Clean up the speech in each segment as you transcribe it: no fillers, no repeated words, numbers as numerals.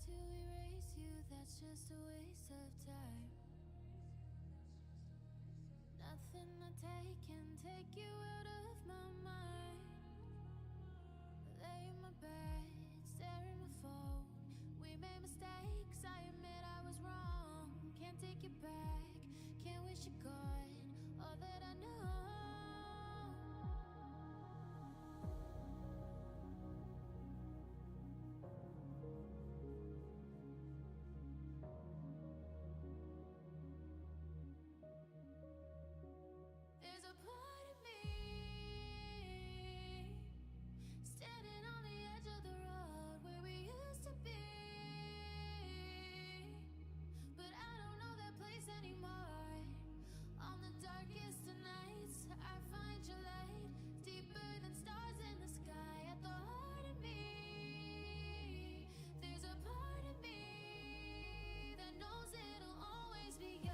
to erase you, that's just a waste of time. Nothing I take can take you out of my mind. Lay in my bed, stare at my phone. We made mistakes, I admit I was wrong. Can't take it back, can't wish you gone. All that I know. There's a part of me standing on the edge of the road where we used to be, but I don't know that place anymore. On the darkest of nights, I find your light, deeper than stars in the sky. At the heart of me, there's a part of me that knows it'll always be you.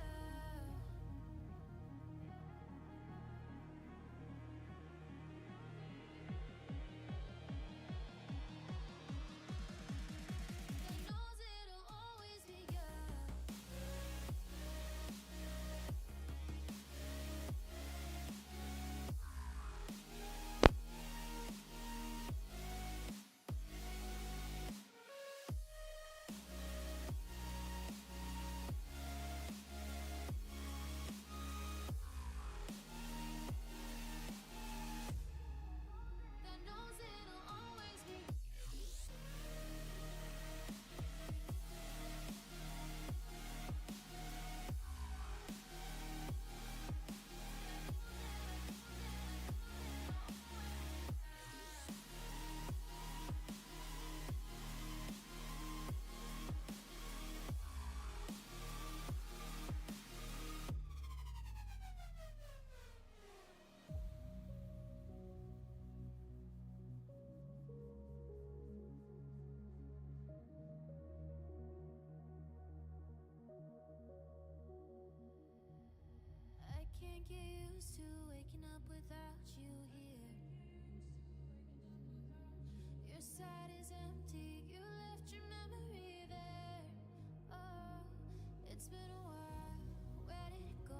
That knows it'll always be you. That knows it'll always be. I can't get used to waking up without you here. Your side is empty, you left your memory there. Oh, it's been a while, where did it go?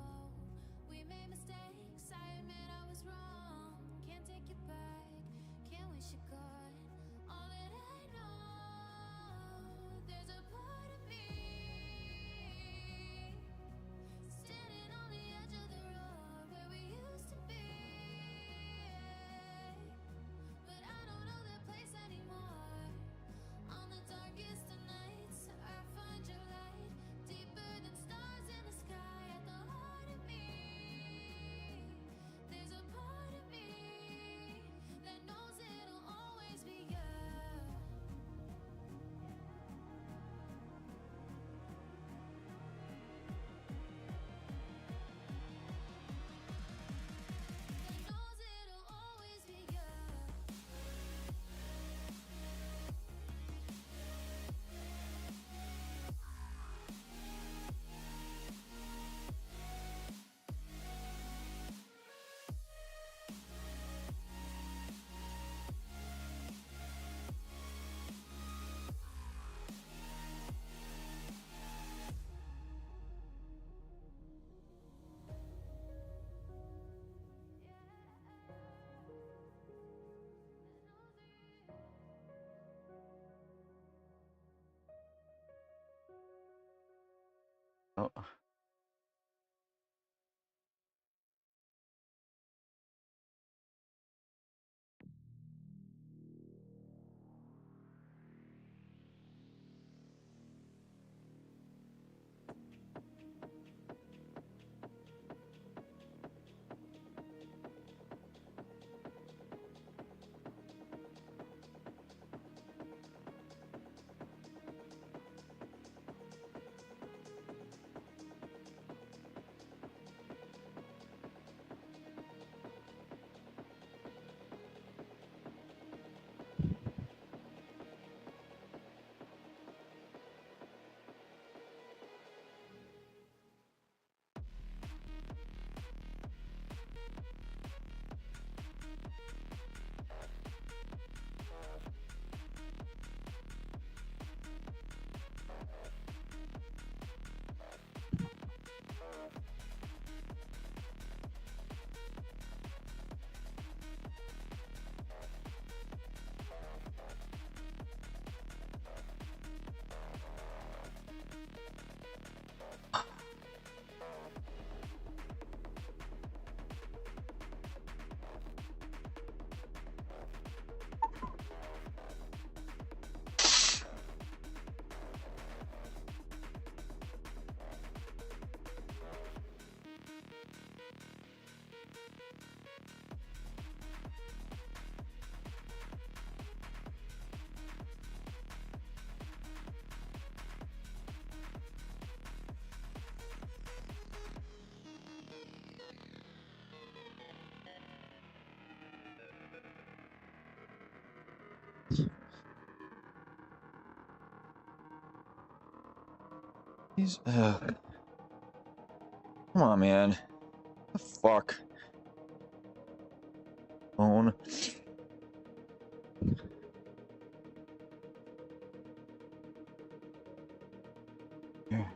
We made mistakes, I admit I was wrong. Can't take it back, can't wish you gone. All that I know, there's a part of me standing on the edge of the road where we used to be, but I don't know that place anymore. He's, come on, man. The fuck? Phone. Here.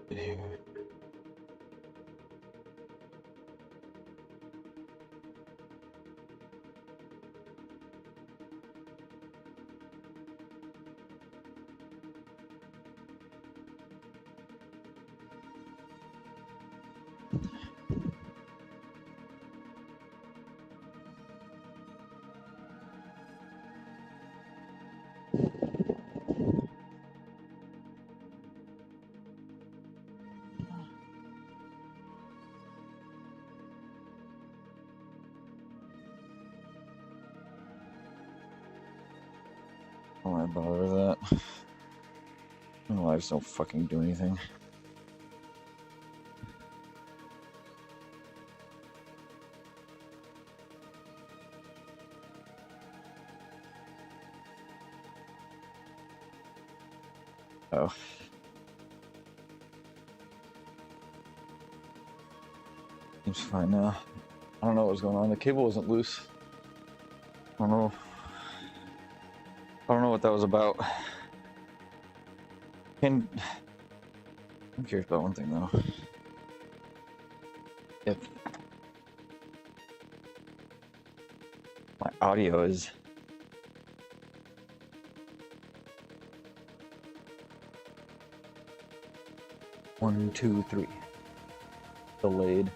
Here. Don't worry bother with that. My lives don't fucking do anything. Oh. Seems fine now. I don't know what was going on. The cable wasn't loose. I don't know. I don't know what that was about. I'm curious about one thing though. If my audio is one, two, three delayed.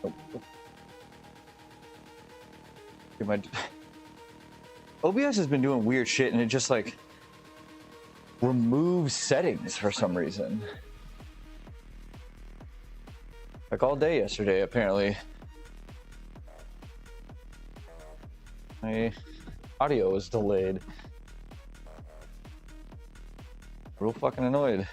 Oh. Okay, OBS has been doing weird shit and it just like removes settings for some reason. Like all day yesterday, apparently. My audio was delayed. Real fucking annoyed.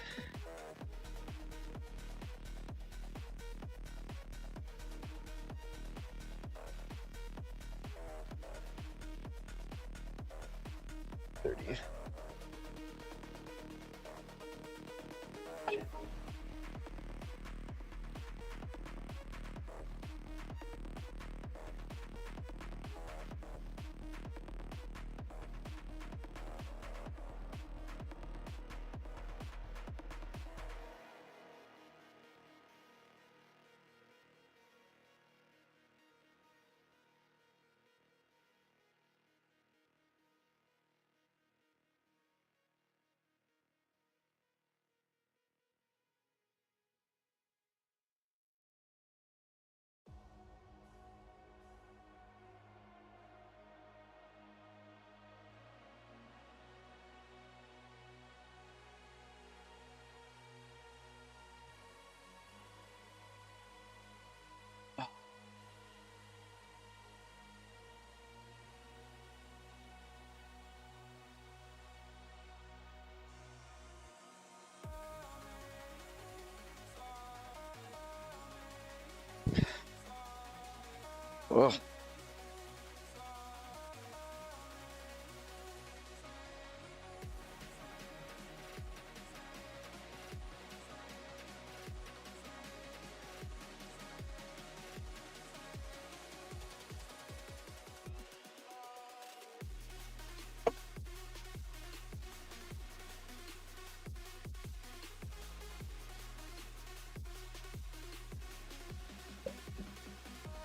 Ugh.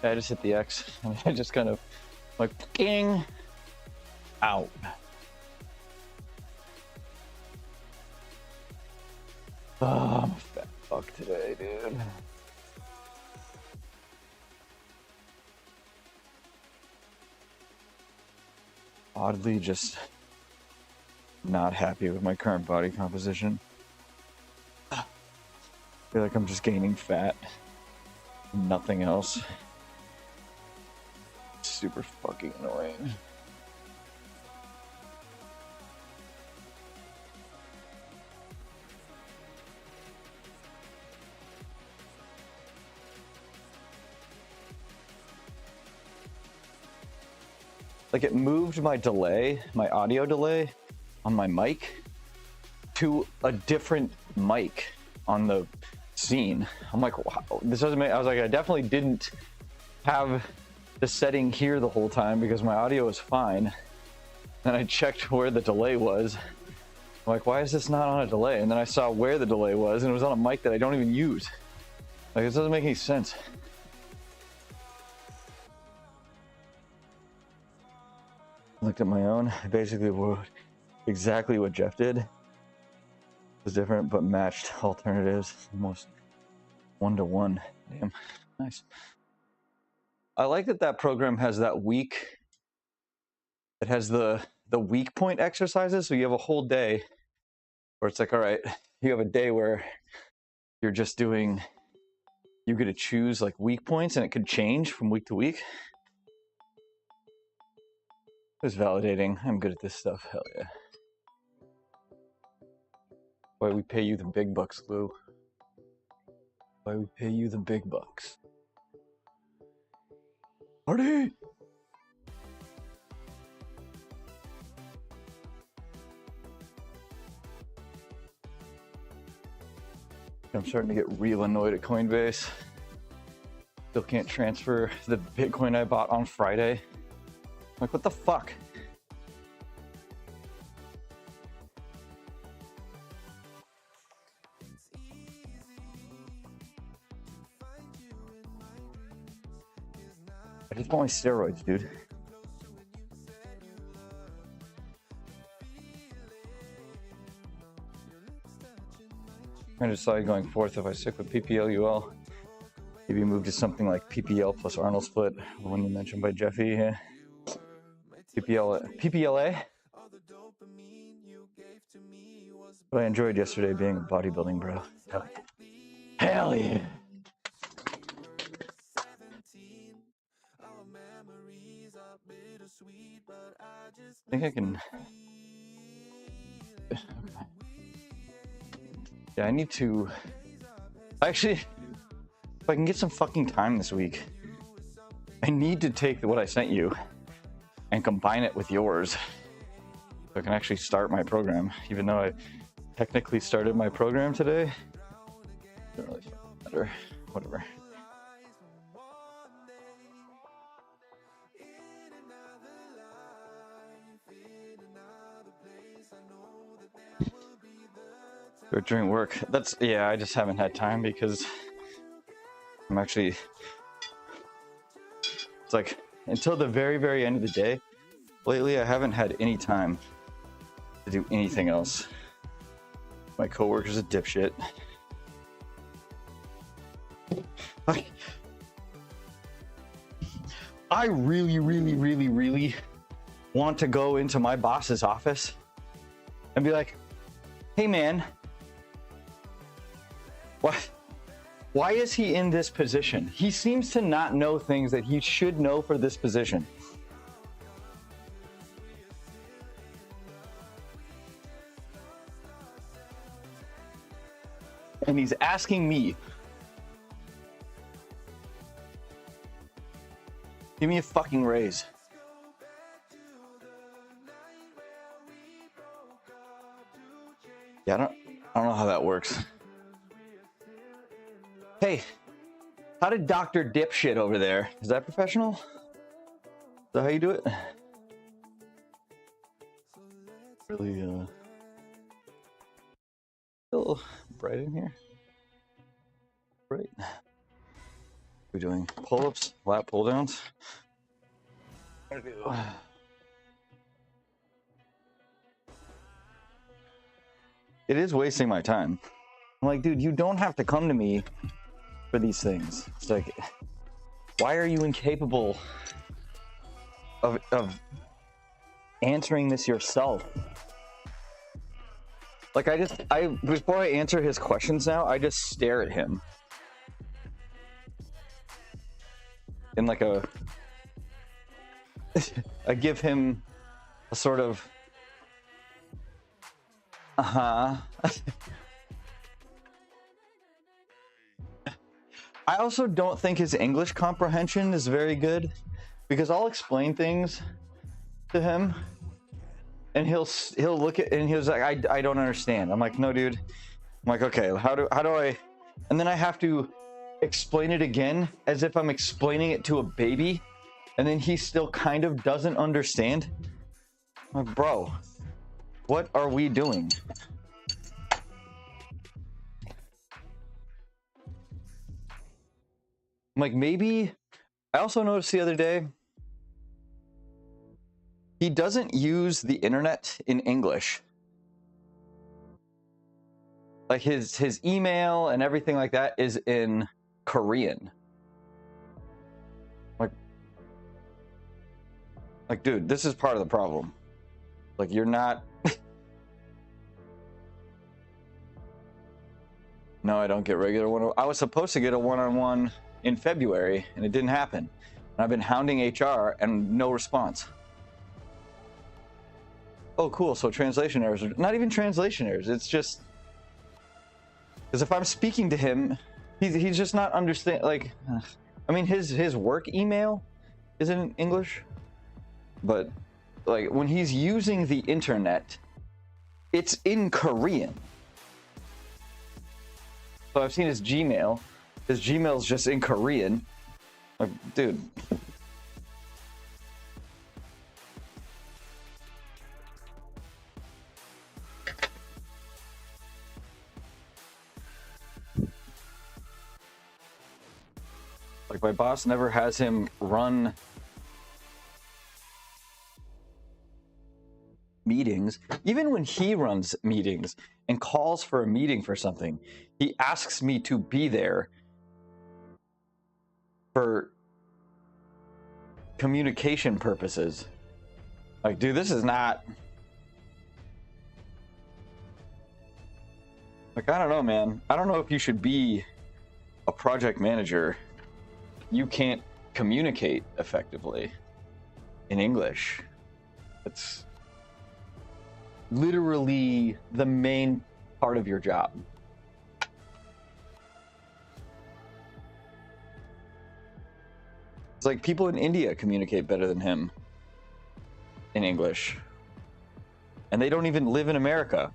I just hit the X and I just kind of like fucking out. Oh, I'm a fat fuck today, dude. Oddly just not happy with my current body composition. I feel like I'm just gaining fat. Nothing else. Super fucking annoying. like it moved my delay, my audio delay on my mic to a different mic on the scene. I'm like, wow, this doesn't make, I was like, I definitely didn't have the setting here the whole time because my audio was fine. Then I checked where the delay was. I'm like, why is this not on a delay? And then I saw where the delay was and it was on a mic that I don't even use. Like, this doesn't make any sense. Looked at my own. I basically wrote exactly what Jeff did. It was different, but matched alternatives almost 1-to-1. Damn, nice. I like that that program has that week. It has the weak point exercises. So you have a whole day where it's like, all right, you have a day where you're just doing, you get to choose like weak points and it could change from week to week. It was validating. I'm good at this stuff. Hell yeah. Why we pay you the big bucks, Lou. Why we pay you the big bucks. Party! I'm starting to get real annoyed at Coinbase. Still can't transfer the Bitcoin I bought on Friday. Like, what the fuck? I just want my steroids, dude. I just saw you going fourth. If I stick with PPLUL, maybe move to something like PPL plus Arnold split. When you mentioned by Jeffy, yeah. PPLA. But I enjoyed yesterday being a bodybuilding bro. Hell yeah. I think I can. Okay. Yeah, I need to. Actually, if I can get some fucking time this week, I need to take what I sent you and combine it with yours so I can actually start my program, even though I technically started my program today. Doesn't really matter. Whatever. Or during work. That's, yeah, I just haven't had time because I'm actually, it's like until the very, very end of the day, lately I haven't had any time to do anything else. My coworker's a dipshit. I really, really, really, really want to go into my boss's office and be like, hey man, why is he in this position? He seems to not know things that he should know for this position. And he's asking me, give me a fucking raise. Yeah, I don't know how that works. Hey, how did Dr. Dipshit over there? Is that professional? Is that how you do it? Really, a little bright in here. Right. We're doing pull-ups, lat pull-downs. It is wasting my time. I'm like, dude, you don't have to come to me for these things. It's like, why are you incapable of answering this yourself? Like, before I answer his questions now, I just stare at him. In like I give him a sort of, I also don't think his English comprehension is very good because I'll explain things to him, and he'll look at and he was like, I don't understand. I'm like, no, dude. I'm like, okay, how do I? And then I have to explain it again as if I'm explaining it to a baby, and then he still kind of doesn't understand. I'm like, bro, what are we doing? I'm like, maybe. I also noticed the other day he doesn't use the internet in English. Like his email and everything like that is in Korean. Like, dude, this is part of the problem. Like, you're not. No, I don't get regular one. I was supposed to get a one-on-one in February, and it didn't happen. And I've been hounding HR and no response. Oh, cool. So translation errors. Not even translation errors. It's just because if I'm speaking to him, he's just not understand. Like, I mean, his work email isn't in English, but like when he's using the internet, it's in Korean. So I've seen his Gmail. His Gmail's just in Korean. Like, dude. Like, my boss never has him run meetings. Even when he runs meetings and calls for a meeting for something, he asks me to be there for communication purposes. Like, dude, this is not. Like, I don't know, man. I don't know if you should be a project manager. You can't communicate effectively in English. It's literally the main part of your job. It's like people in India communicate better than him in English. And they don't even live in America.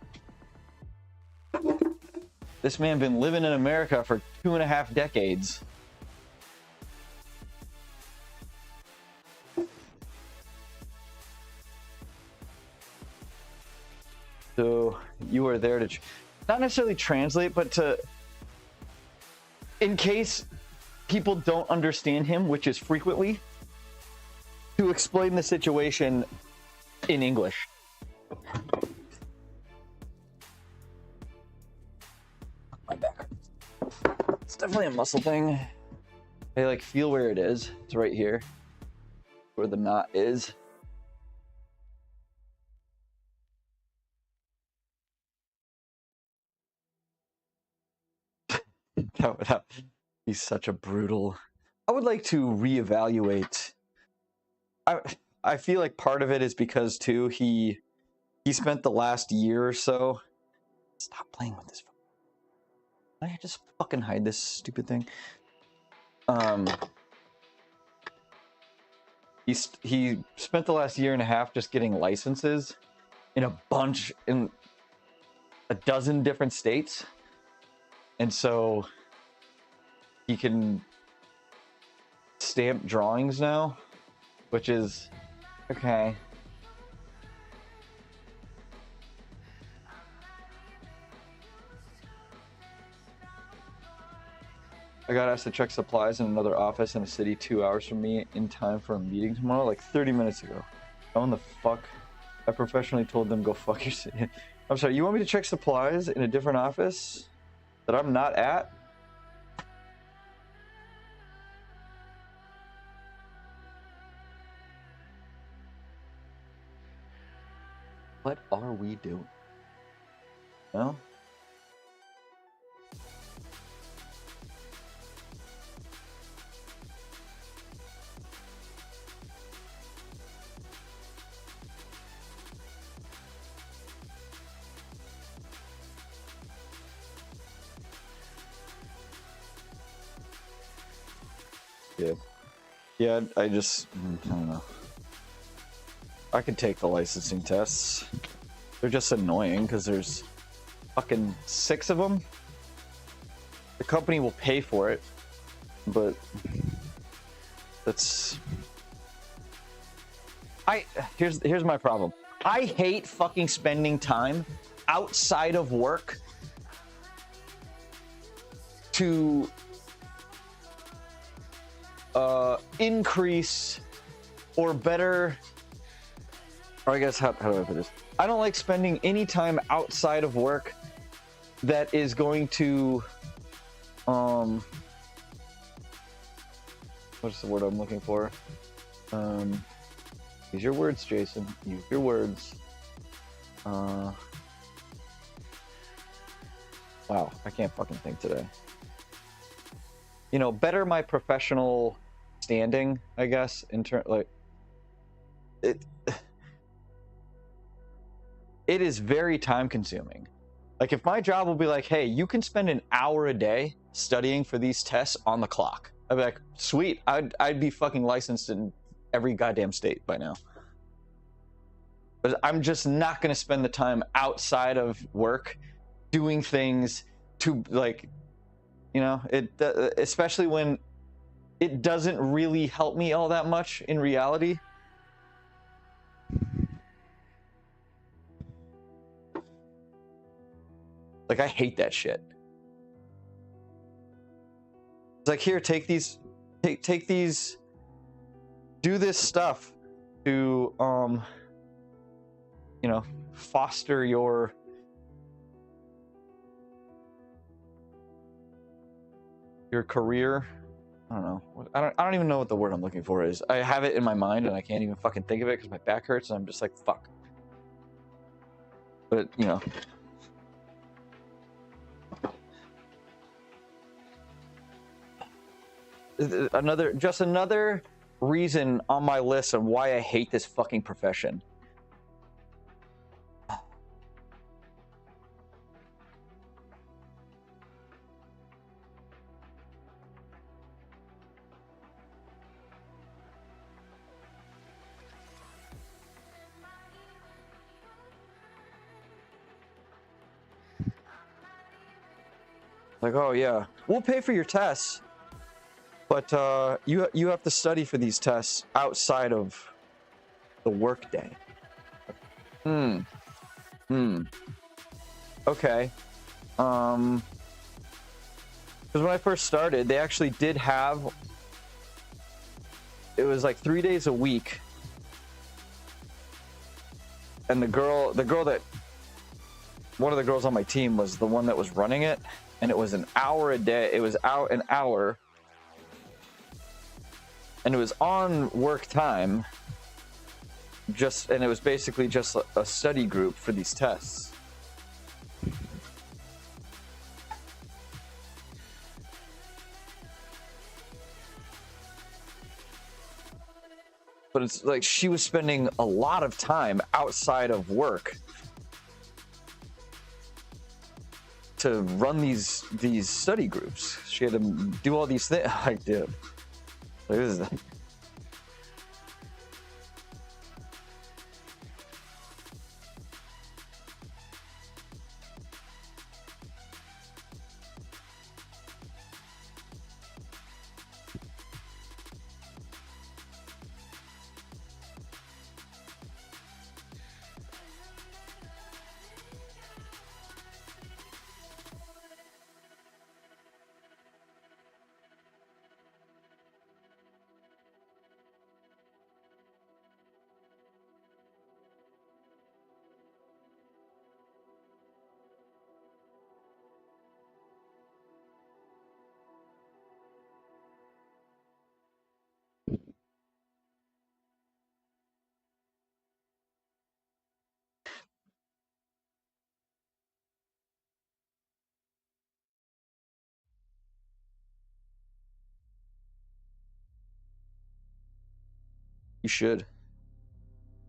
This man been living in America for 2.5 decades. So you are there to not necessarily translate, but to, in case people don't understand him, which is frequently, to explain the situation in English. My back. It's definitely a muscle thing. I like feel where it is. It's right here, where the knot is. That would be such a brutal. I would like to reevaluate. I feel like part of it is because too he spent the last year or so. Stop playing with this. Can I just fucking hide this stupid thing? He spent the last 1.5 years just getting licenses in a dozen different states, and so he can stamp drawings now, which is okay. I got asked to check supplies in another office in a city 2 hours from me in time for a meeting tomorrow, like 30 minutes ago. How in the fuck? I professionally told them go fuck yourself. I'm sorry, you want me to check supplies in a different office that I'm not at? What are we doing? No? Yeah. Yeah, I don't know. I could take the licensing tests. They're just annoying because there's fucking 6 of them. The company will pay for it, but that's... Here's my problem. I hate fucking spending time outside of work to increase or better, or I guess how do I put this? I don't like spending any time outside of work that is going to what's the word I'm looking for? Use your words, Jason. Use your words. Wow, I can't fucking think today. You know, better my professional standing, I guess, in turn, like it is very time consuming. Like if my job will be like, hey, you can spend an hour a day studying for these tests on the clock, I'd be like, sweet, I'd be fucking licensed in every goddamn state by now. But I'm just not going to spend the time outside of work doing things to, like, you know, especially when it doesn't really help me all that much in reality. Like, I hate that shit. It's like, here, take these, take these, do this stuff to, you know, foster your career. I don't know. I don't even know what the word I'm looking for is. I have it in my mind and I can't even fucking think of it because my back hurts and I'm just like, fuck. But, you know. Another reason on my list of why I hate this fucking profession. Like, oh yeah, we'll pay for your tests, but you have to study for these tests outside of the workday. Okay. Because when I first started, they actually did have, it was like 3 days a week, and the girl that, one of the girls on my team was the one that was running it, and it was an hour a day. It was out an hour, and it was on work time. And it was basically just a study group for these tests. But it's like she was spending a lot of time outside of work to run these study groups. She had to do all these things. I did. Like, this is you should.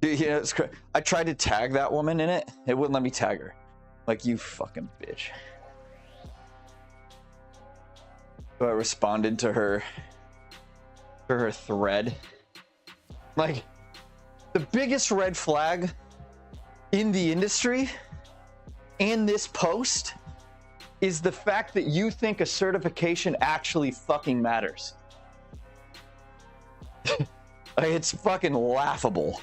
Dude, yeah, it's crazy. I tried to tag that woman in it. It wouldn't let me tag her. Like, you fucking bitch. So I responded to her thread. Like, The biggest red flag in the industry and this post is the fact that you think a certification actually fucking matters. Like, it's fucking laughable.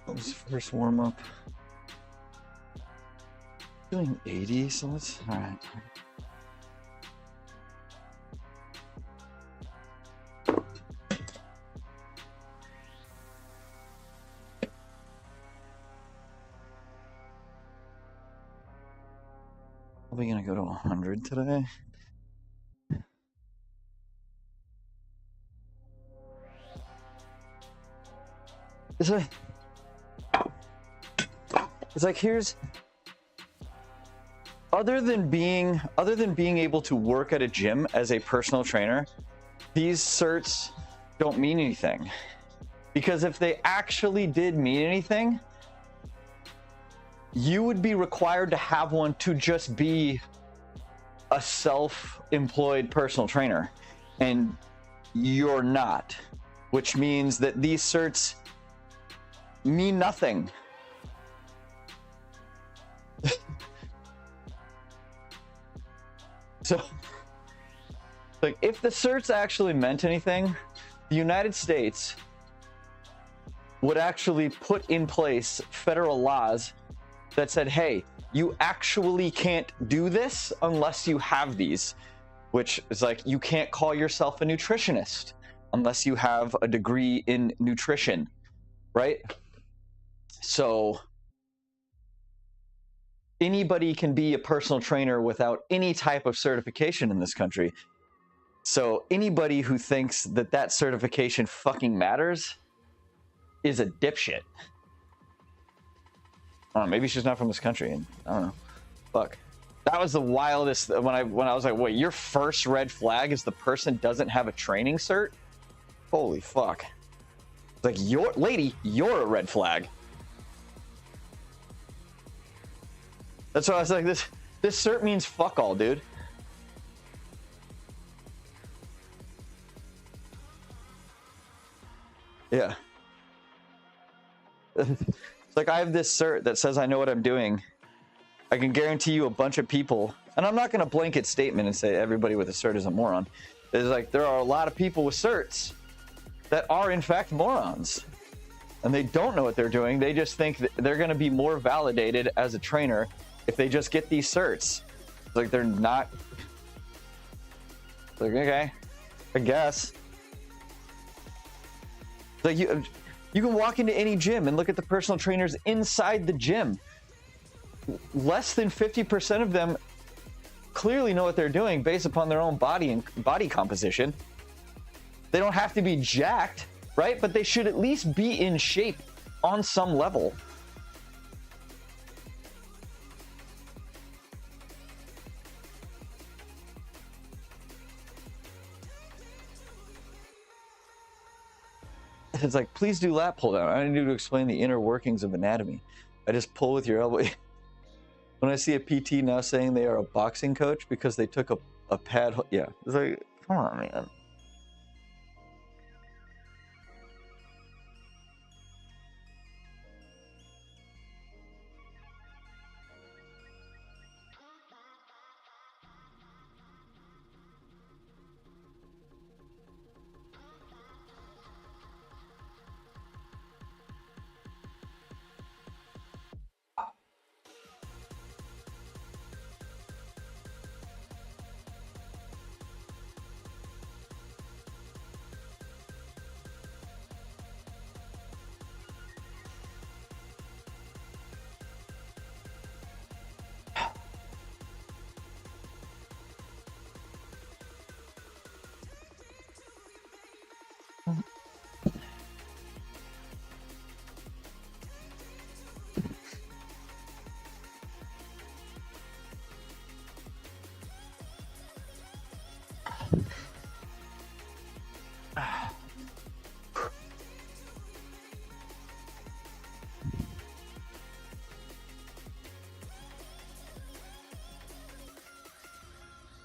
What was the first warm up? Doing 80, so let's. All right. Probably gonna go to 100 today. It's like here's other than being able to work at a gym as a personal trainer, these certs don't mean anything. Because if they actually did mean anything, you would be required to have one to just be a self-employed personal trainer, and you're not, which means that these certs mean nothing. So, like, if the certs actually meant anything, the United States would actually put in place federal laws that said, hey, you actually can't do this unless you have these, which is like, you can't call yourself a nutritionist unless you have a degree in nutrition, right? So anybody can be a personal trainer without any type of certification in this country. So anybody who thinks that that certification fucking matters is a dipshit. I don't know, maybe she's not from this country, and I don't know. Fuck. That was the wildest when I was like, wait, your first red flag is the person doesn't have a training cert? Holy fuck. It's like, you're a red flag. That's why I was like, this cert means fuck all, dude. Yeah. It's like, I have this cert that says I know what I'm doing. I can guarantee you a bunch of people, and I'm not going to blanket statement and say everybody with a cert is a moron. It's like, there are a lot of people with certs that are in fact morons, and they don't know what they're doing. They just think that they're going to be more validated as a trainer if they just get these certs. It's like, they're not. It's like, okay, I guess. It's like, you can walk into any gym and look at the personal trainers inside the gym. Less than 50% of them clearly know what they're doing based upon their own body and body composition. They don't have to be jacked, right? But they should at least be in shape on some level. It's like, please do lat pull down. I don't need to explain the inner workings of anatomy. I just pull with your elbow. When I see a PT now saying they are a boxing coach because they took a pad, yeah, it's like, come on, man.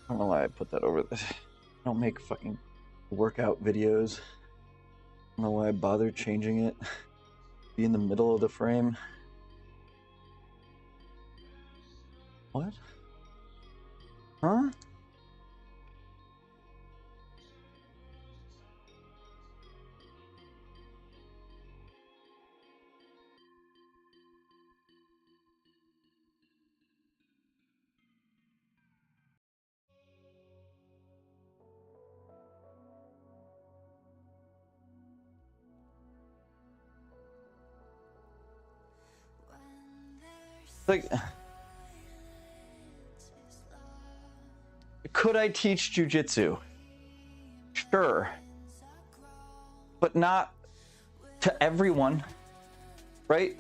I don't know why I put that over this. I don't make fucking workout videos. I don't know why I bothered changing it. Be in the middle of the frame. What? Huh? Like, could I teach jujitsu? Sure. But not to everyone, right?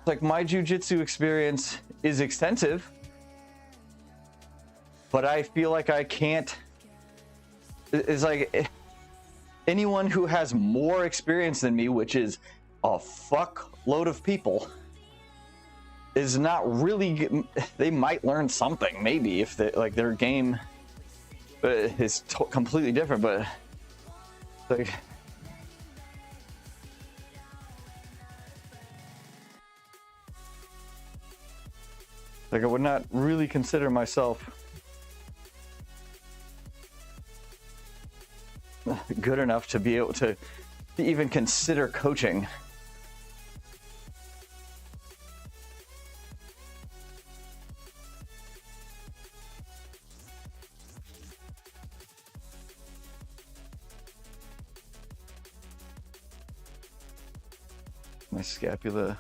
Like, my jujitsu experience is extensive, but I feel like I can't. It's like anyone who has more experience than me, which is a fuckload of people, is not really. They might learn something, maybe, if they, like, their game is completely different, but like, I would not really consider myself good enough to be able to even consider coaching. My scapula.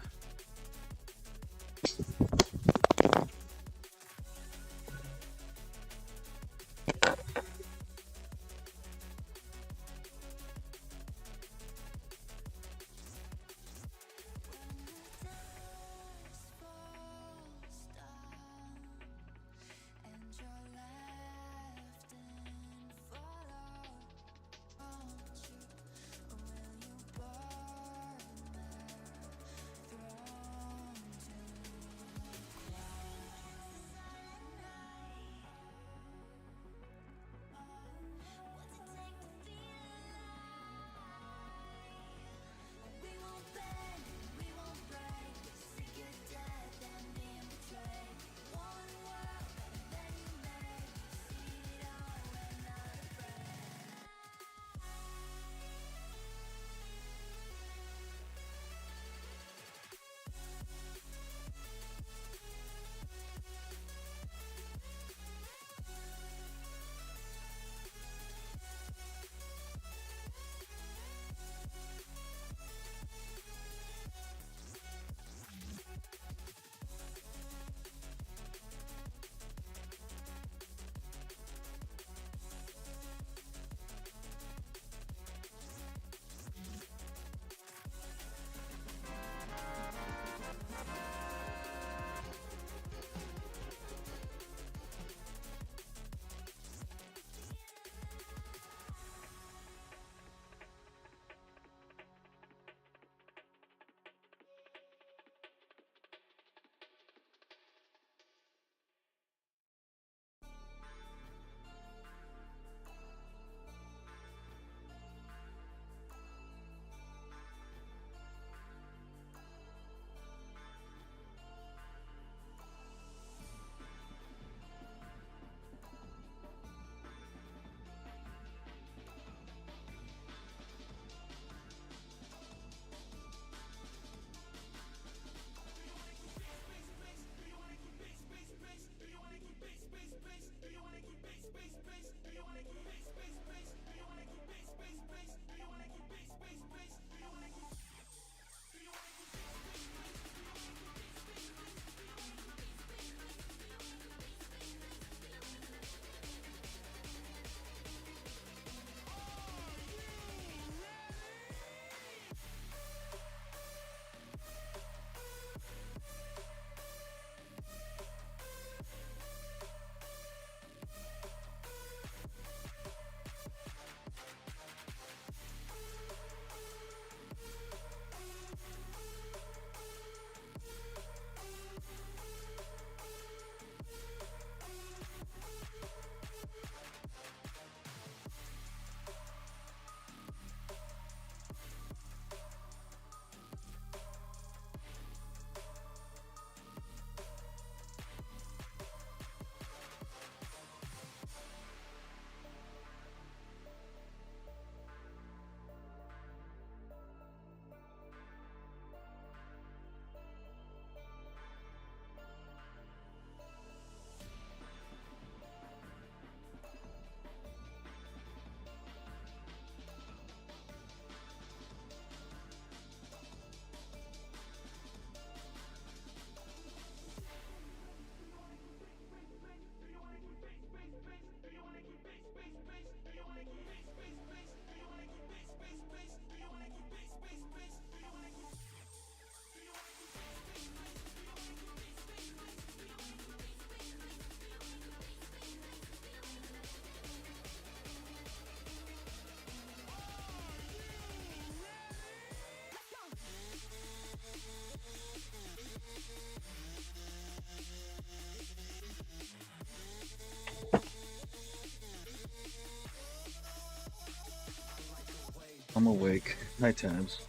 I'm awake. Night times.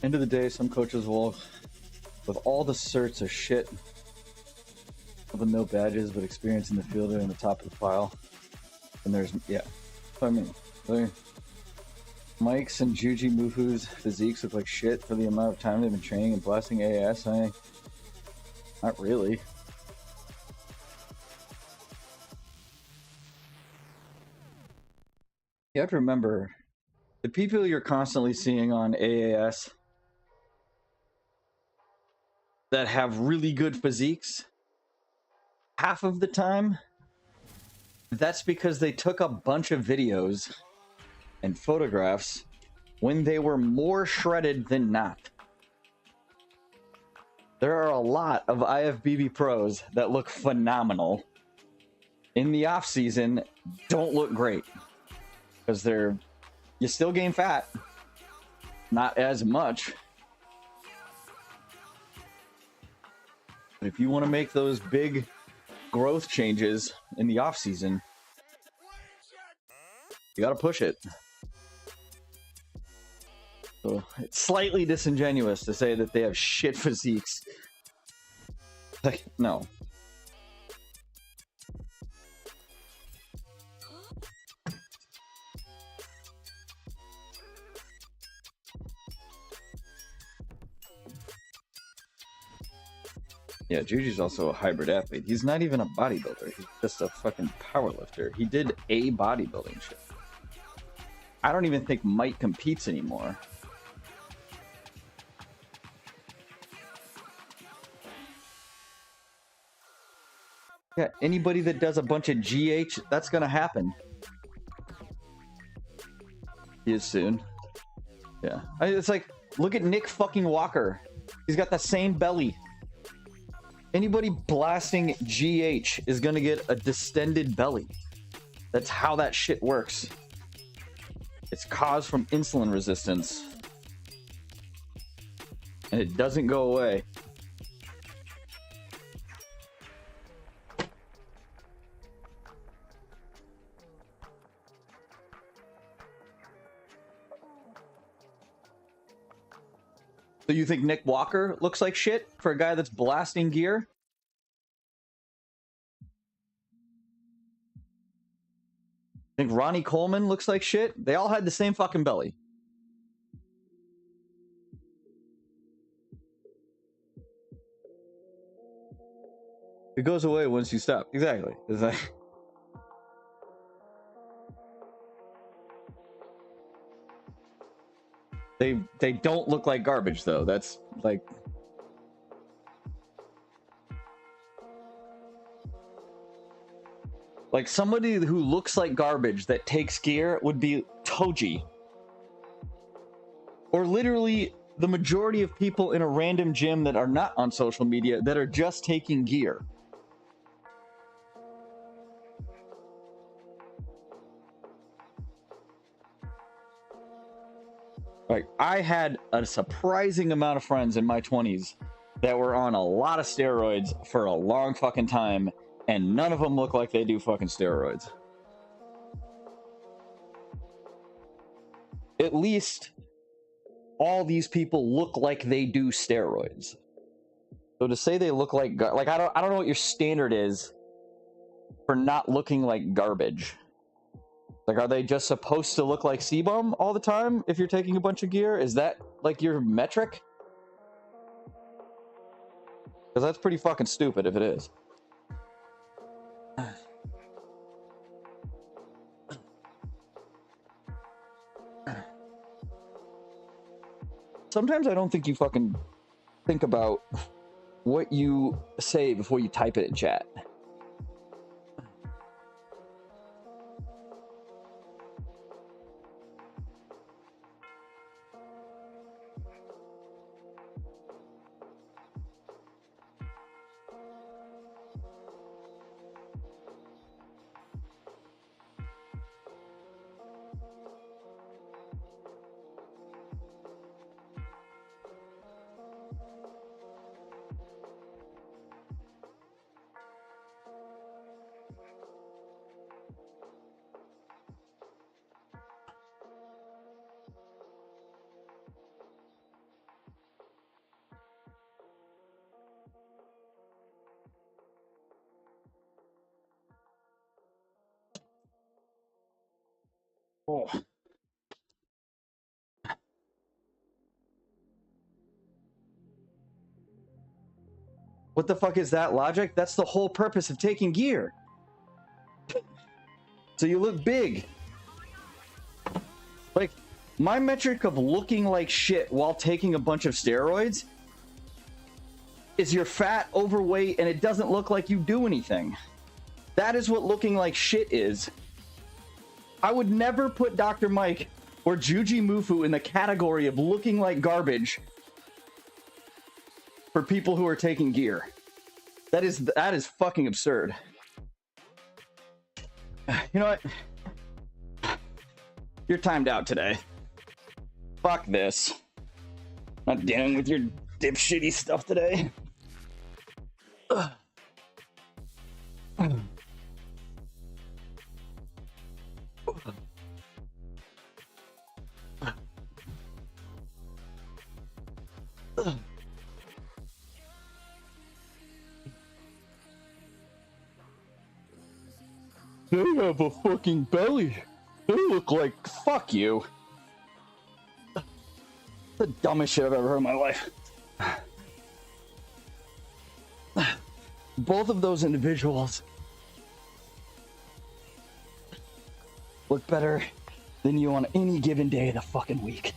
End of the day, some coaches will, with all the certs of shit, all the no badges, but experience in the field are in the top of the pile. And there's, yeah. I mean, Mike's and Juji Mufu's physiques look like shit for the amount of time they've been training and blasting AAS. Not really. You have to remember, the people you're constantly seeing on AAS that have really good physiques, half of the time, that's because they took a bunch of videos and photographs when they were more shredded than not. There are a lot of IFBB pros that look phenomenal. In the off season, don't look great. Because you still gain fat. Not as much. But if you want to make those big growth changes in the off season, you got to push it. So it's slightly disingenuous to say that they have shit physiques. Like, no. Yeah, Juji's also a hybrid athlete. He's not even a bodybuilder. He's just a fucking powerlifter. He did a bodybuilding shit. I don't even think Mike competes anymore. Yeah, anybody that does a bunch of GH, that's gonna happen. He is soon. Yeah. It's like, look at Nick fucking Walker. He's got the same belly. Anybody blasting GH is gonna get a distended belly. That's how that shit works. It's caused from insulin resistance. And it doesn't go away. So you think Nick Walker looks like shit for a guy that's blasting gear? Think Ronnie Coleman looks like shit? They all had the same fucking belly. It goes away once you stop. Exactly. It's like... They don't look like garbage though. That's like... Like somebody who looks like garbage that takes gear would be Toji. Or literally the majority of people in a random gym that are not on social media that are just taking gear. Like, I had a surprising amount of friends in my 20s that were on a lot of steroids for a long fucking time, and none of them look like they do fucking steroids. At least all these people look like they do steroids. So to say they look like I don't know what your standard is for not looking like garbage. Like, are they just supposed to look like Sebum all the time if you're taking a bunch of gear? Is that like your metric? Because that's pretty fucking stupid if it is. Sometimes I don't think you fucking think about what you say before you type it in chat. Oh. What the fuck is that logic? That's the whole purpose of taking gear. So you look big. Like, my metric of looking like shit while taking a bunch of steroids is you're fat, overweight, and it doesn't look like you do anything. That is what looking like shit is. I would never put Dr. Mike or Juji Mufu in the category of looking like garbage for people who are taking gear. That is fucking absurd. You know what? You're timed out today. Fuck this. Not dealing with your dipshitty stuff today. Ugh. They have a fucking belly. They look like... Fuck you. The dumbest shit I've ever heard in my life. Both of those individuals look better than you on any given day of the fucking week.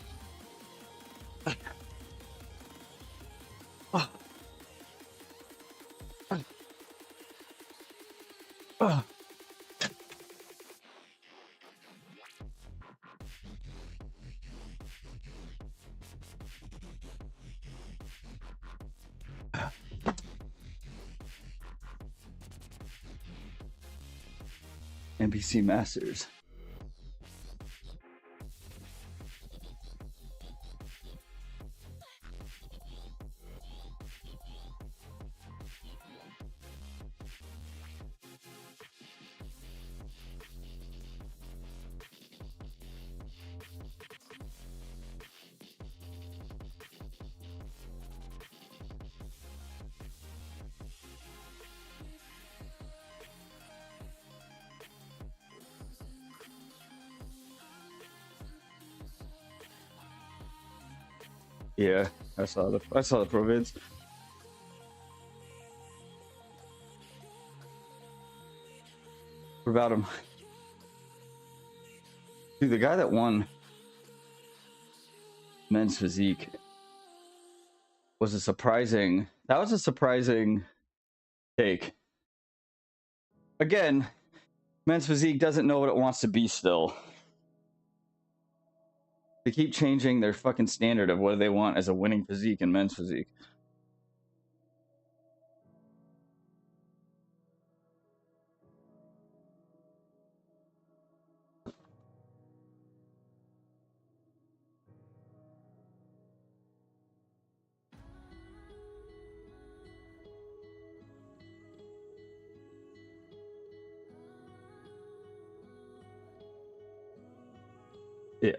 NPC Masters. Yeah, I saw the pro vids. What about him? Dude, the guy that won men's physique was a surprising take. Again, men's physique doesn't know what it wants to be still. They keep changing their fucking standard of what they want as a winning physique in men's physique. Yeah.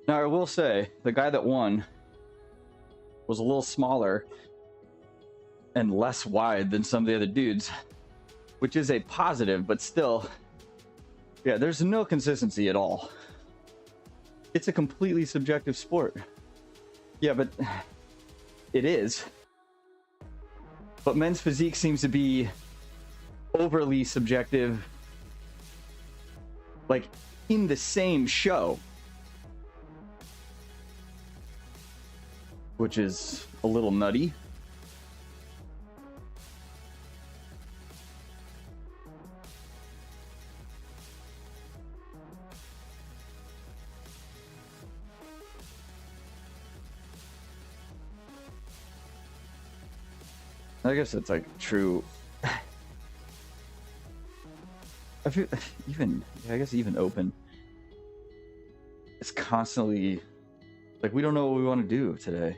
Now, I will say, the guy that won was a little smaller and less wide than some of the other dudes, which is a positive, but still, yeah, there's no consistency at all. It's a completely subjective sport. Yeah, but it is. But men's physique seems to be overly subjective, like in the same show, which is a little nutty. I guess it's like true. I feel even, I guess even open. It's constantly like, we don't know what we want to do today.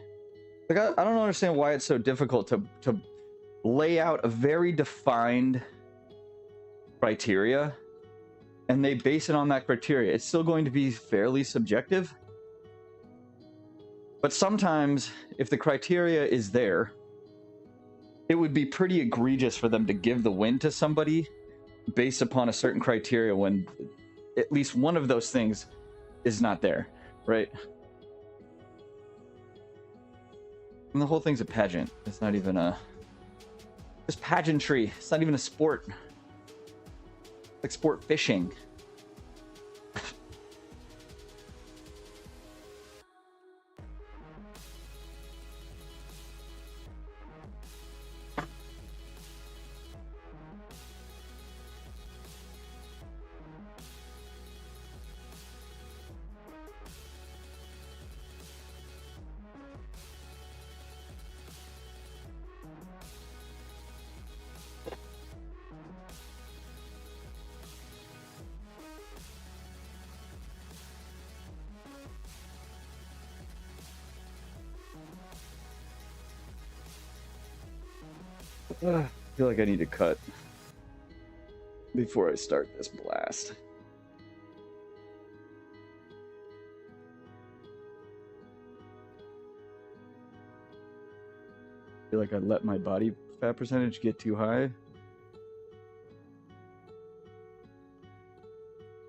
Like, I don't understand why it's so difficult to lay out a very defined criteria and they base it on that criteria. It's still going to be fairly subjective. But sometimes, if the criteria is there, it would be pretty egregious for them to give the win to somebody based upon a certain criteria when at least one of those things is not there, right? And the whole thing's a pageant. It's not even a... It's pageantry. It's not even a sport. It's like sport fishing. I feel like I need to cut before I start this blast. I feel like I let my body fat percentage get too high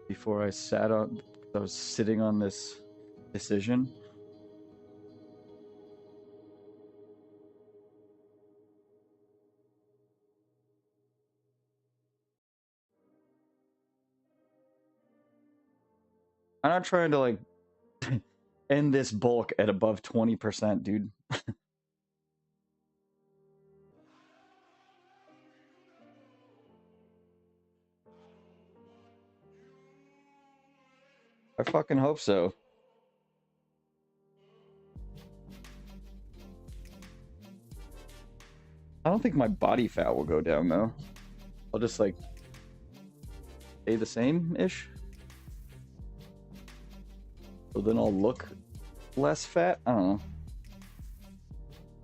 before I was sitting on this decision. I'm not trying to like end this bulk at above 20%, dude. I fucking hope so. I don't think my body fat will go down though. I'll just like stay the same-ish. So then I'll look less fat? I don't know.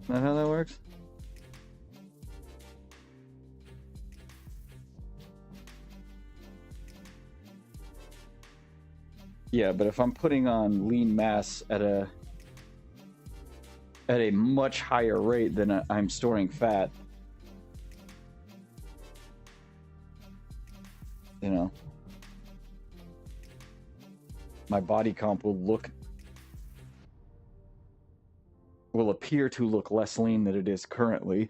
Is that how that works? Yeah, but if I'm putting on lean mass at a much higher rate than I'm storing fat, you know, my body comp will appear to look less lean than it is currently.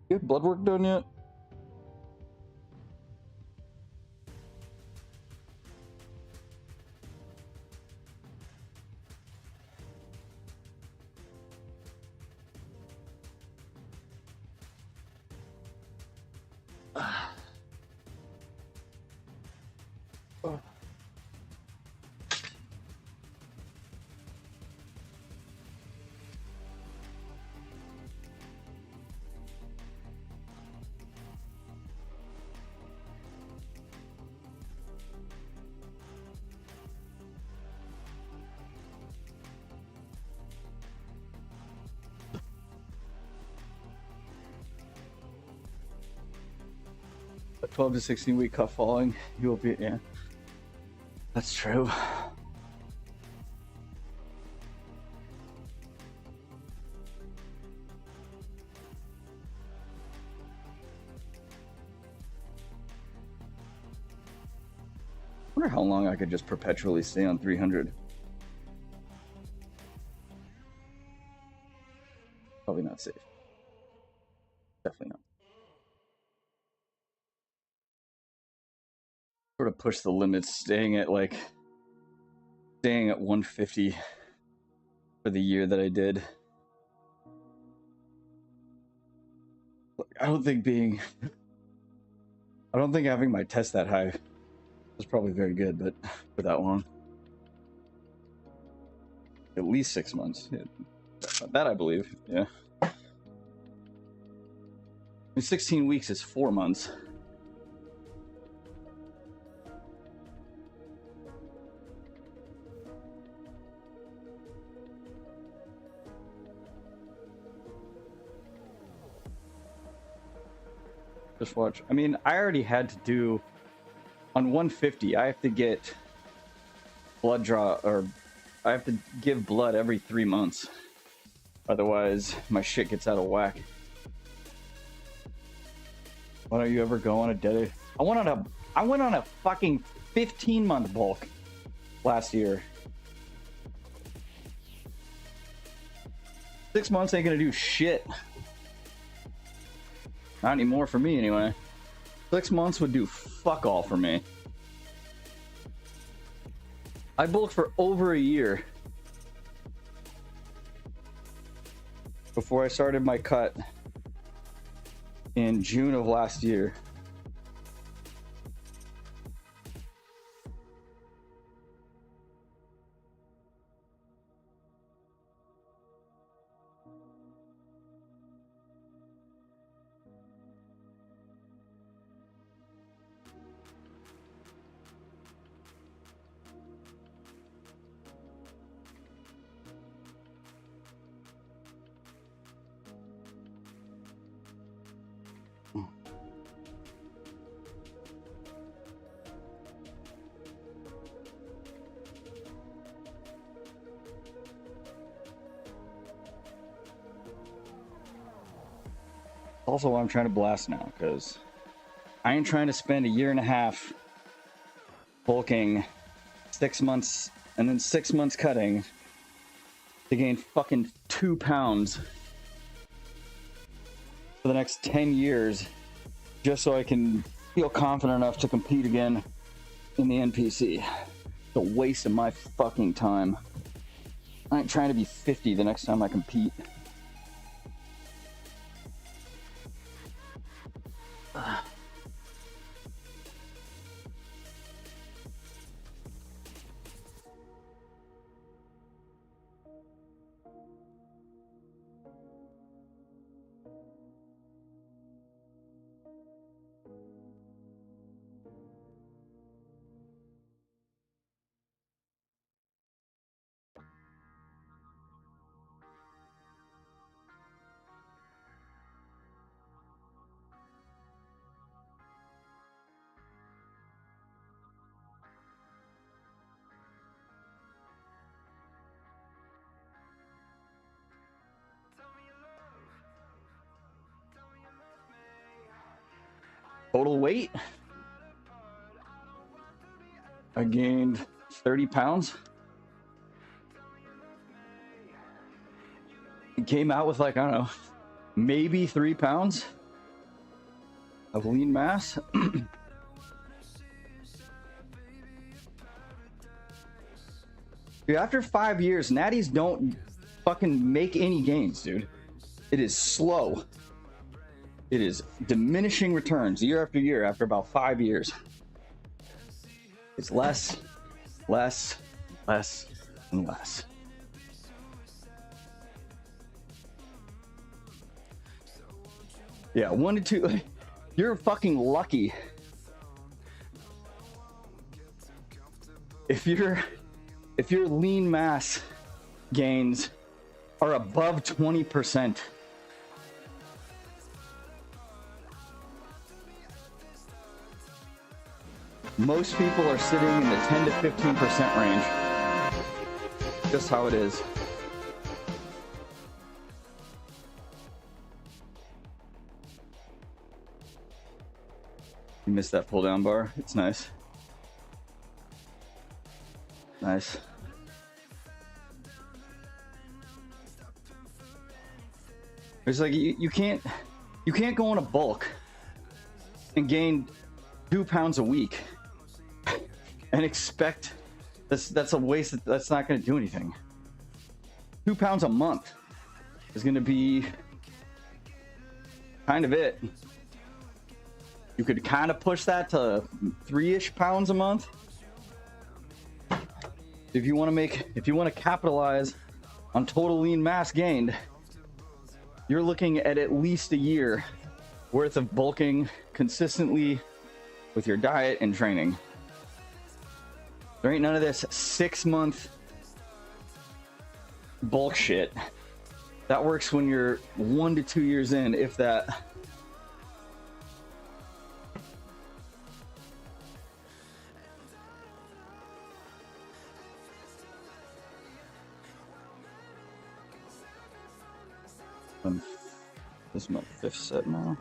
You have blood work done yet? Oh. A 12 to 16 week cuff falling, you will be, yeah. That's true. I wonder how long I could just perpetually stay on 300. Probably not safe. Definitely not. Sort of push the limits, staying at 150 for the year that I did. I don't think having my test that high was probably very good, but for that long. At least 6 months. Yeah, that I believe, yeah. 16 weeks is 4 months. Just watch. I mean, I already had to do on 150. I have to get blood draw, or I have to give blood every 3 months. Otherwise, my shit gets out of whack. Why don't you ever go on a dead? I went on a fucking 15-month bulk last year. 6 months ain't gonna do shit. Not anymore for me, anyway. 6 months would do fuck all for me. I bulked for over a year before I started my cut in June of last year. Also why I'm trying to blast now, because I ain't trying to spend a year and a half bulking, 6 months, and then 6 months cutting to gain fucking 2 pounds for the next 10 years just so I can feel confident enough to compete again in the NPC. It's a waste of my fucking time. I ain't trying to be 50 the next time I compete. Total weight, I gained 30 pounds. It came out with like, I don't know, maybe 3 pounds of lean mass. Dude, after 5 years, natties don't fucking make any gains, dude. It is slow. It is diminishing returns year after year after about 5 years. It's less, less, less, and less. Yeah, 1 to 2. You're fucking lucky if your lean mass gains are above 20%. Most people are sitting in the 10 to 15% range. Just how it is. You missed that pull down bar. It's nice. Nice. It's like you can't go in a bulk and gain 2 pounds a week and expect that's a waste. That's not going to do anything. 2 pounds a month is going to be kind of it. You could kind of push that to 3-ish pounds a month. If you want to capitalize on total lean mass gained, you're looking at least a year worth of bulking consistently with your diet and training. There ain't none of this 6-month bulk shit. That works when you're 1 to 2 years in, if that. This is my 5th set now.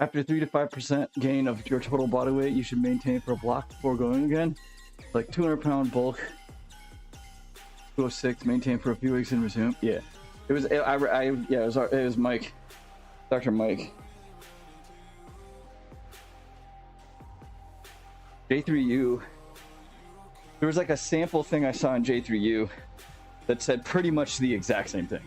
After 3 to 5% gain of your total body weight, you should maintain for a block before going again. Like 200-pound bulk, 206, maintain for a few weeks and resume. Yeah, it was Mike, Dr. Mike. J3U. There was like a sample thing I saw in J3U that said pretty much the exact same thing.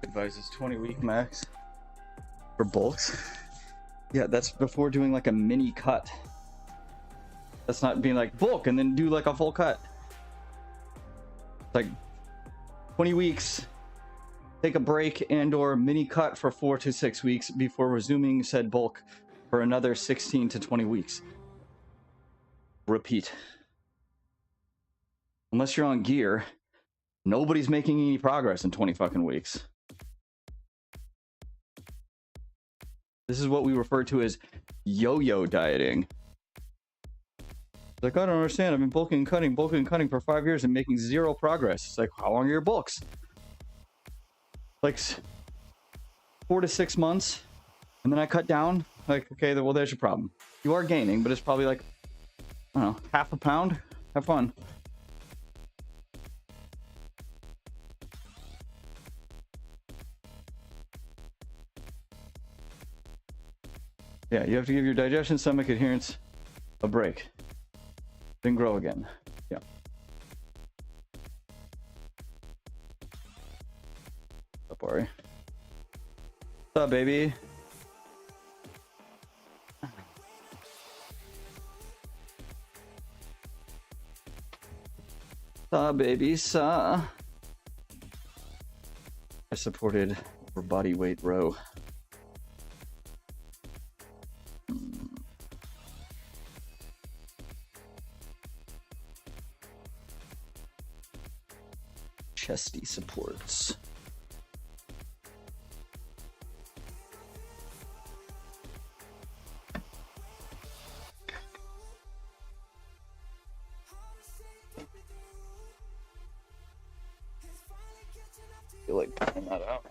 Advises 20-week max for bulks. Yeah, that's before doing like a mini cut. That's not being like bulk and then do like a full cut. Like 20 weeks, Take a break and/or mini cut for 4 to 6 weeks before resuming said bulk for another 16 to 20 weeks. Repeat. Unless you're on gear, nobody's making any progress in 20 fucking weeks. This is what we refer to as yo-yo dieting. Like, I don't understand. I've been bulking and cutting for 5 years and making zero progress. It's like, how long are your bulks? Like 4 to 6 months, and then I cut down. Like, okay, well, there's your problem. You are gaining, but it's probably like, I don't know, half a pound. Have fun. Yeah, you have to give your digestion, stomach adherence a break. Then grow again. Yeah. What's up, Ari? What's up, baby? Baby, I supported for body weight row. Chesty supports. I feel like pulling that out.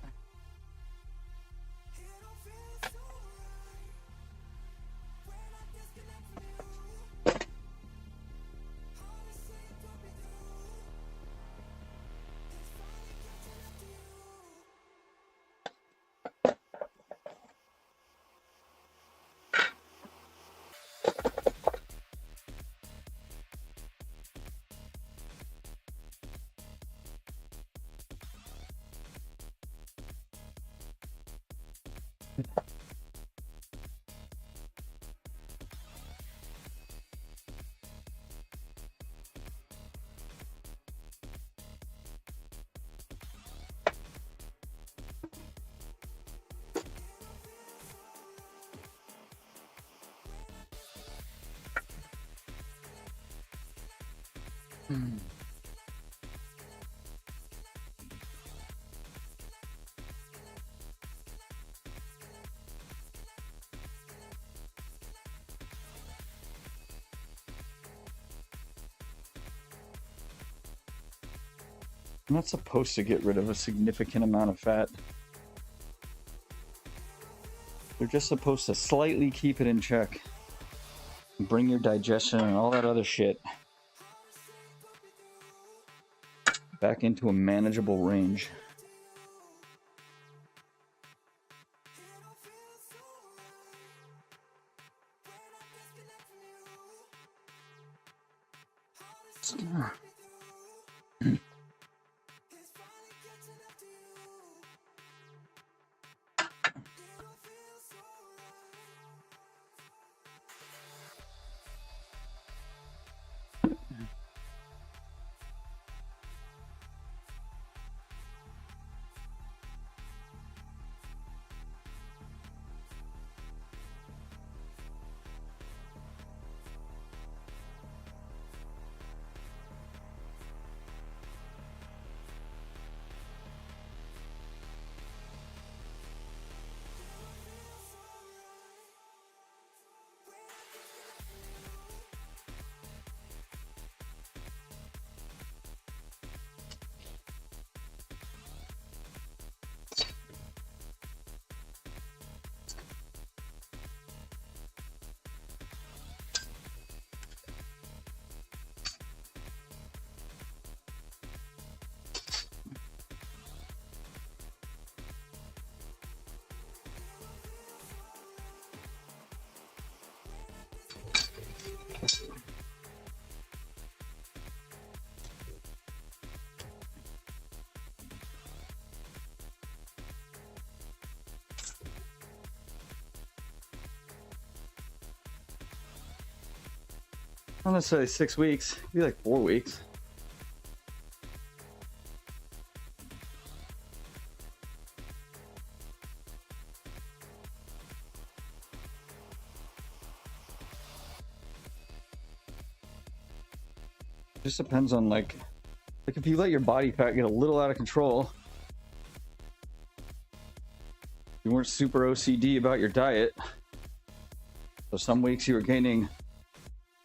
I'm not supposed to get rid of a significant amount of fat. You're just supposed to slightly keep it in check. Bring your digestion and all that other shit back into a manageable range. Not necessarily 6 weeks. It'd be like 4 weeks. just depends on like if you let your body fat get a little out of control, you weren't super OCD about your diet, so some weeks you were gaining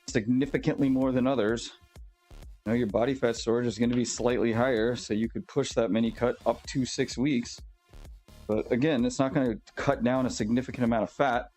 significantly more than others, you know, your body fat storage is going to be slightly higher, so you could push that mini cut up to 6 weeks. But again, it's not going to cut down a significant amount of fat.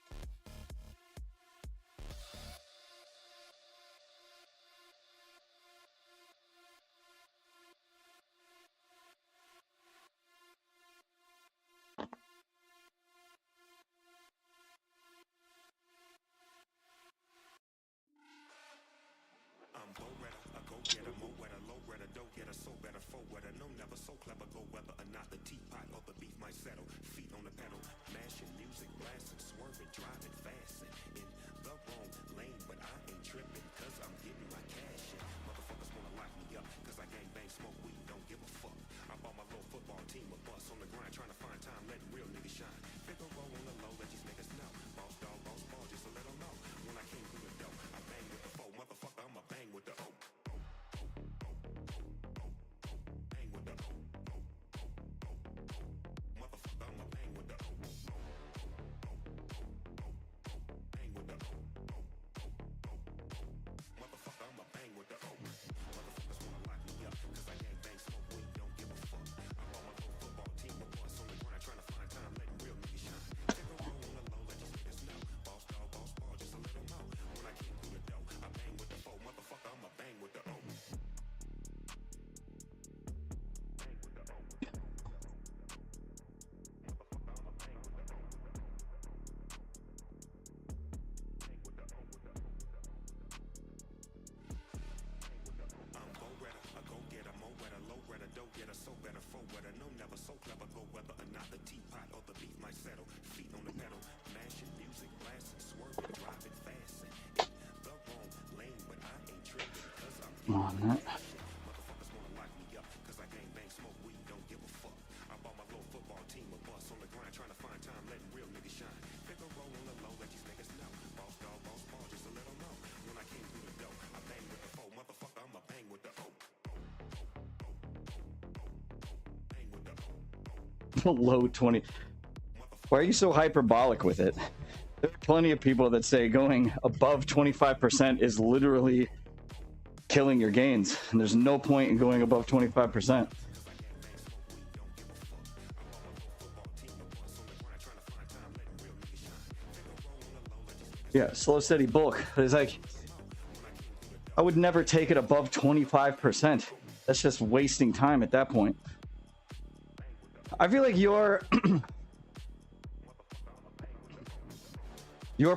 On that. Low 20. Why are you so hyperbolic with it? There are plenty of people that say going above 25% is literally killing your gains, and there's no point in going above 25%. Yeah, slow, steady bulk. It's like, I would never take it above 25%. That's just wasting time at that point. I feel like your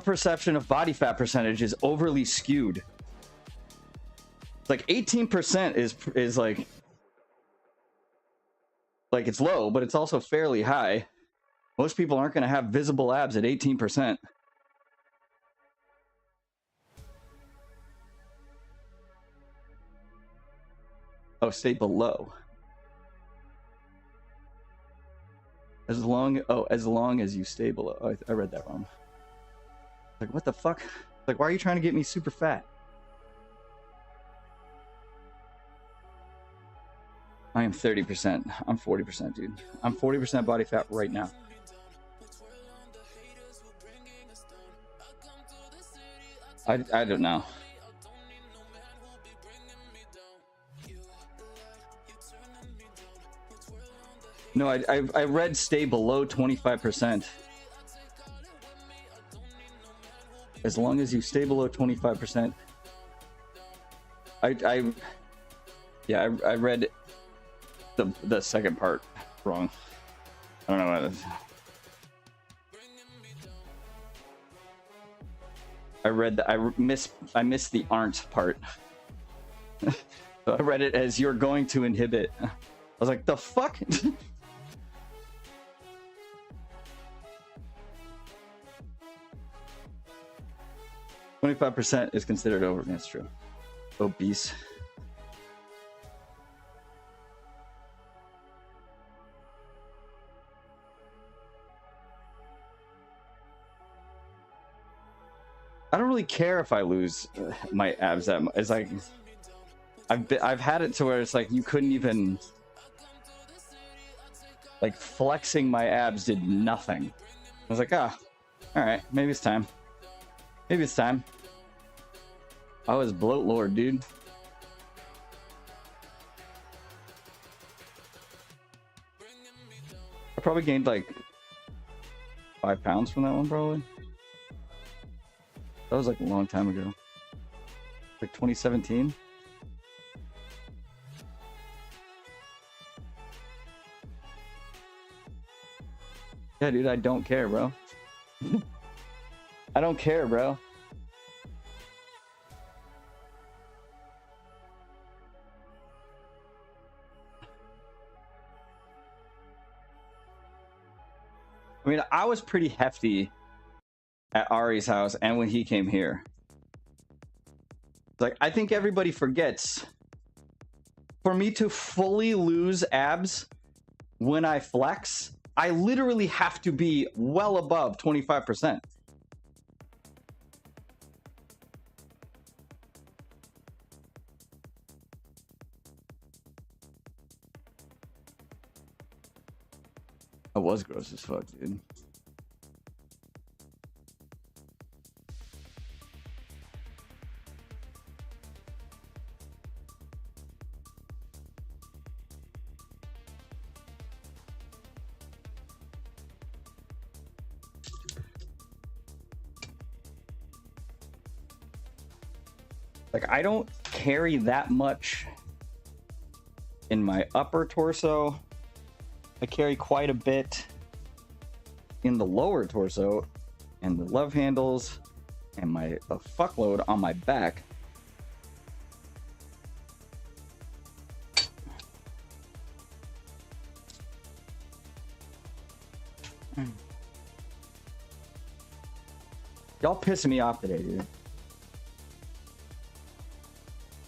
perception of body fat percentage is overly skewed. Like 18% is like it's low, but it's also fairly high. Most people aren't going to have visible abs at 18%. Oh, stay below. As long as you stay below. Oh, I read that wrong. Like, what the fuck? Like, why are you trying to get me super fat? I am 30%. I'm 40%, dude. I'm 40% body fat right now. I don't know. No, I read stay below 25%. As long as you stay below 25%. I read the second part wrong. I don't know what it is. I missed the aren't part. So I read it as you're going to inhibit. I was like, the fuck? 25% is considered over. That's true. Obese. I don't really care if I lose my abs that much. It's like, I've had it to where it's like you couldn't even, like, flexing my abs did nothing. I was like, ah, all right, maybe it's time. Maybe it's time. I was bloat lord, dude. I probably gained like 5 pounds from that one, probably. That was like a long time ago. Like 2017. Yeah, dude, I don't care, bro. I don't care, bro. I mean, I was pretty hefty at Ari's house and when he came here. Like, I think everybody forgets. For me to fully lose abs when I flex, I literally have to be well above 25%. That was gross as fuck, dude. Like, I don't carry that much in my upper torso. I carry quite a bit in the lower torso and the love handles and a fuckload on my back. Y'all pissing me off today, dude.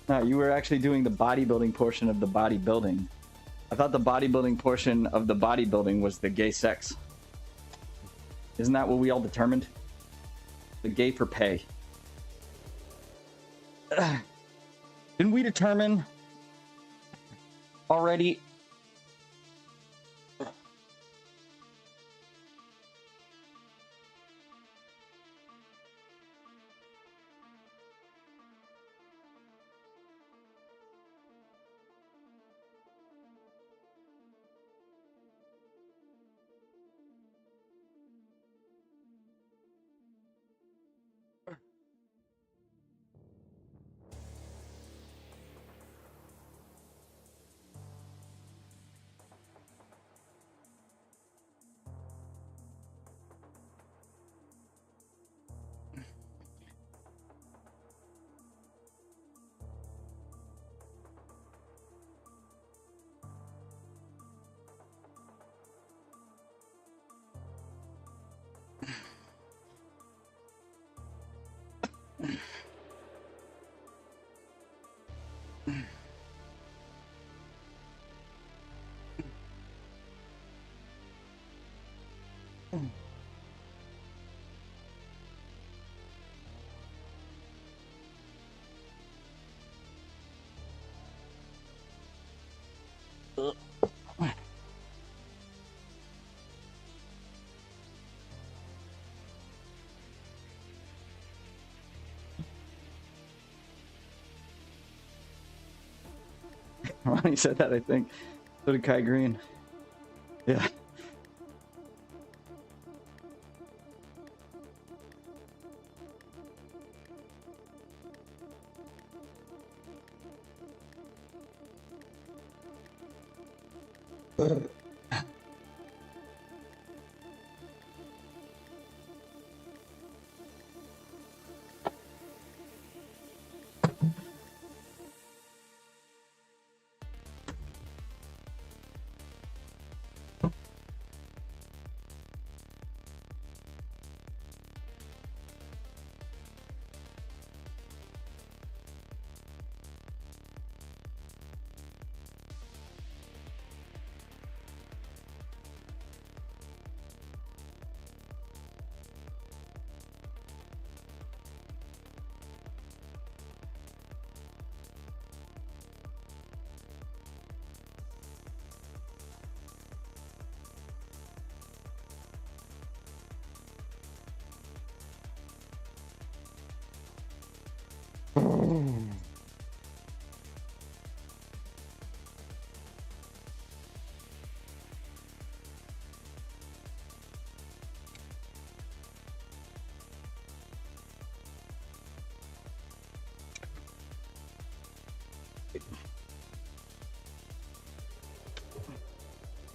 No, you were actually doing the bodybuilding portion of the bodybuilding. I thought the bodybuilding portion of the bodybuilding was the gay sex. Isn't that what we all determined? The gay for pay. Didn't we determine already? Ronnie said that, I think. So did Kai Green. Yeah.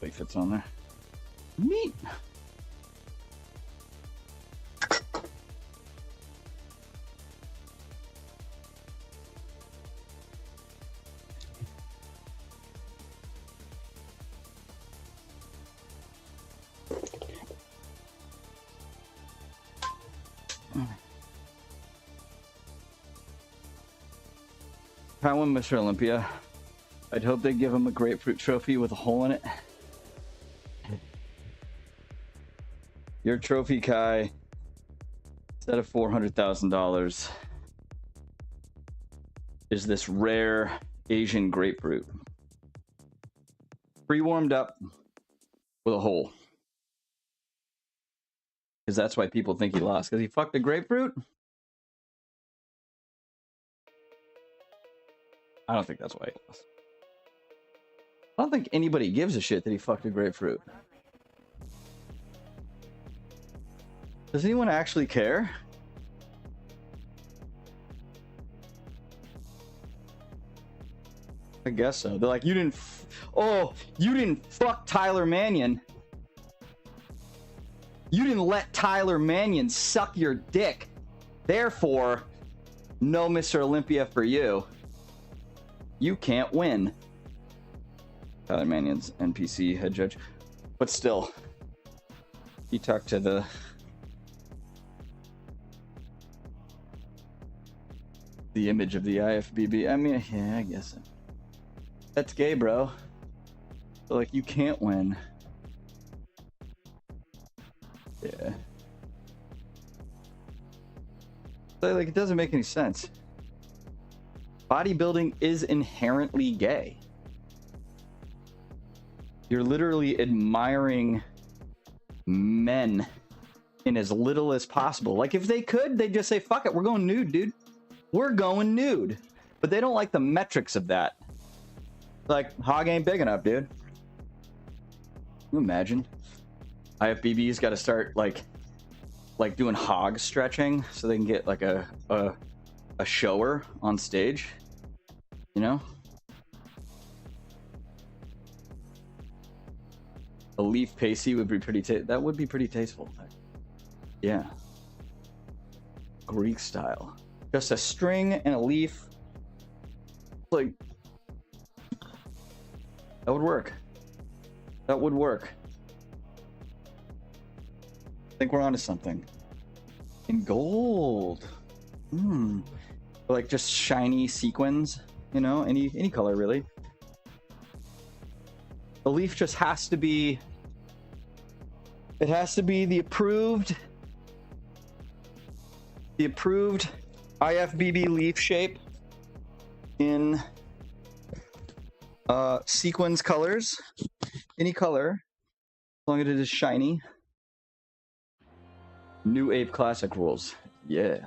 Big fits on there. Neat. If I won Mr. Olympia, I'd hope they give him a grapefruit trophy with a hole in it. Your trophy, Kai, instead of $400,000, is this rare Asian grapefruit. Pre-warmed up with a hole. Because that's why people think he lost. Because he fucked a grapefruit? I don't think that's why he lost. I don't think anybody gives a shit that he fucked a grapefruit. Does anyone actually care? I guess so. They're like, you didn't fuck Tyler Mannion. You didn't let Tyler Mannion suck your dick. Therefore, no Mr. Olympia for you. You can't win. Tyler Mannion's NPC head judge. But still, he talked to the image of the IFBB. I mean, yeah, I guess that's gay, bro. So, like, you can't win. Yeah. So, like, it doesn't make any sense. Bodybuilding is inherently gay. You're literally admiring men in as little as possible. Like, if they could, they'd just say, fuck it, we're going nude, dude. We're going nude. But they don't like the metrics of that. Like, hog ain't big enough, dude. Can you imagine? IFBB's got to start, like doing hog stretching so they can get, like, a shower on stage. You know? A leaf pasty would be pretty that would be pretty tasteful. Yeah. Greek style. Just a string and a leaf. Like, that would work. That would work. I think we're onto something. In gold. Like just shiny sequins, you know, any color really. The leaf just has to be, it has to be the approved IFBB leaf shape in sequins colors. Any color, as long as it is shiny. New Ape Classic rules. Yeah.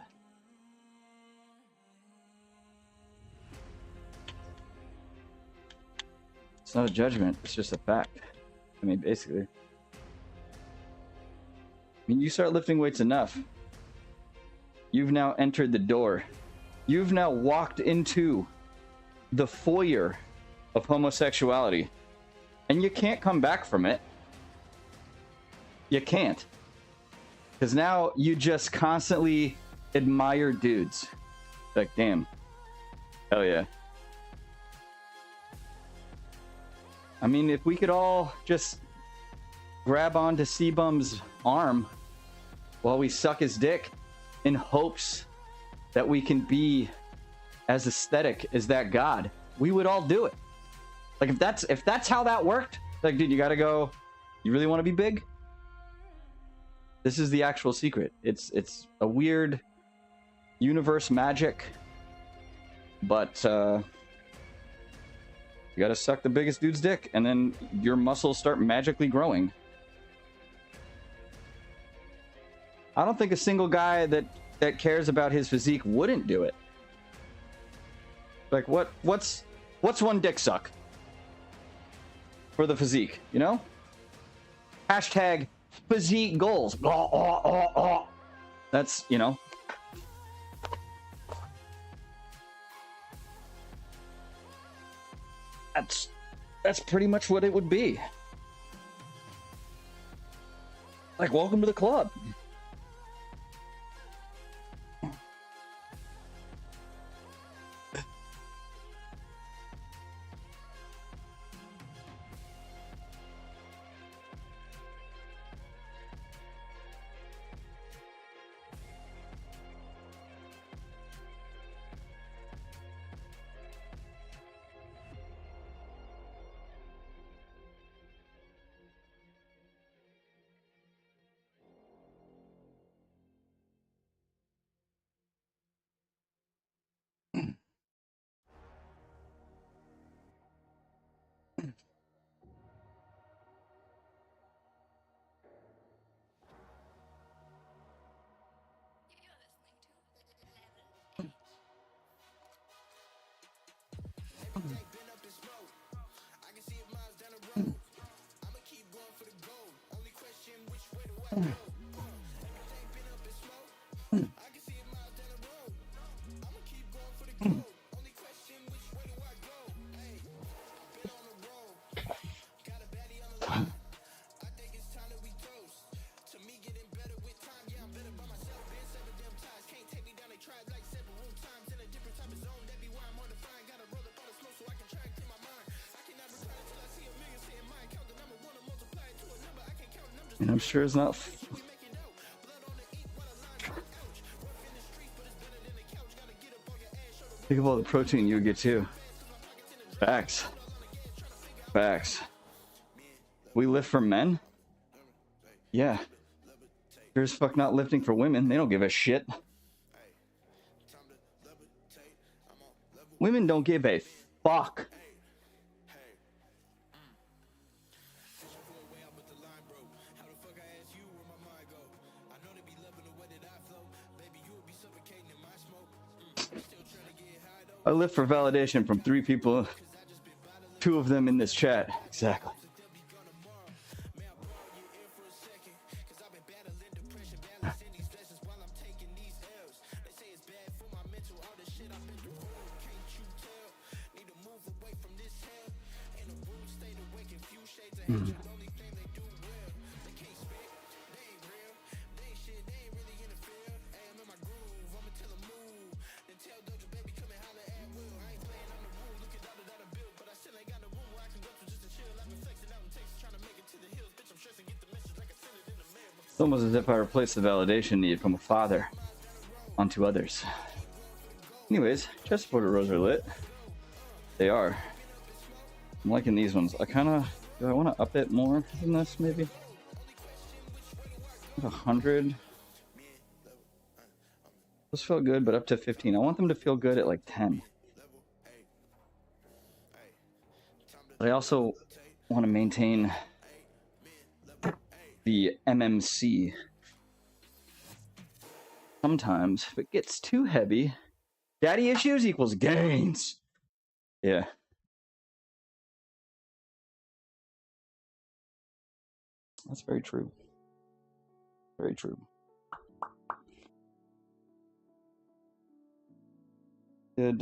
It's not a judgment, it's just a fact. I mean, basically. I mean, you start lifting weights enough, you've now entered the door. You've now walked into the foyer of homosexuality. And you can't come back from it. You can't. Because now you just constantly admire dudes. Like, damn. Hell yeah. I mean, if we could all just grab onto C-Bum's arm while we suck his dick in hopes that we can be as aesthetic as that god, we would all do it. Like, if that's how that worked, like, dude, you gotta go, you really want to be big? This is the actual secret. It's a weird universe magic, but you gotta suck the biggest dude's dick, and then your muscles start magically growing. I don't think a single guy that cares about his physique wouldn't do it. Like, what's one dick suck for the physique, you know? Hashtag physique goals. That's, you know. That's pretty much what it would be. Like, welcome to the club. And I'm sure it's not. Think of all the protein you would get too. Facts. Facts. We lift for men? Yeah. Here's fuck not lifting for women. They don't give a shit. Women don't give a fuck. I live for validation from 3 people, 2 of them in this chat. Exactly. It's almost as if I replaced the validation need from a father onto others. Anyways, chest supporter rows are lit. They are. I'm liking these ones. Do I want to up it more than this, maybe? 100. Those feel good, but up to 15. I want them to feel good at like 10. But I also want to maintain the MMC. Sometimes, if it gets too heavy, daddy issues equals gains. Yeah. That's very true. Very true. Did,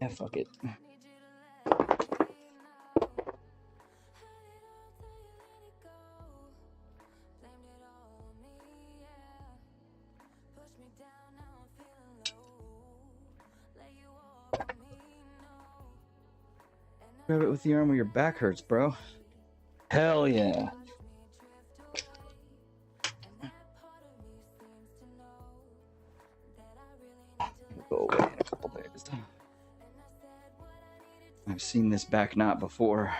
yeah, fuck it. Grab it with the arm where your back hurts, bro. Hell yeah. Go away in a couple days. I've seen this back knot before.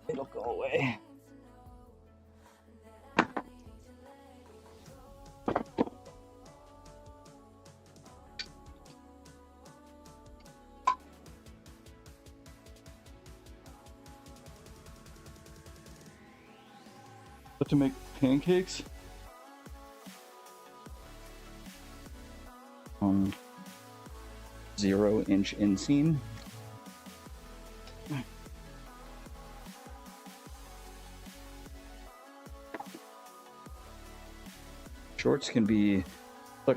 It'll go away. What to make pancakes? 0-inch inseam. Shorts can be, look,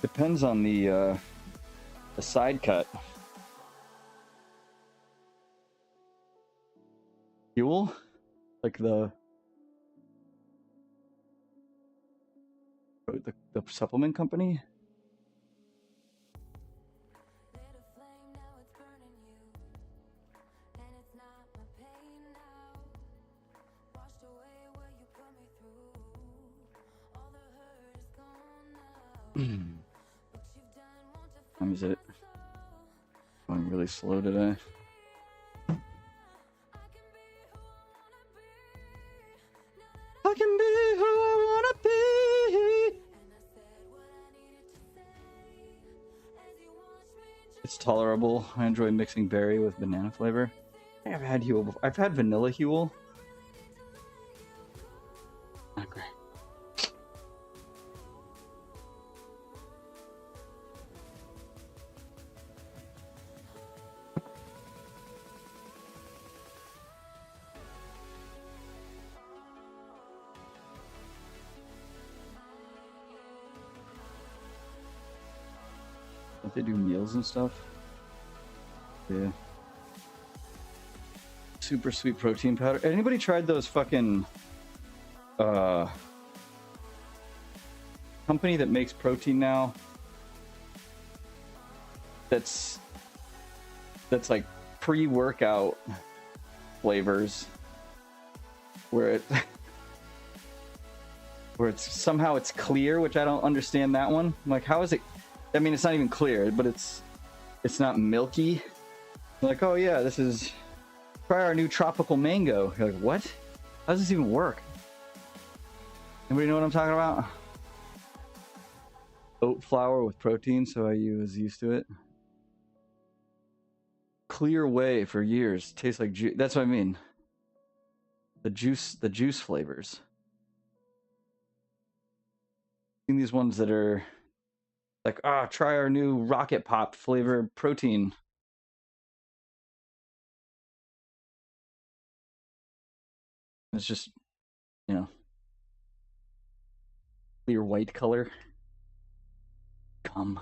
depends on the side cut. Fuel, like the supplement company. Time is it? Going really slow today. I can be who I wanna be. It's tolerable. I enjoy mixing berry with banana flavor. I have had Huel before. I've had vanilla Huel. Not great. Don't they do meals and stuff? Yeah. Super sweet protein powder. Anybody tried those fucking company that makes protein now? That's like pre-workout flavors where it's somehow it's clear, which I don't understand that one. I'm like, how is it? I mean, it's not even clear, but it's not milky. Like, oh yeah, this is, try our new tropical mango. You're like, what? How does this even work? Anybody know what I'm talking about? Oat flour with protein, so I was used to it. Clear whey for years. Tastes like juice. That's what I mean. The juice flavors. Seen these ones that are like, try our new Rocket Pop flavored protein. It's just, you know, clear white color. Come.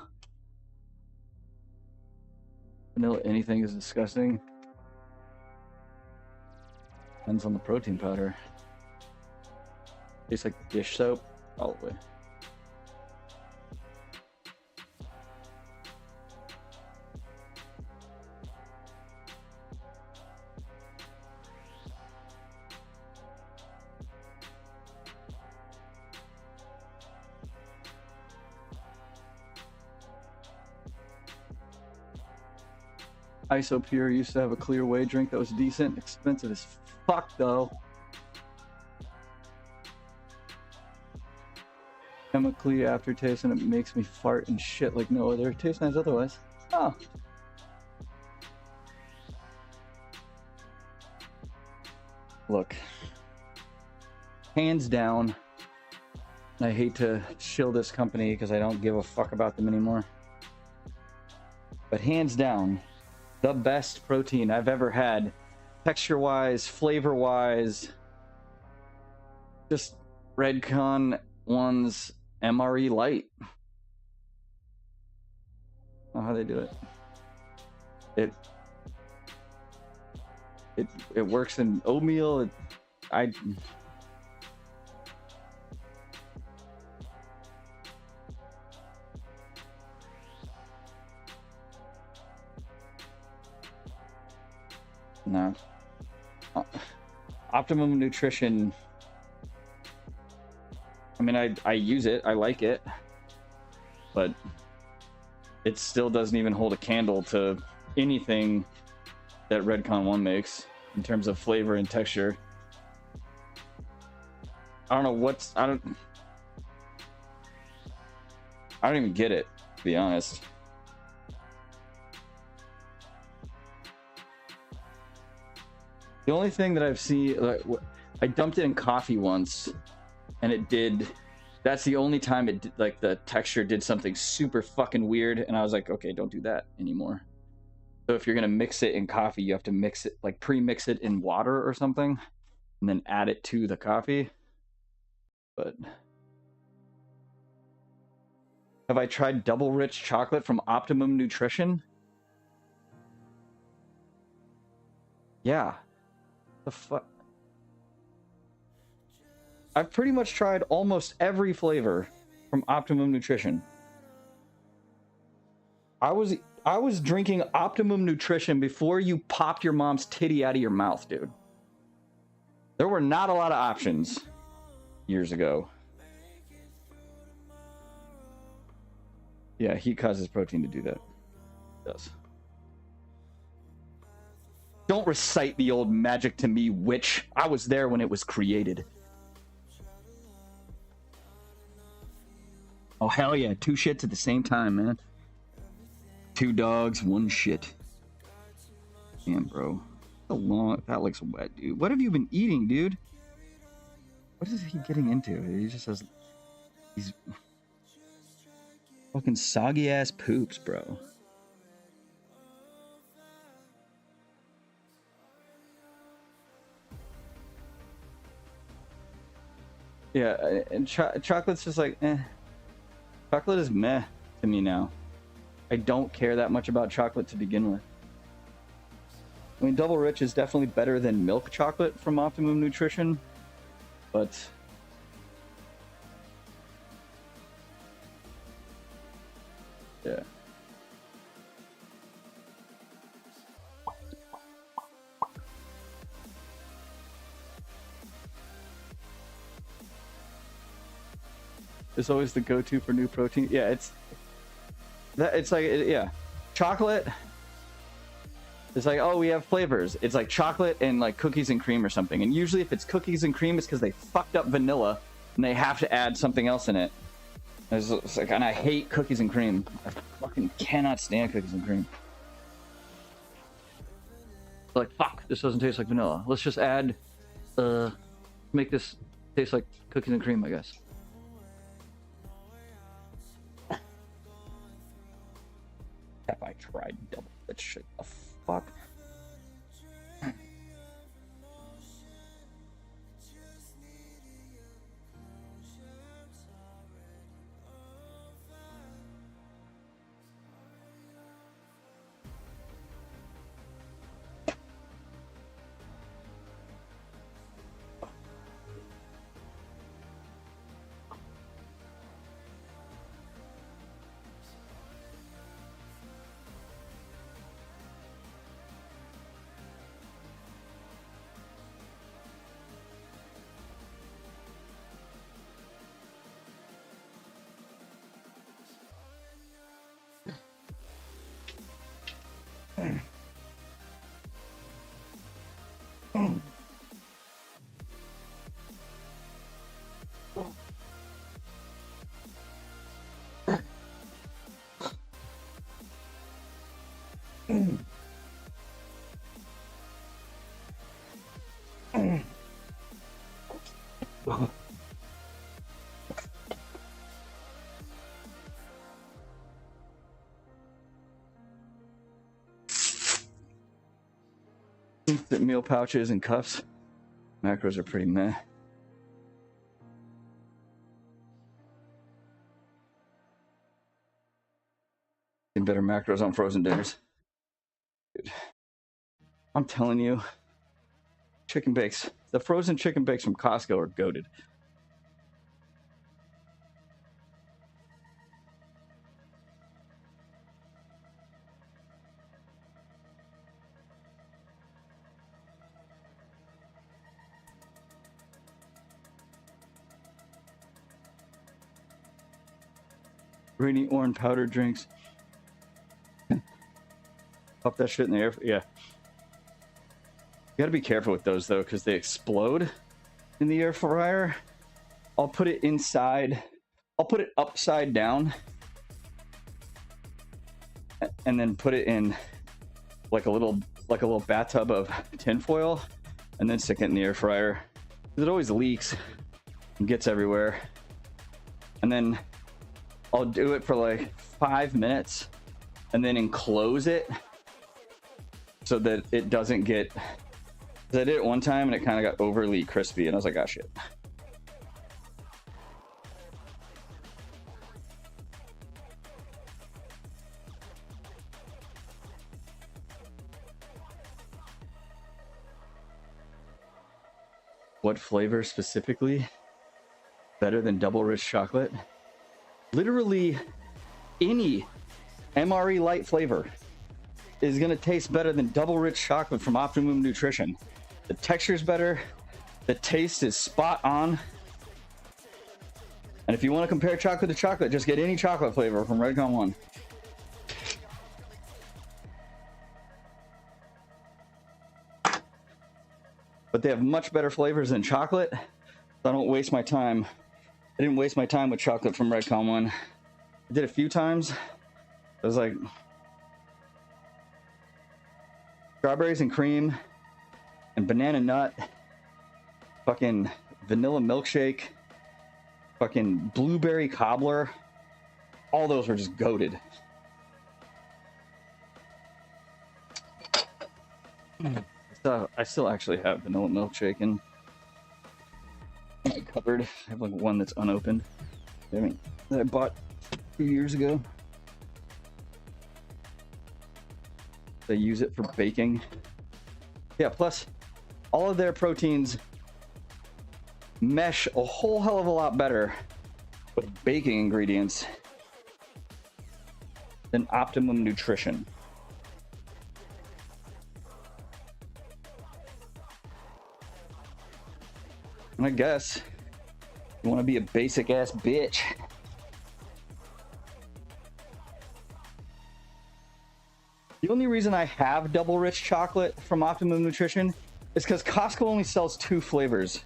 Vanilla anything is disgusting. Depends on the protein powder. Tastes like dish soap, probably. ISO Pure used to have a clear whey drink that was decent. Expensive as fuck, though. Chemically aftertaste, and it makes me fart and shit like no other. It tastes nice otherwise. Oh. Look. Hands down. I hate to shill this company because I don't give a fuck about them anymore. But hands down, the best protein I've ever had, texture-wise, flavor-wise, just Redcon One's MRE Light. I don't know how they do it. It works in oatmeal. No. Optimum Nutrition. I mean, I use it. I like it. But it still doesn't even hold a candle to anything that Redcon 1 makes in terms of flavor and texture. I don't know what's... I don't even get it, to be honest. The only thing that I've seen, like, I dumped it in coffee once, and it did. That's the only time it did, like, the texture did something super fucking weird, and I was like, okay, don't do that anymore. So if you're gonna mix it in coffee, you have to mix it, like, pre-mix it in water or something, and then add it to the coffee. But have I tried double rich chocolate from Optimum Nutrition? Yeah. The fuck? I've pretty much tried almost every flavor from Optimum Nutrition. I was drinking Optimum Nutrition before you popped your mom's titty out of your mouth, dude. There were not a lot of options years ago. Yeah, heat causes protein to do that. It does. Don't recite the old magic to me, witch. I was there when it was created. Oh, hell yeah. 2 shits at the same time, man. 2 dogs, 1 shit. Damn, bro. That looks wet, dude. What have you been eating, dude? What is he getting into? He just has these fucking soggy ass poops, bro. Yeah, and chocolate's just like, eh. Chocolate is meh to me now. I don't care that much about chocolate to begin with. I mean, Double Rich is definitely better than milk chocolate from Optimum Nutrition, but yeah. It's always the go-to for new protein. Yeah, it's like, yeah, chocolate. It's like, oh, we have flavors. It's like chocolate and like cookies and cream or something. And usually if it's cookies and cream, it's because they fucked up vanilla and they have to add something else in it. It's like, and I hate cookies and cream. I fucking cannot stand cookies and cream. Like, fuck, this doesn't taste like vanilla. Let's just add, make this taste like cookies and cream, I guess. Have I tried double that shit? The fuck? Instant meal pouches and cups. Macros are pretty meh. And better macros on frozen dinners. Dude, I'm telling you, chicken bakes. The frozen chicken bakes from Costco are goated. Rainy orange powder drinks. Pop that shit in the air. Yeah. You gotta be careful with those though, because they explode in the air fryer. I'll put it inside. I'll put it upside down. And then put it in like a little bathtub of tinfoil. and then stick it in the air fryer. It always leaks and gets everywhere. And then I'll do it for like 5 minutes and then enclose it so that it doesn't get... I did it one time and it kind of got overly crispy and I was like, oh shit. What flavor specifically better than double rich chocolate? Literally any MRE light flavor is gonna taste better than double rich chocolate from Optimum Nutrition. The texture's better, the taste is spot on. And if you want to compare chocolate to chocolate, just get any chocolate flavor from Redcon 1. But they have much better flavors than chocolate, so I don't waste my time. I didn't waste my time with chocolate from Redcon 1. I did a few times. It was like strawberries and cream and banana nut, fucking vanilla milkshake, fucking blueberry cobbler. All those were just goated. I still actually have vanilla milkshake in my cupboard. I have like one that's unopened. That I bought a few years ago. They use it for baking. Yeah, plus all of their proteins mesh a whole hell of a lot better with baking ingredients than Optimum Nutrition. And I guess you want to be a basic ass bitch. The only reason I have double rich chocolate from Optimum Nutrition is because Costco only sells 2 flavors.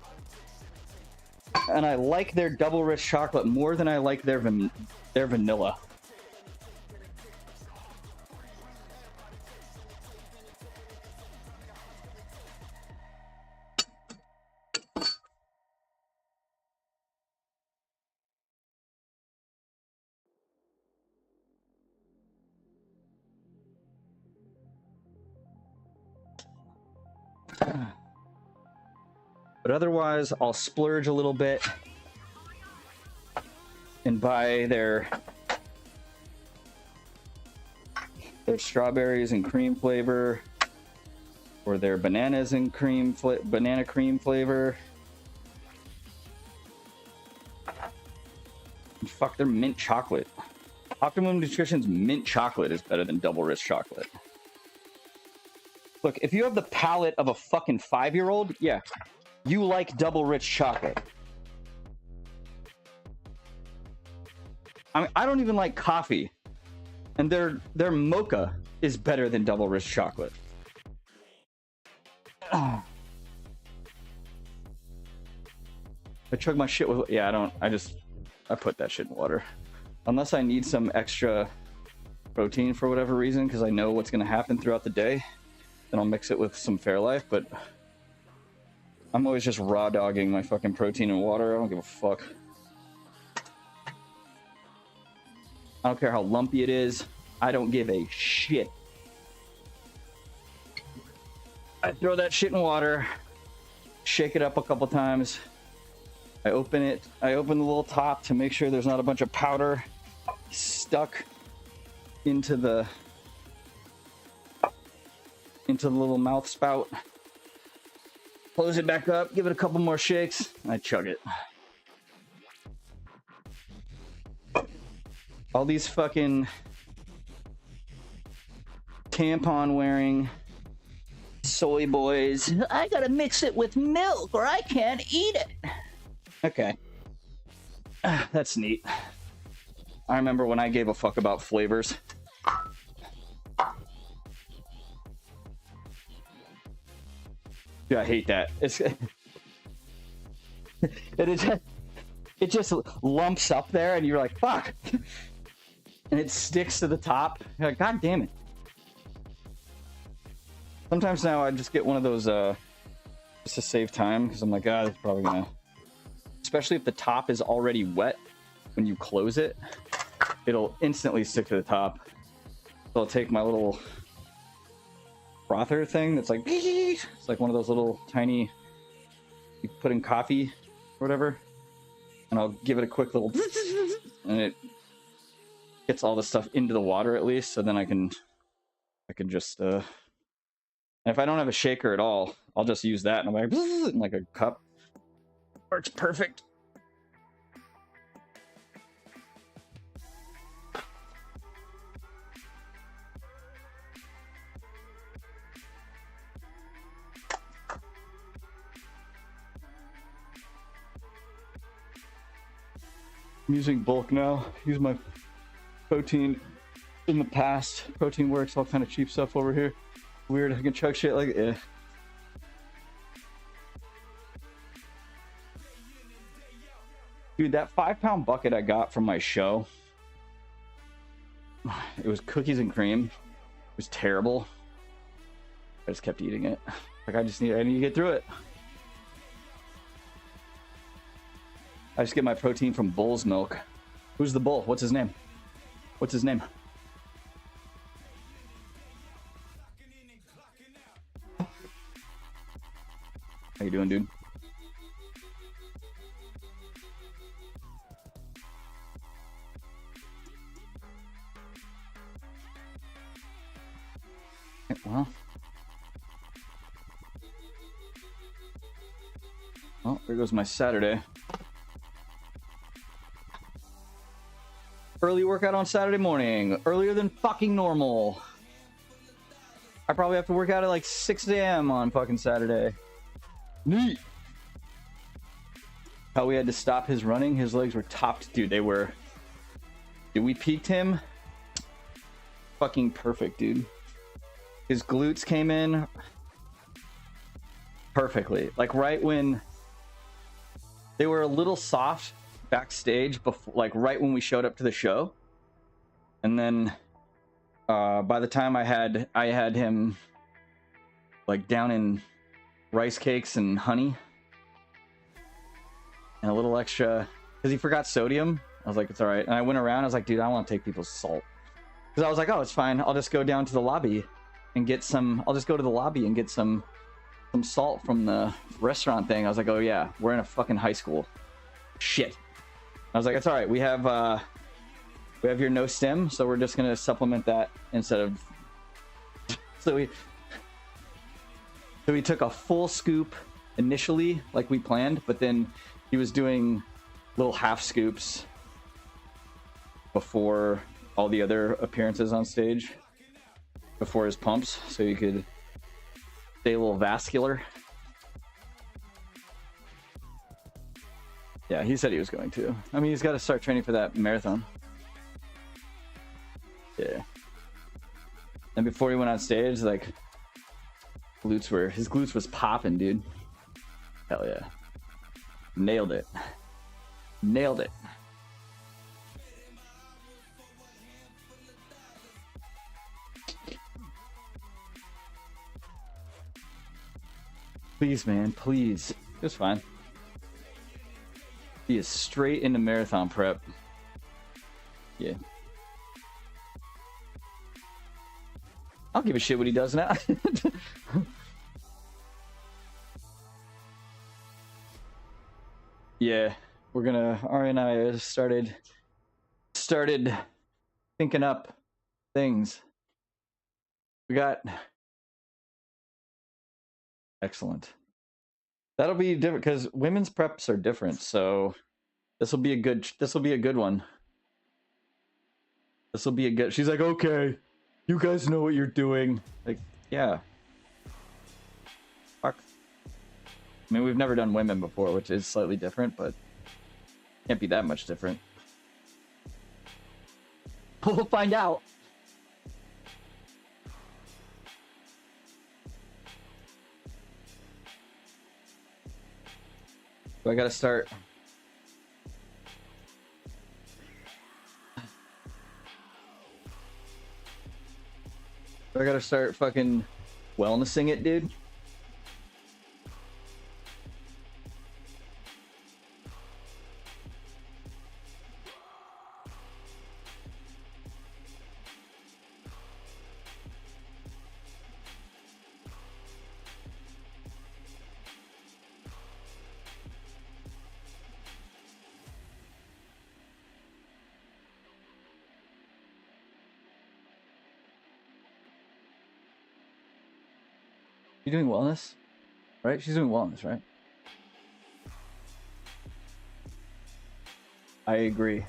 And I like their double rich chocolate more than I like their vanilla. But otherwise, I'll splurge a little bit and buy their strawberries and cream flavor, or their bananas and banana cream flavor. And fuck their mint chocolate. Optimum Nutrition's mint chocolate is better than double rich chocolate. Look, if you have the palate of a fucking 5-year-old, yeah, you like double rich chocolate. I mean, I don't even like coffee, and their mocha is better than double rich chocolate. I chug my shit with, yeah, I put that shit in water. Unless I need some extra protein for whatever reason, because I know what's going to happen throughout the day, then I'll mix it with some Fairlife, but I'm always just raw dogging my fucking protein and water. I don't give a fuck. I don't care how lumpy it is. I don't give a shit. I throw that shit in water, shake it up a couple times. I open the little top to make sure there's not a bunch of powder stuck into the little mouth spout. Close it back up, give it a couple more shakes, and I chug it. All these fucking tampon wearing soy boys. I gotta mix it with milk or I can't eat it. Okay. That's neat. I remember when I gave a fuck about flavors. Yeah, I hate that. It just lumps up there and you're like, fuck. And it sticks to the top. You're like, God damn it. Sometimes now I just get one of those just to save time, because I'm like, ah, it's probably gonna, especially if the top is already wet when you close it, it'll instantly stick to the top. So I'll take my little frother thing that's like, it's like one of those little tiny, you put in coffee or whatever, and I'll give it a quick little, and it gets all the stuff into the water at least, so then I can just, and if I don't have a shaker at all, I'll just use that, and I'm like, in like a cup. Works perfect. I'm using bulk now. Use my protein in the past. Protein works, all kind of cheap stuff over here. Weird, I can chug shit like, eh. Dude, that 5-pound bucket I got from my show, it was cookies and cream. It was terrible. I just kept eating it. Like, I need to get through it. I just get my protein from bull's milk. Who's the bull? What's his name? What's his name? How you doing, dude? Well, there goes my Saturday. Early workout on Saturday morning. Earlier than fucking normal. I probably have to work out at like 6 a.m. on fucking Saturday. Neat. How we had to stop his running. His legs were topped. Dude, they were... Dude, we peaked him. Fucking perfect, dude. His glutes came in perfectly. Like right when... They were a little soft backstage, before, like right when we showed up to the show. And then by the time I had him like down in rice cakes and honey and a little extra, because he forgot sodium. I was like, it's all right. And I went around, I was like, dude, I want to take people's salt, because I was like, oh, it's fine, I'll just go down to the lobby and get some, I'll just go to the lobby and get some salt from the restaurant thing. I was like, oh yeah, we're in a fucking high school. Shit. I was like, it's all right, we have your no stim, so we're just gonna supplement that instead of... so we took a full scoop initially, like we planned, but then he was doing little half scoops before all the other appearances on stage, before his pumps, so you could stay a little vascular. Yeah, he said he was going to. I mean, he's got to start training for that marathon. Yeah. And before he went on stage, like, his glutes was popping, dude. Hell yeah. Nailed it. Nailed it. Please, man, please. It's fine. He is straight into marathon prep. Yeah. I'll give a shit what he does now. Yeah, we're gonna... Ari and I started thinking up things. We got... Excellent. That'll be different because women's preps are different. So this will be a good one. This will be a good... She's like, okay, you guys know what you're doing. Like, yeah. Fuck. I mean, we've never done women before, which is slightly different, but can't be that much different. We'll find out. So I gotta start. I gotta start fucking wellnessing it, dude. She's doing wellness, right? She's doing wellness, right? I agree.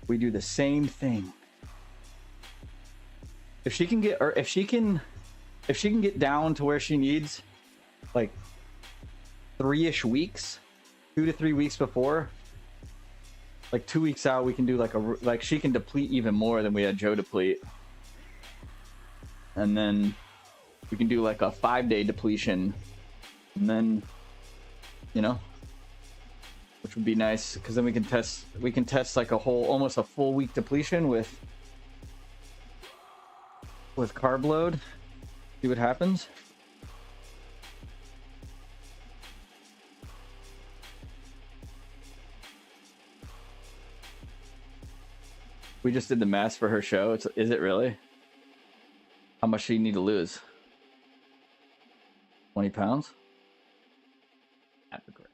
We do the same thing. If she can get, or if she can get down to where she needs, like 3-ish weeks, 2 to 3 weeks before, like 2 weeks out, we can do like she can deplete even more than we had Joe deplete, and then we can do like a 5-day depletion, and then, you know, which would be nice because then we can test like almost a full week depletion with carb load, see what happens. We just did the math for her show. Is it really? How much do you need to lose? 20 pounds? That'd be great.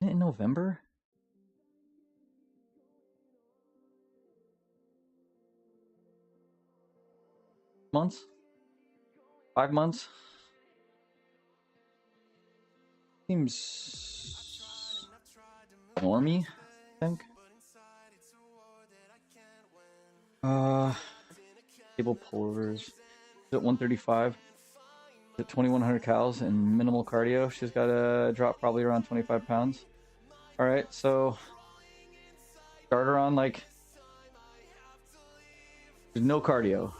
Isn't it in November? Months? 5 months? Seems normie, I think. Table pullovers. Is it 135? Is it 2100 calories and minimal cardio? She's got to drop probably around 25 pounds. All right, so start her on like there's no cardio.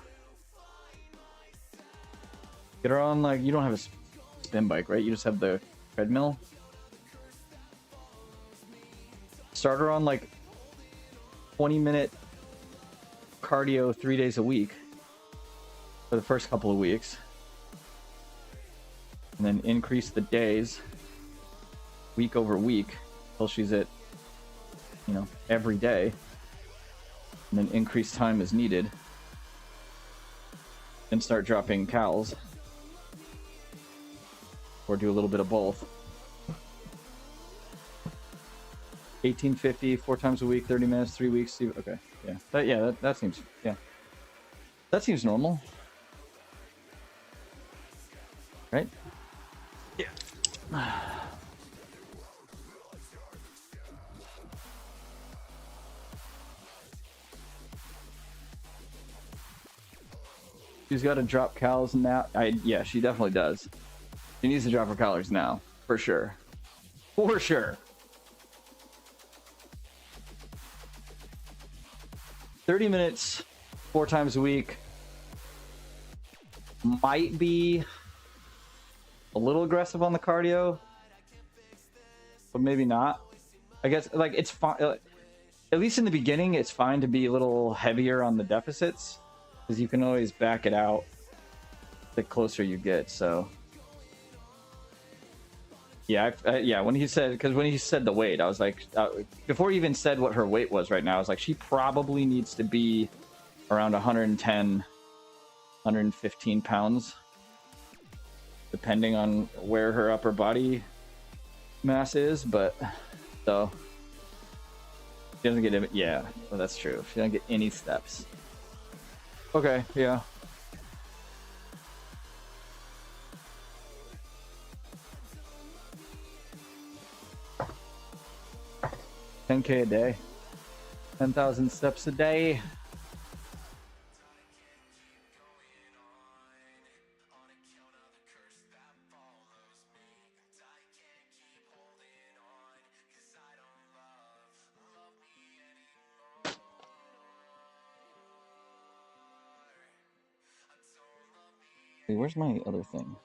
Get her on like, you don't have a spin bike, right? You just have the treadmill. Start her on like 20-minute cardio 3 days a week for the first couple of weeks, and then increase the days week over week until she's at, you know, every day, and then increase time as needed, and start dropping calories, or do a little bit of both. 1850 4 times a week, 30 minutes, 3 weeks. Okay, yeah, that seems, yeah, that seems normal, right? Yeah. She's got to drop calories now. Yeah, she definitely does. She needs to drop her calories now, for sure. For sure. 30 minutes, 4 times a week might be a little aggressive on the cardio, but maybe not. I guess, like, it's fine. At least in the beginning, it's fine to be a little heavier on the deficits, because you can always back it out the closer you get. So yeah, when he said the weight, I was like, before he even said what her weight was right now, I was like, she probably needs to be around 110, 115 pounds, depending on where her upper body mass is. But so she doesn't get, yeah, well, that's true. She doesn't get any steps. Okay, yeah. $10K a day, 10,000 steps a day. Hey, where's my other thing?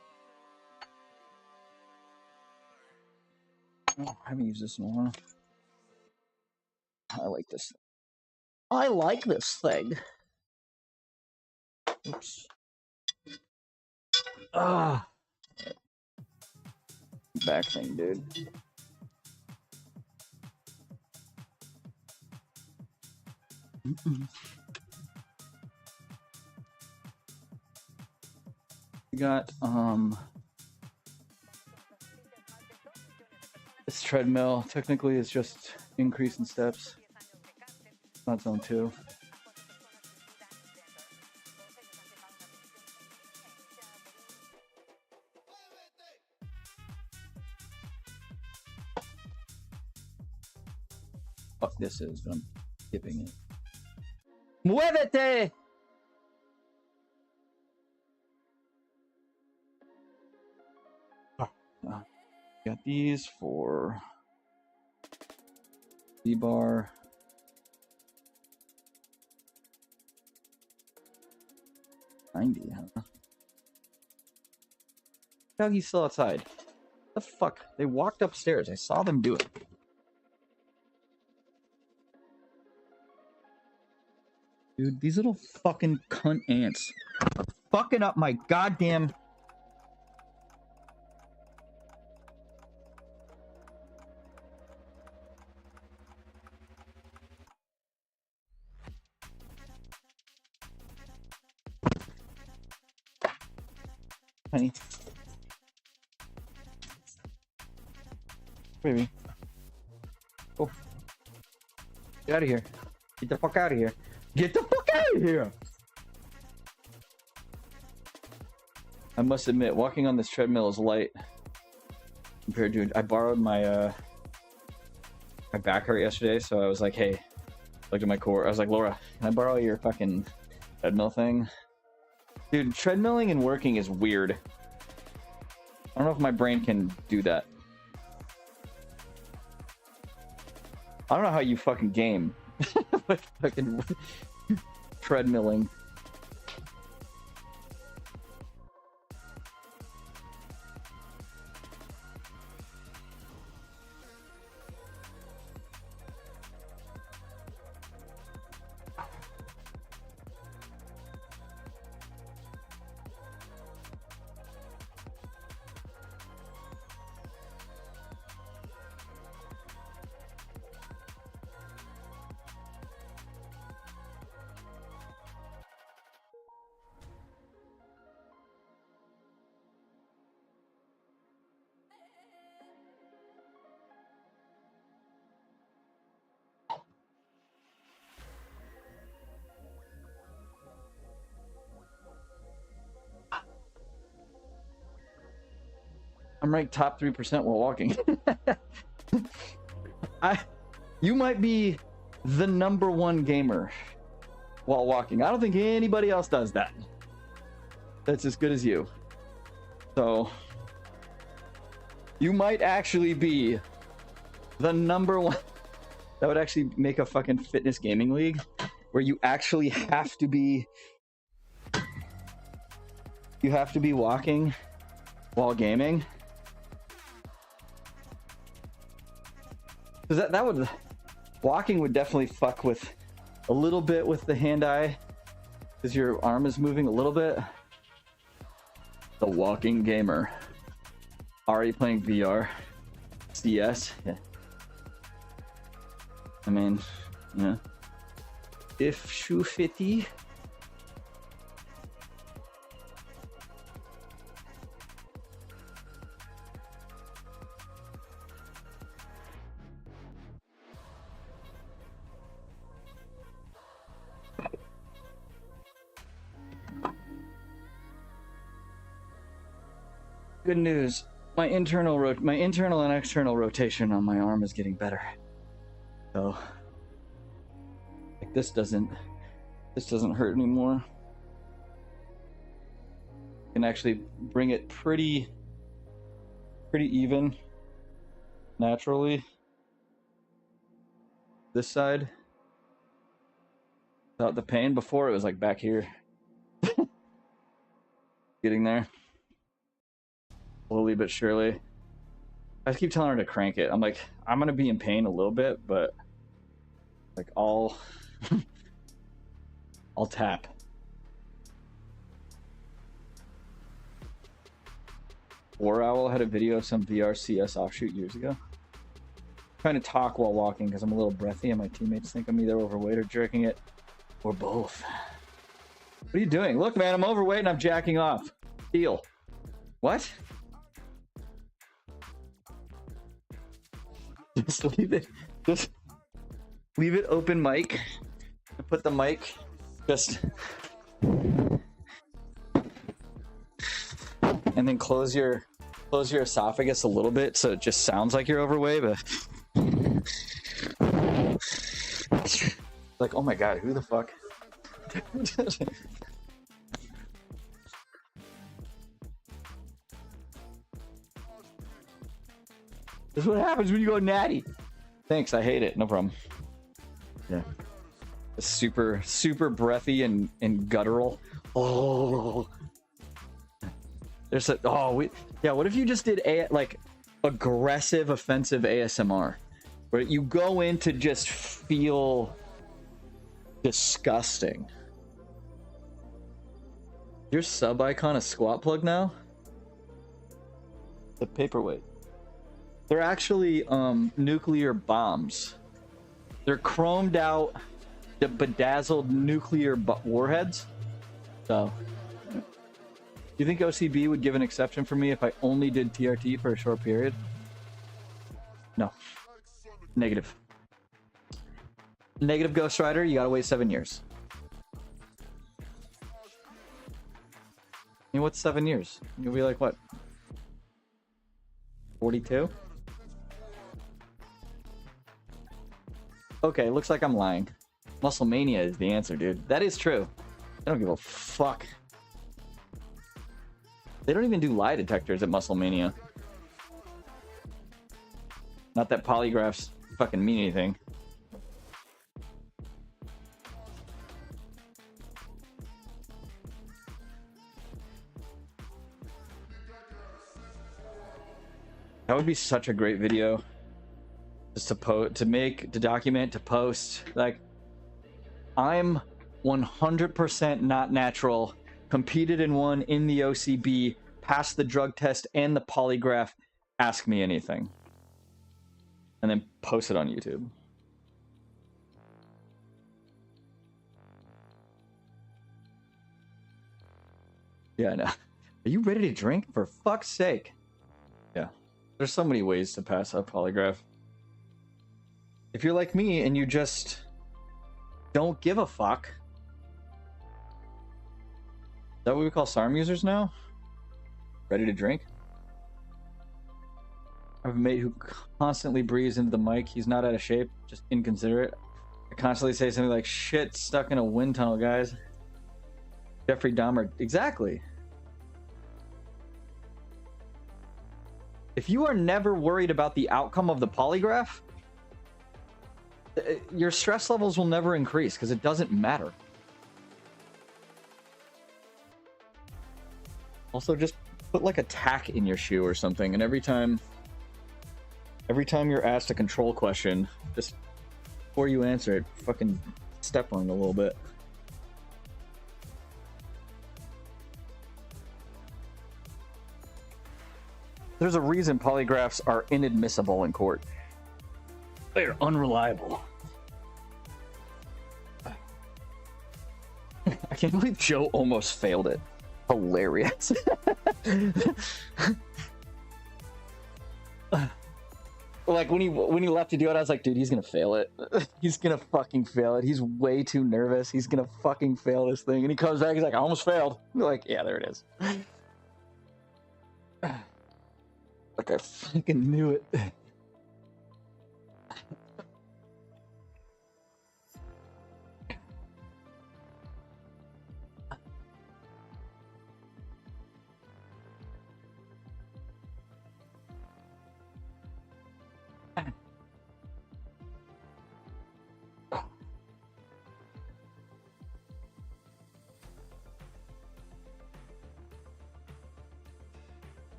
Oh, I haven't used this in a while. I like this. I like this thing. Oops. Ah. Back thing, dude. We got this treadmill. Technically, it's just increase in steps. It's not zone 2. fuck this is, but I'm skipping it. Muévete! Got these for D-bar. $90, huh? Doggy's still outside. What the fuck? They walked upstairs. I saw them do it. Dude, these little fucking cunt ants are fucking up my goddamn... Honey. Baby. Oh. Get out of here. Get the fuck out of here. Get the fuck out of here! I must admit, walking on this treadmill is light compared to... I borrowed my my back hurt yesterday, so I was like, hey, looked at my core. I was like, Laura, can I borrow your fucking treadmill thing? Dude, treadmilling and working is weird. I don't know if my brain can do that. I don't know how you fucking game with fucking treadmilling. I'm ranked top 3% while walking. You might be the #1 gamer while walking. I don't think anybody else does that. That's as good as you. So you might actually be the #1. That would actually make a fucking fitness gaming league where you actually have to be walking while gaming. Because that would... Walking would definitely fuck with a little bit with the hand-eye. Because your arm is moving a little bit. The walking gamer. Already playing VR. CS. Yeah. I mean, yeah. If shoe fitty. Good news. My internal and external rotation on my arm is getting better. So, like this doesn't hurt anymore. Can actually bring it pretty even naturally. This side without the pain. Before it was like back here. Getting there. Slowly but surely. I keep telling her to crank it. I'm like, I'm gonna be in pain a little bit, but like I'll tap. War Owl had a video of some VR CS offshoot years ago. I'm trying to talk while walking because I'm a little breathy and my teammates think I'm either overweight or jerking it, or both. What are you doing? Look, man, I'm overweight and I'm jacking off. Deal. What? Just leave it open mic. Put the mic just and then close your esophagus a little bit so it just sounds like you're overweight, but Like, oh my god, who the fuck? This is what happens when you go natty. Thanks, I hate it. No problem. Yeah. Super, super breathy and guttural. Oh. There's a yeah. What if you just did like aggressive, offensive ASMR, where you go in to just feel disgusting? Your sub icon a squat plug now? The paperweight. They're actually nuclear bombs. They're chromed out, bedazzled nuclear warheads. So. Do you think OCB would give an exception for me if I only did TRT for a short period? No. Negative. Negative Ghost Rider, you gotta wait 7 years. I mean, what's 7 years? You'll be like, what? 42? Okay, looks like I'm lying. Muscle Mania is the answer, dude. That is true. I don't give a fuck. They don't even do lie detectors at Muscle Mania. Not that polygraphs fucking mean anything. That would be such a great video. Just to document, to post. Like, I'm 100% not natural. Competed in one in the OCB, passed the drug test and the polygraph. Ask me anything. And then post it on YouTube. Yeah, I know. Are you ready to drink? For fuck's sake. Yeah. There's so many ways to pass a polygraph. If you're like me and you just don't give a fuck. Is that what we call SARM users now? Ready to drink? I have a mate who constantly breathes into the mic. He's not out of shape, just inconsiderate. I constantly say something like, shit, stuck in a wind tunnel, guys. Jeffrey Dahmer. Exactly. If you are never worried about the outcome of the polygraph, your stress levels will never increase because it doesn't matter. Also, just put like a tack in your shoe or something, and every time you're asked a control question, just before you answer it, fucking step on it a little bit. There's a reason polygraphs are inadmissible in court. They are unreliable. I can't believe Joe almost failed it. Hilarious. Like when he left to do it, I was like, dude, he's gonna fail it. He's gonna fucking fail it. He's way too nervous. He's gonna fucking fail this thing. And he comes back, he's like, I almost failed. I'm like, yeah, there it is. Like I fucking knew it.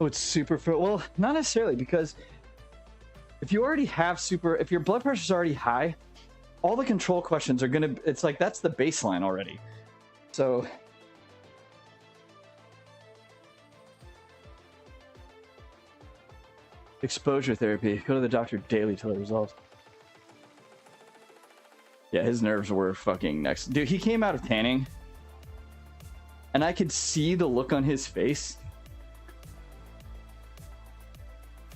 Oh, it's super well, not necessarily, because if you already have if your blood pressure is already high, all the control questions are gonna, it's like that's the baseline already. So exposure therapy, go to the doctor daily till it resolves. Yeah, his nerves were fucking next. Dude, he came out of tanning, and I could see the look on his face.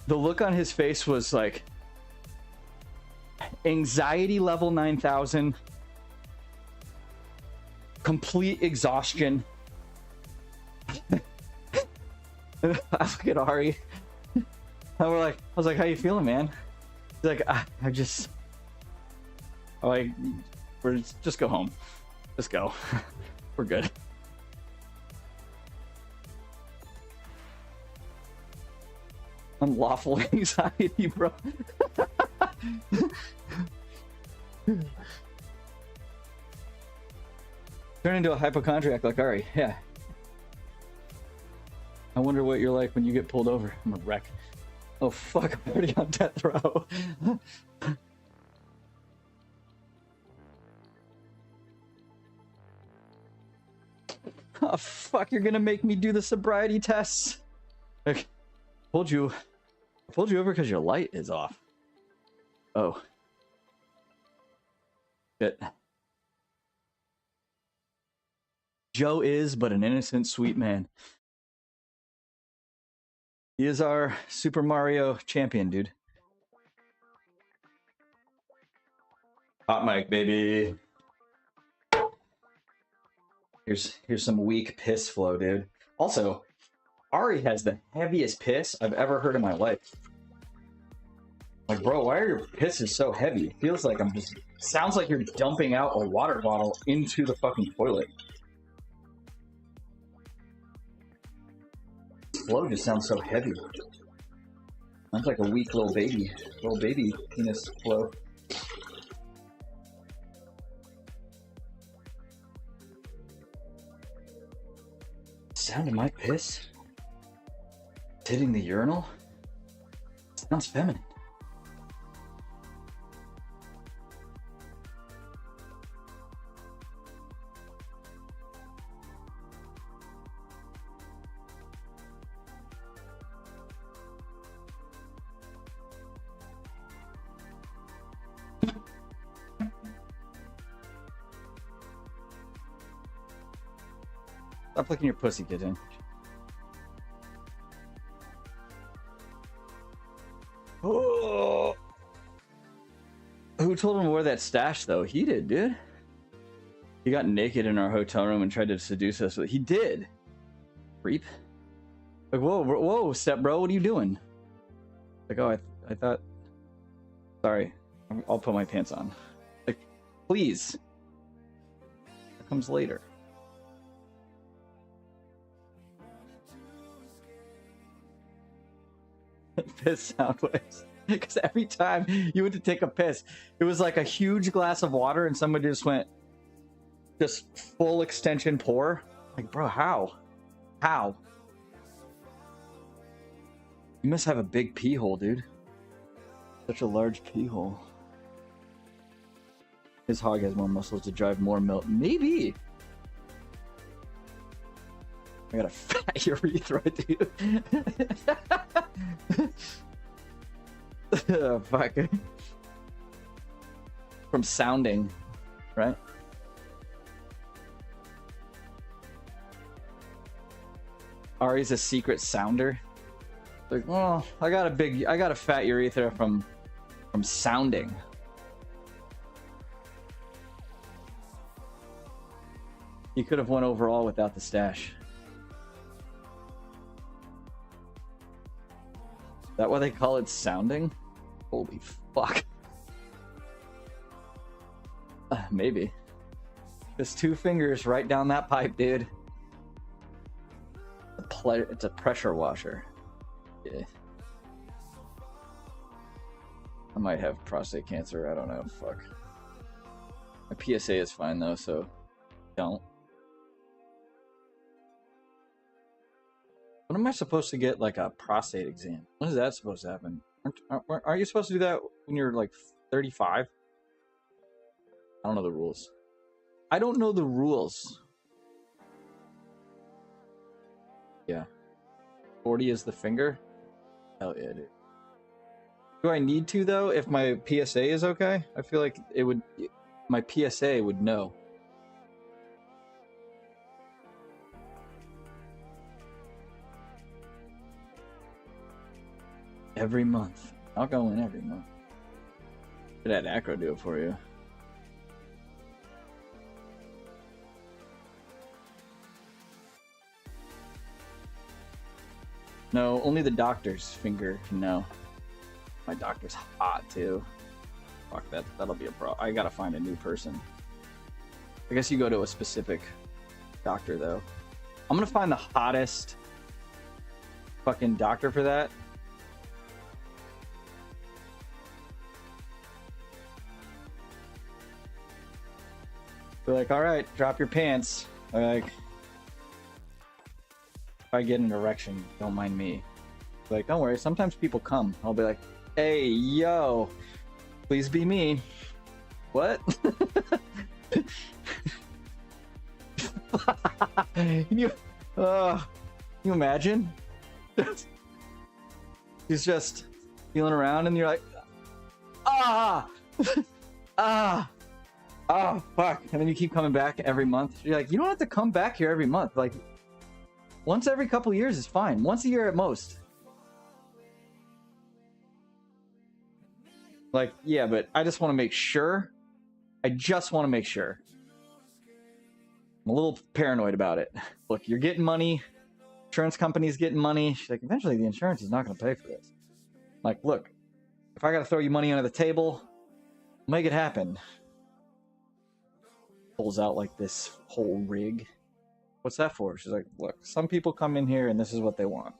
The look on his face was like anxiety level 9,000, complete exhaustion, I look at Ari. I was like, how you feeling, man? He's like, I just, I'm like, just go home. Just go. We're good. I'm lawful anxiety, bro. Turn into a hypochondriac like Ari. Yeah. I wonder what you're like when you get pulled over. I'm a wreck. Oh fuck, I'm already on death row. Oh fuck, you're gonna make me do the sobriety tests. Like, I pulled you over because your light is off. Oh. Shit. Joe is but an innocent, sweet man. He is our Super Mario champion, dude. Hot mic, baby. Here's some weak piss flow, dude. Also, Ari has the heaviest piss I've ever heard in my life. Like, bro, why are your pisses so heavy? It feels like sounds like you're dumping out a water bottle into the fucking toilet. This flow just sounds so heavy. Sounds like a weak little baby penis flow. Sound of my piss hitting the urinal sounds feminine. Stop licking your pussy, kitten. Oh. Who told him to wear that stash, though? He did, dude. He got naked in our hotel room and tried to seduce us. He did. Creep. Like, whoa, step bro, what are you doing? Like, oh, I thought... Sorry, I'll put my pants on. Like, please. That comes later. Piss sound waves. Because every time you went to take a piss, it was like a huge glass of water and somebody just went full extension pour. Like, bro, how? You must have a big pee hole, dude. Such a large pee hole. His hog has more muscles to drive more milk. Maybe. I got a fat urethra, dude. Oh, fuck. From sounding, right? Ari's a secret sounder. Like, well, I got a fat urethra from sounding. You could have won overall without the stash. Is that why they call it sounding? Holy fuck. Maybe. Just 2 fingers right down that pipe, dude. It's a pressure washer. Yeah. I might have prostate cancer. I don't know. Fuck. My PSA is fine though, so don't. When am I supposed to get like a prostate exam? When is that supposed to happen? Aren't you supposed to do that when you're like 35? I don't know the rules. I don't know the rules. Yeah. 40 is the finger? Hell yeah, dude. Do I need to though if my PSA is okay? I feel like it would. My PSA would know. Every month. I'll go in every month. Could that acro do it for you? No, only the doctor's finger can know. My doctor's hot too. Fuck that. That'll be a problem. I gotta find a new person. I guess you go to a specific doctor though. I'm gonna find the hottest fucking doctor for that. They're like, all right, drop your pants. I'm like, if I get an erection, don't mind me. They're like, don't worry. Sometimes people come. I'll be like, hey, yo, please be me. What? Can you imagine? He's just feeling around, and you're like, ah, ah. Oh, fuck. And then you keep coming back every month. You're like, you don't have to come back here every month. Like, once every couple years is fine. Once a year at most. Like, yeah, but I just want to make sure. I just want to make sure. I'm a little paranoid about it. Look, you're getting money. Insurance company's getting money. She's like, eventually the insurance is not going to pay for this. I'm like, look, if I got to throw you money under the table, make it happen. Pulls out like this whole rig. What's that for? She's like, look, some people come in here and this is what they want.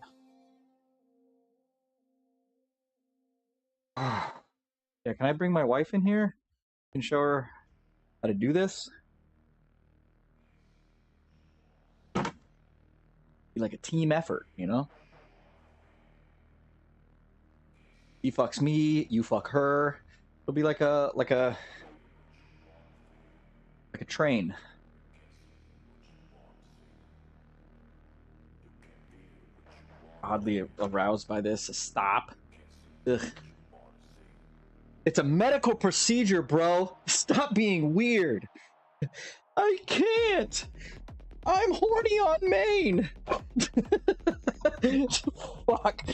Yeah, can I bring my wife in here and show her how to do this? Be like a team effort, you know? He fucks me, you fuck her. It'll be like a train. Oddly aroused by this. Stop. Ugh. It's a medical procedure, bro. Stop being weird. I can't. I'm horny on Maine. Fuck.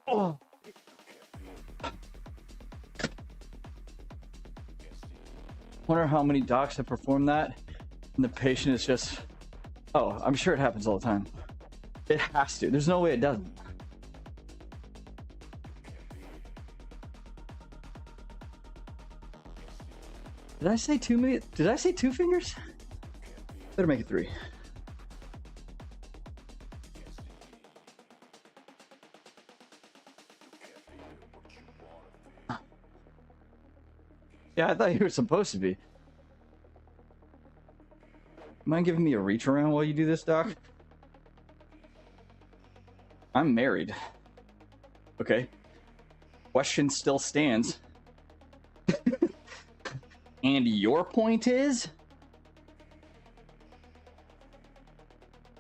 Oh. Wonder how many docs have performed that, and the patient is just, oh, I'm sure it happens all the time. It has to. There's no way it doesn't. Did I say Did I say 2 fingers? Better make it 3. Yeah, I thought you were supposed to be. Mind giving me a reach around while you do this, Doc? I'm married. Okay. Question still stands. And your point is?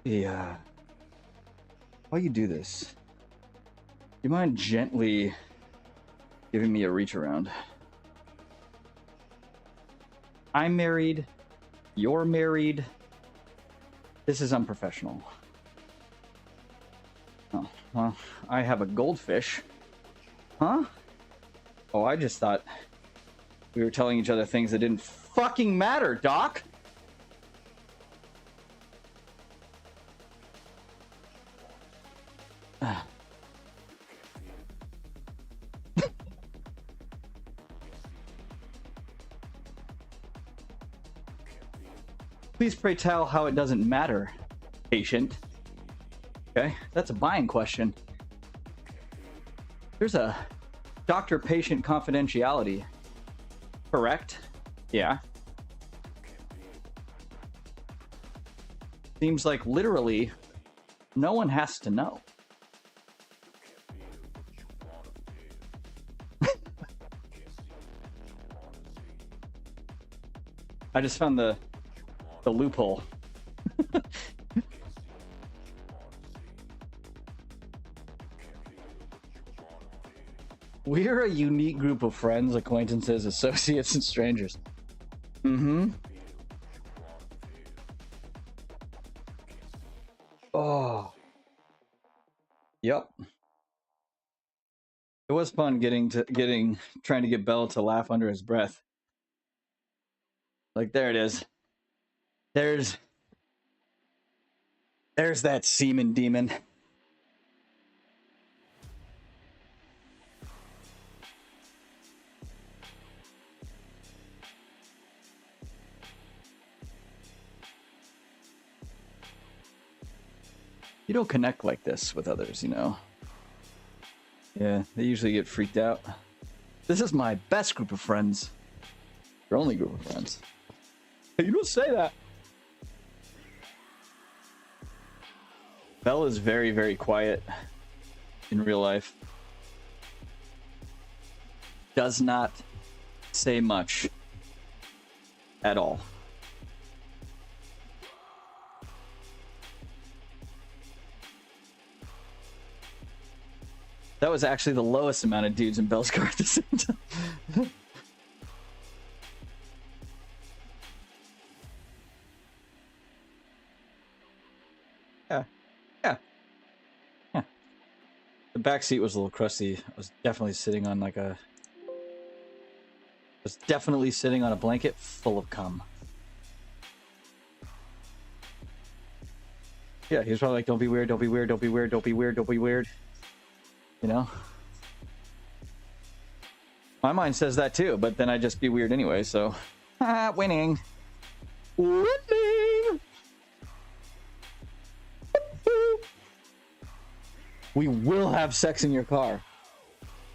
Yeah. While you do this, you mind gently giving me a reach around? I'm married. You're married. This is unprofessional. Oh, well, I have a goldfish. Huh? Oh, I just thought we were telling each other things that didn't fucking matter, Doc. Please pray tell how it doesn't matter, patient. Okay, that's a buying question. There's a doctor-patient confidentiality. Correct? Yeah. Seems like literally no one has to know. I just found the loophole. We're a unique group of friends, acquaintances, associates, and strangers. Mm-hmm. Oh. Yep. It was fun trying to get Bell to laugh under his breath. Like, there it is. There's that semen demon. You don't connect like this with others, you know? Yeah, they usually get freaked out. This is my best group of friends. Your only group of friends. Hey, you don't say that. Belle is very, very quiet in real life. Does not say much at all. That was actually the lowest amount of dudes in Belle's car at the same time. Yeah. The back seat was a little crusty. I was definitely sitting on a blanket full of cum. Yeah, he was probably like, "Don't be weird, don't be weird, don't be weird, don't be weird, don't be weird." You know? My mind says that too, but then I just be weird anyway, so... winning! Winning! We will have sex in your car.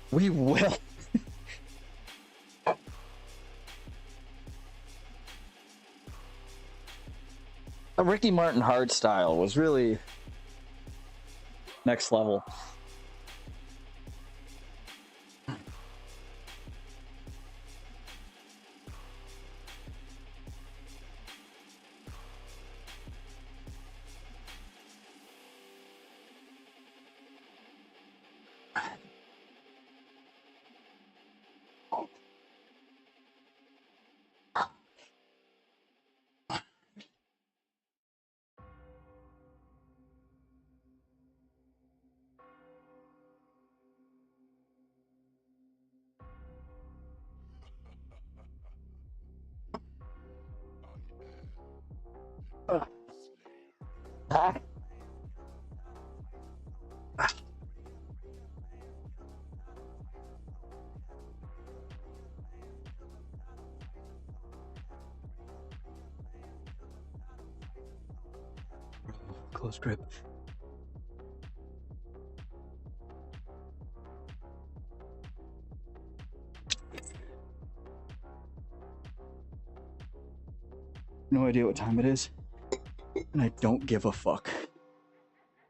We will. A Ricky Martin hard style was really next level. Close grip. No idea what time it is, and I don't give a fuck.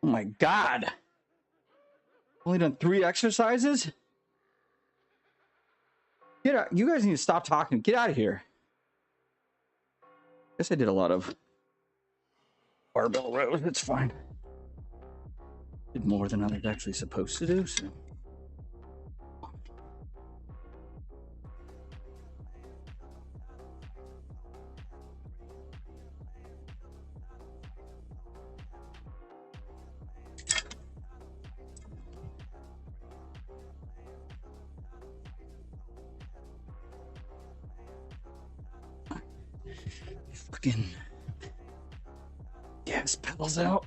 Oh my god! Only done 3 exercises? Get out! You guys need to stop talking. Get out of here. Guess I did a lot of barbell rows. It's fine. Did more than I was actually supposed to do. So. Fucking gas pedals out.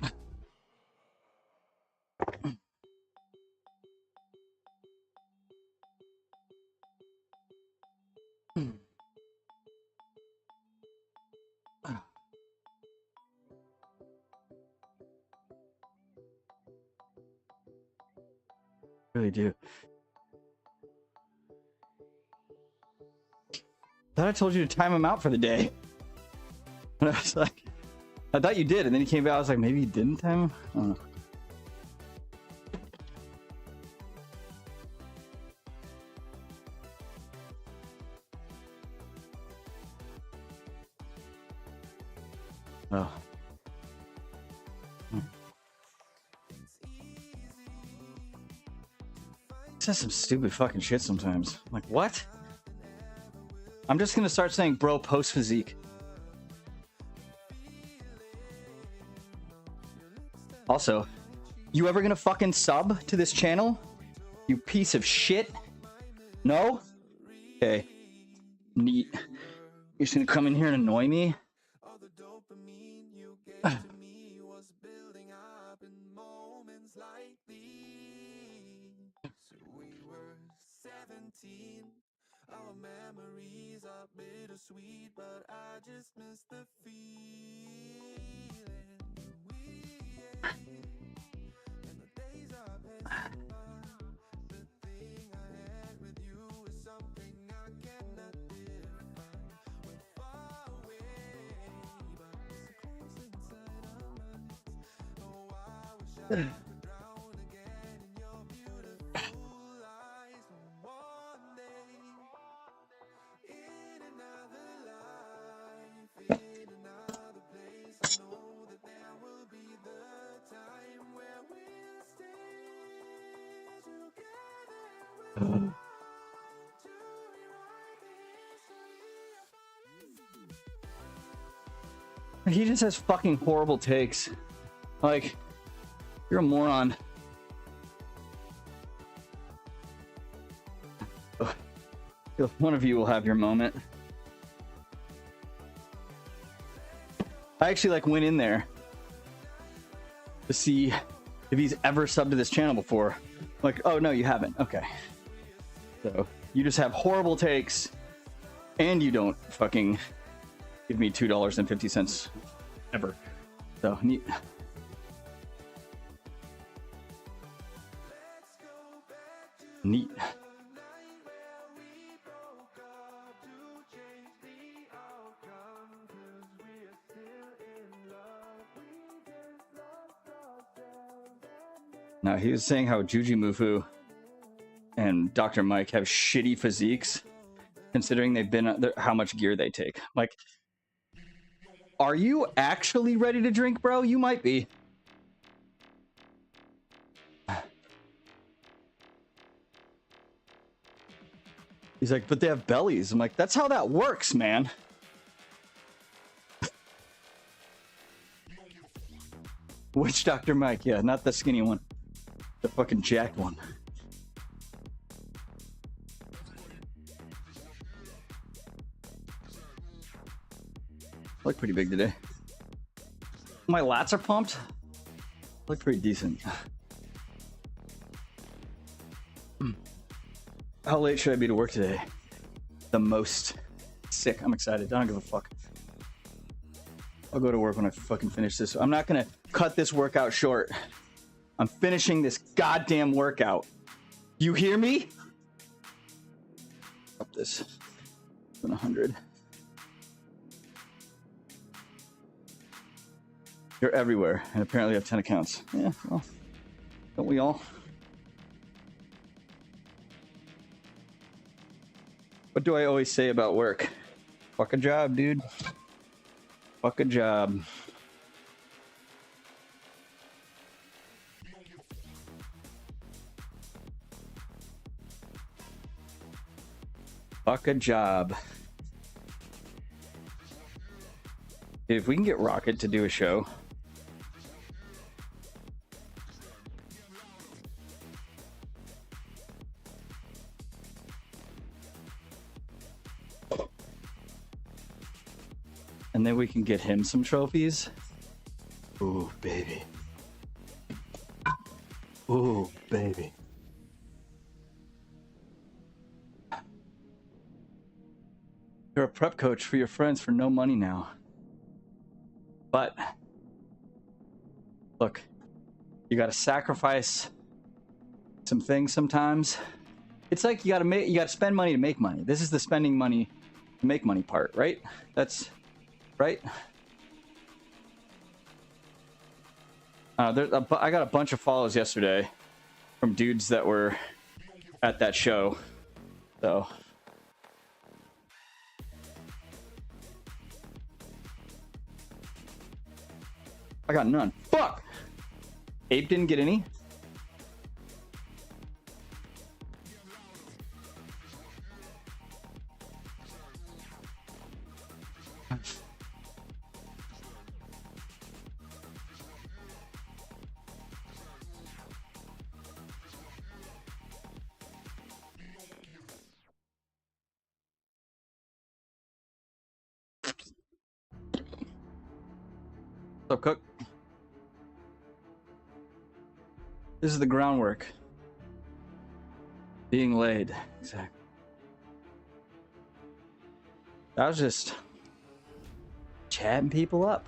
Really do. Thought I told you to time them out for the day. And I was like, I thought you did, and then he came back. I was like, maybe you didn't time. I don't know. Oh. Says some stupid fucking shit sometimes. I'm like, what? I'm just gonna start saying bro post physique. Also, you ever gonna fucking sub to this channel? You piece of shit? No? Okay. Neat. You're just gonna come in here and annoy me? Our memories are bittersweet, but I just miss the feeling. And the days are passing by. The thing I had with you is something I cannot define. We're far away, but it's close inside our minds. Oh, I wish I could drown again in your beautiful eyes. One day, in another life, in another place, I know that there will be the time where we'll stay together. We'll want to rewrite the history of our He just has fucking horrible takes. Like, you're a moron. Ugh. One of you will have your moment. I actually like went in there to see if he's ever subbed to this channel before. Like, oh no, you haven't. Okay. So you just have horrible takes, and you don't fucking give me $2.50 ever. So neat. Neat. Now he was saying how Jujimufu and Dr. Mike have shitty physiques, considering they've been how much gear they take. Like, are you actually ready to drink, bro? You might be. He's like, but they have bellies. I'm like, that's how that works, man. Which Dr. Mike? Yeah, not the skinny one. The fucking jacked one. Look pretty big today. My lats are pumped. Look pretty decent. How late should I be to work today? The most. Sick. I'm excited. I don't give a fuck. I'll go to work when I fucking finish this. I'm not gonna cut this workout short. I'm finishing this goddamn workout. You hear me? Up this. It's been 100. You're everywhere, and apparently have 10 accounts. Yeah, well, don't we all? What do I always say about work? Fuck a job, dude. Fuck a job. Fuck a job. If we can get Rocket to do a show. And then we can get him some trophies. Ooh, baby. Ooh, baby. You're a prep coach for your friends for no money now. But look, you gotta sacrifice some things sometimes. It's like you gotta spend money to make money. This is the spending money to make money part, right? That's right. I got a bunch of follows yesterday from dudes that were at that show. So I got none. Fuck! Ape didn't get any? What's up, Cook? This is the groundwork being laid. Exactly. I was just chatting people up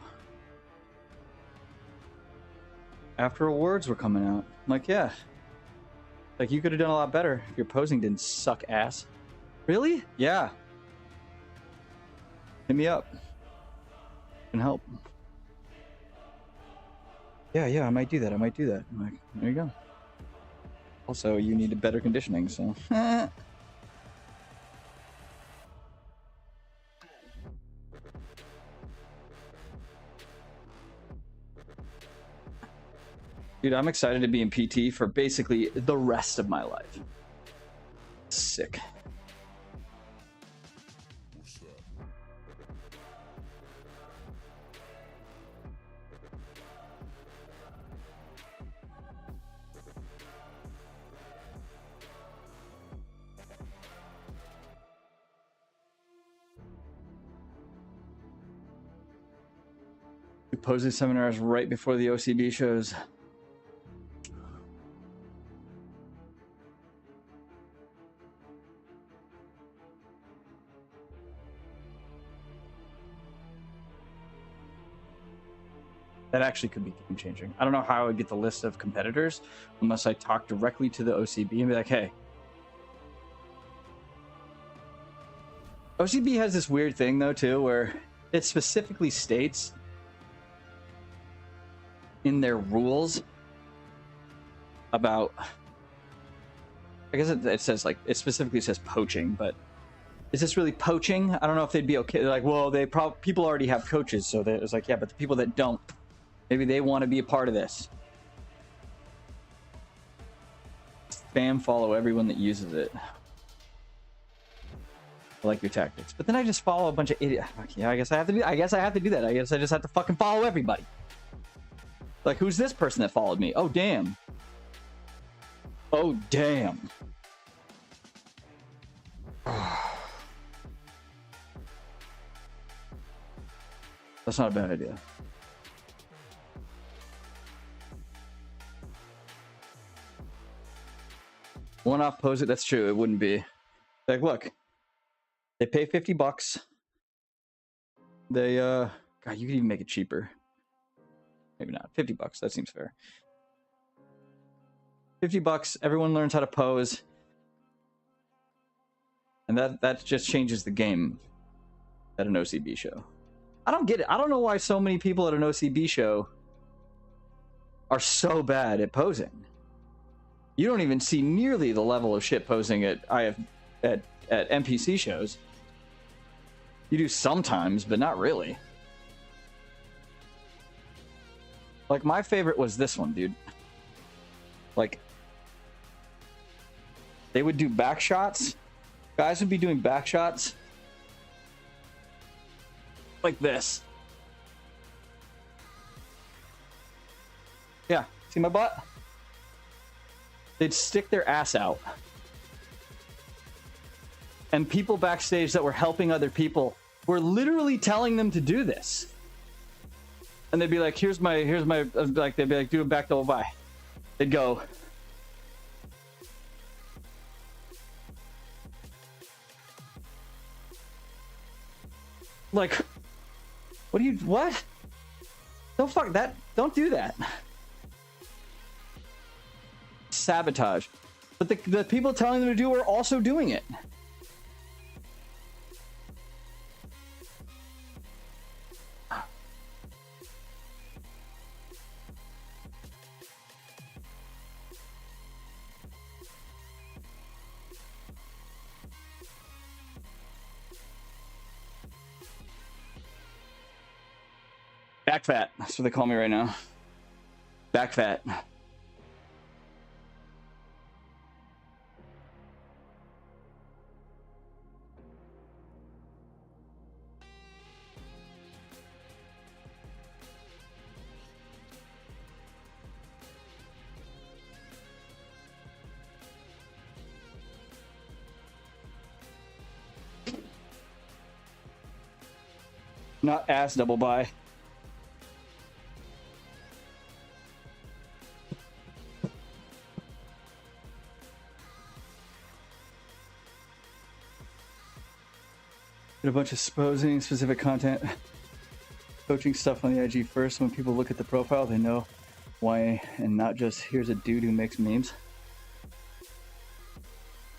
after awards were coming out. I'm like, yeah, like you could have done a lot better if your posing didn't suck ass. Really? Yeah. Hit me up. Can help. Yeah, I might do that. I'm like, there you go. Also, you need better conditioning, so. Dude, I'm excited to be in PT for basically the rest of my life. Sick. Posing seminars right before the OCB shows. That actually could be game changing. I don't know how I would get the list of competitors unless I talk directly to the OCB and be like, hey. OCB has this weird thing though too where it specifically states in their rules about, I guess it says like, it specifically says poaching, but is this really poaching? I don't know if they'd be okay. They're like, well, people already have coaches, so it's like, yeah, but the people that don't, maybe they want to be a part of this. Spam follow everyone that uses it. I like your tactics, but then I just follow a bunch of idiots. Yeah, I guess I have to do that. I guess I just have to fucking follow everybody. Like, who's this person that followed me? Oh, damn. Oh, damn. That's not a bad idea. One-off pose it. That's true. It wouldn't be. Like, look. They pay $50. They, God, you could even make it cheaper. Maybe not. $50. That seems fair. $50. Everyone learns how to pose. And that just changes the game at an OCB show. I don't get it. I don't know why so many people at an OCB show are so bad at posing. You don't even see nearly the level of shit posing at NPC shows. You do sometimes, but not really. Like, my favorite was this one, dude. Like, they would do back shots. Guys would be doing back shots like this. Yeah, see my butt? They'd stick their ass out. And people backstage that were helping other people were literally telling them to do this. And they'd be like, here's my, like, they'd be like, do a back double by. They'd go. Like, what? Don't fuck that. Don't do that. Sabotage. But the people telling them to do are also doing it. Back fat. That's what they call me right now. Back fat. Not ass double buy. Get a bunch of exposing specific content, coaching stuff on the IG first. When people look at the profile, they know why, and not just here's a dude who makes memes.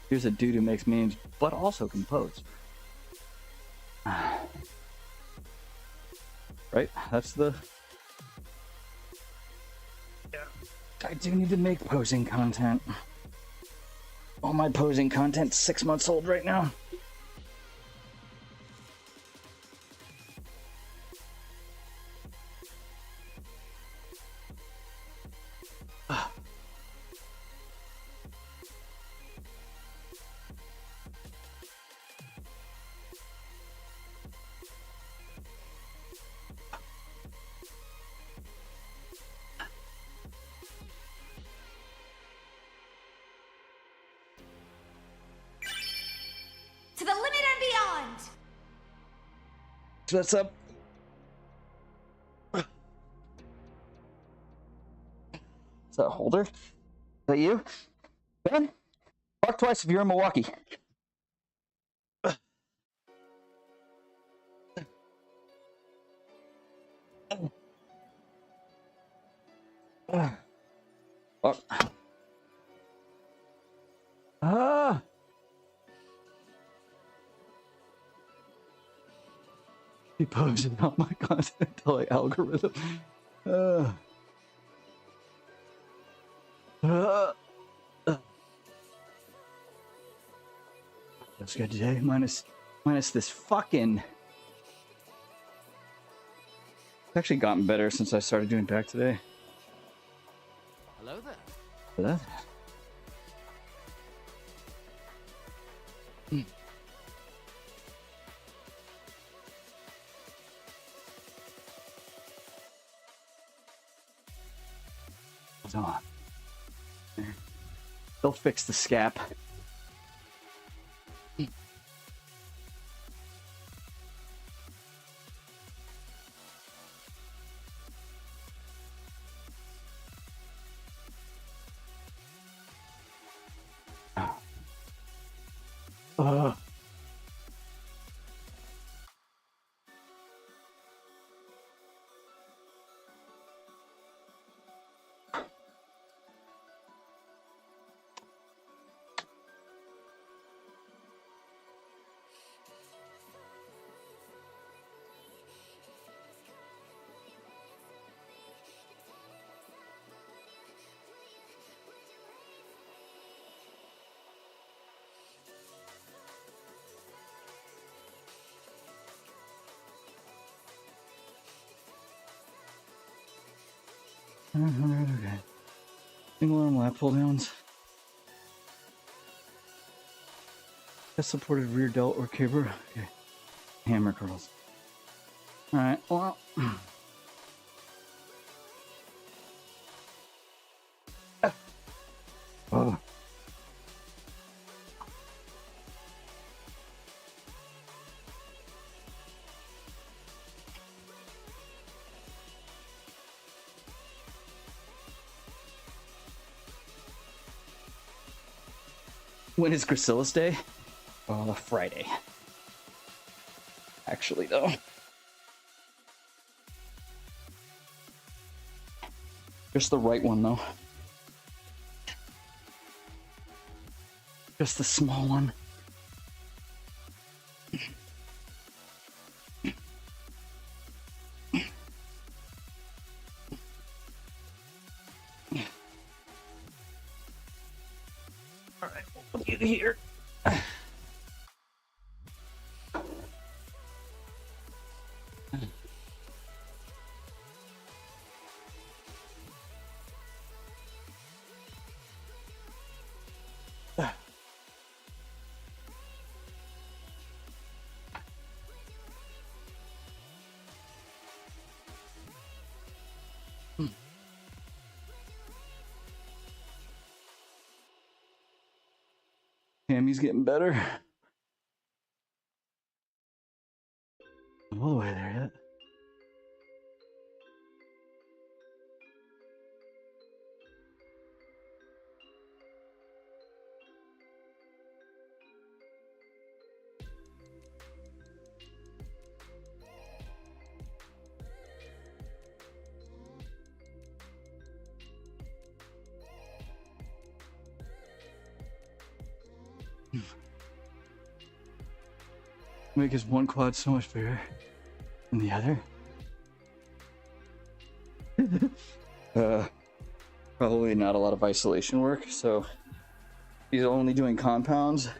Here's a dude who makes memes, but also can pose. Right? That's the... Yeah. I do need to make posing content. All my posing content's 6 months old right now. To the limit and beyond! What's up? Is that Holder? Is that you? Ben? Bark twice if you're in Milwaukee. Bark. Ah! He posted on my content to like algorithm. That's good today. Minus this fucking. It's actually gotten better since I started doing back today. Hello there. Hello. Hold on. They'll fix the scap. Okay. Single arm lat pull downs. Chest supported rear delt or caber. Okay. Hammer curls. Alright, well. Oh. When is Gracilis Day? Friday. Actually, though. Just the right one, though. Just the small one. All right, we'll put you here. Jimmy's getting better. Not all the way there yet. Make his one quad so much bigger than the other. Probably not a lot of isolation work, so he's only doing compounds.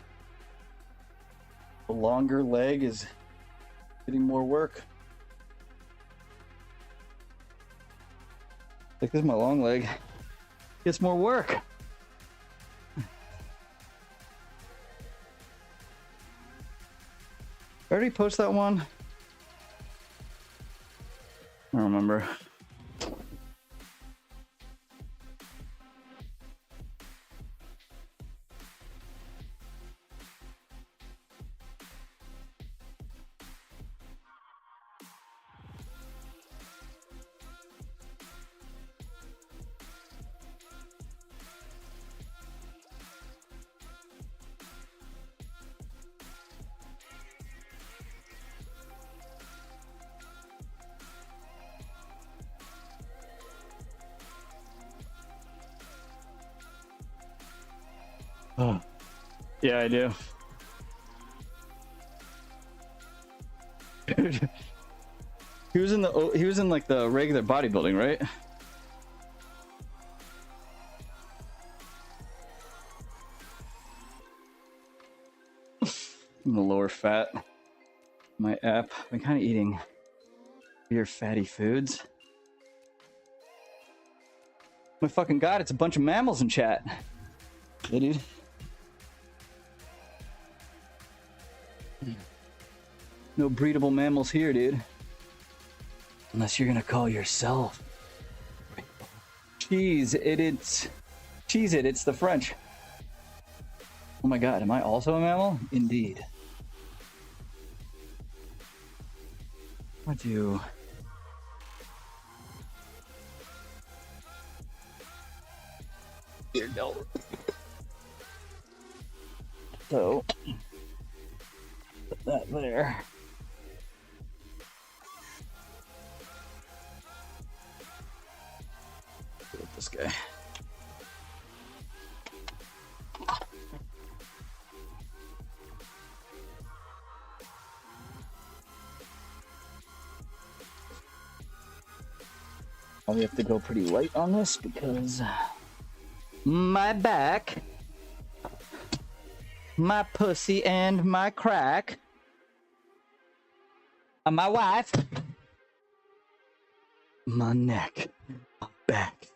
The longer leg is getting more work. Like this is my long leg. Gets more work. I already post that one? I don't remember. Oh, yeah, I do. Dude, he was in like the regular bodybuilding, right? I'm gonna lower fat. My app. I'm kind of eating weird fatty foods. My fucking god, it's a bunch of mammals in chat. Yeah, dude. No breedable mammals here, dude. Unless you're gonna call yourself. Cheese it, it's the French. Oh my god, am I also a mammal? Indeed. I do. Dear no. So, put that there. Look at this guy. Probably have to go pretty light on this because my back, my pussy, and my crack, my wife, my neck, my back,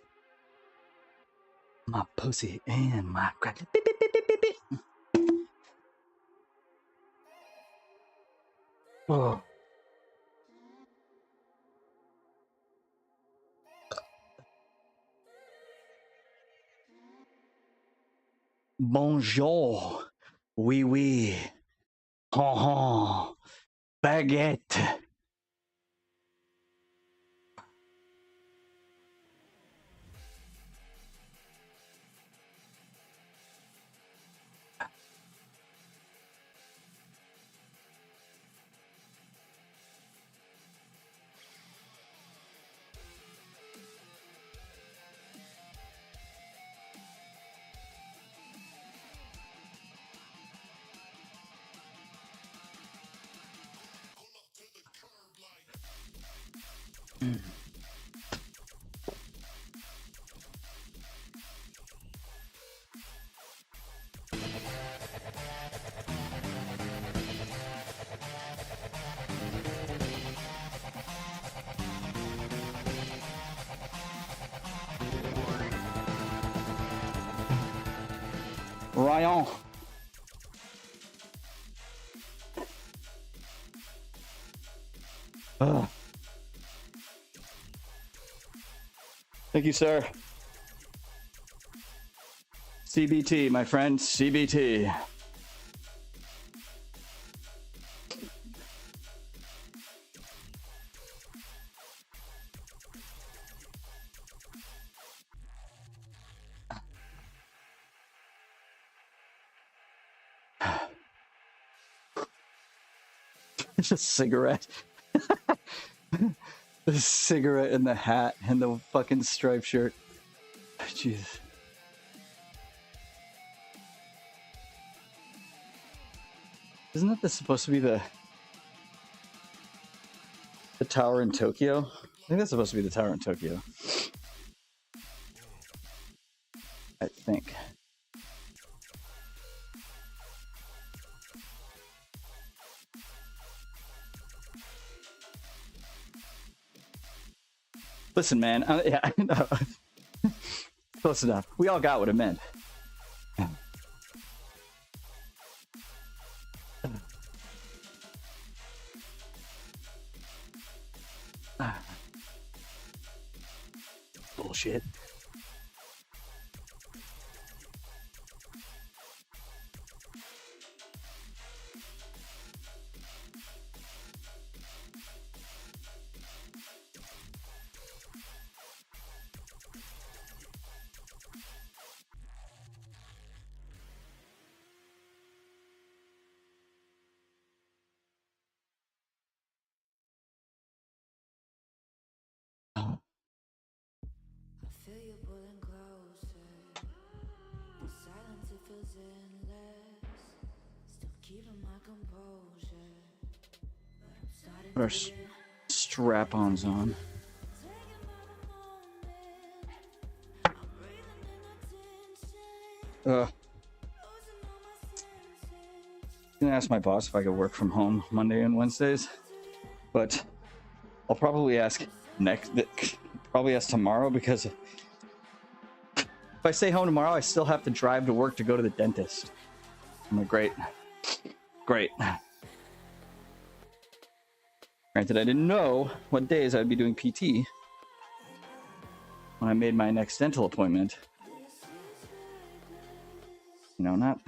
my pussy, and my crack. Beep, beep, beep, beep, beep, beep. Oh. Bonjour, oui oui, ha ha, baguette. Ryan. Thank you, sir. CBT, my friend, CBT. It's a cigarette. The cigarette and the hat and the fucking striped shirt. Jesus. Isn't that supposed to be the tower in Tokyo? I think that's supposed to be the tower in Tokyo. I think. Listen, man. Yeah, I know. Close enough. We all got what it meant. Bullshit. I feel you pulling closer. The silence, it feels endless. Still keeping my composure. But I'm starting Put our to get strap-ons on. taken by the moment. I'm breathing in attention. Losing all my senses. I'm gonna ask my boss if I could work from home Monday and Wednesdays, but I'll probably ask tomorrow, because if I stay home tomorrow, I still have to drive to work to go to the dentist. I'm like, great. Granted, I didn't know what days I'd be doing PT when I made my next dental appointment. You know, not.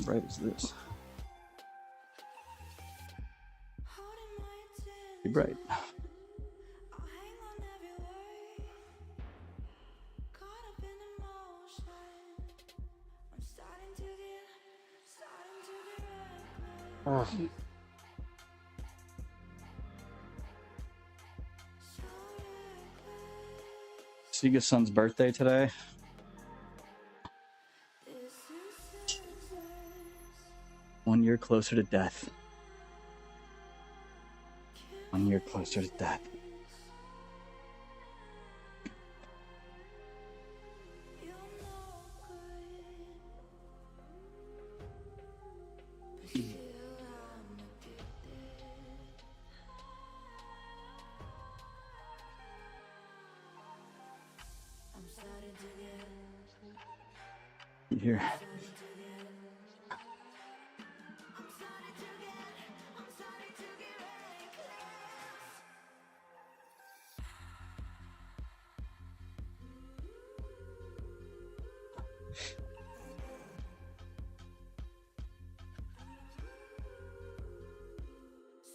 Right as this. Holding my attention. Be bright. I'll hang on every word. Caught up in emotion. I'm starting to get reckless. So reckless. Siga's son's birthday today. This is senseless. 1 year closer to death. 1 year closer to death. You're no good. But still I'm addicted. I'm starting to get Here.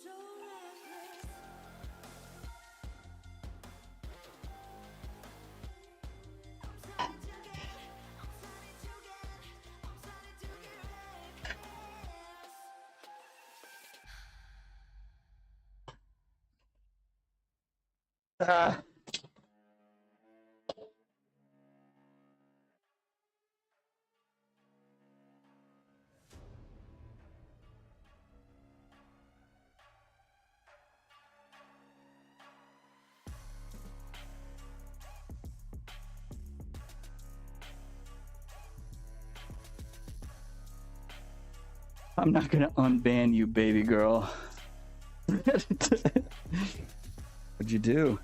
so reckless. Ah. I'm not gonna unban you, baby girl. What'd you do?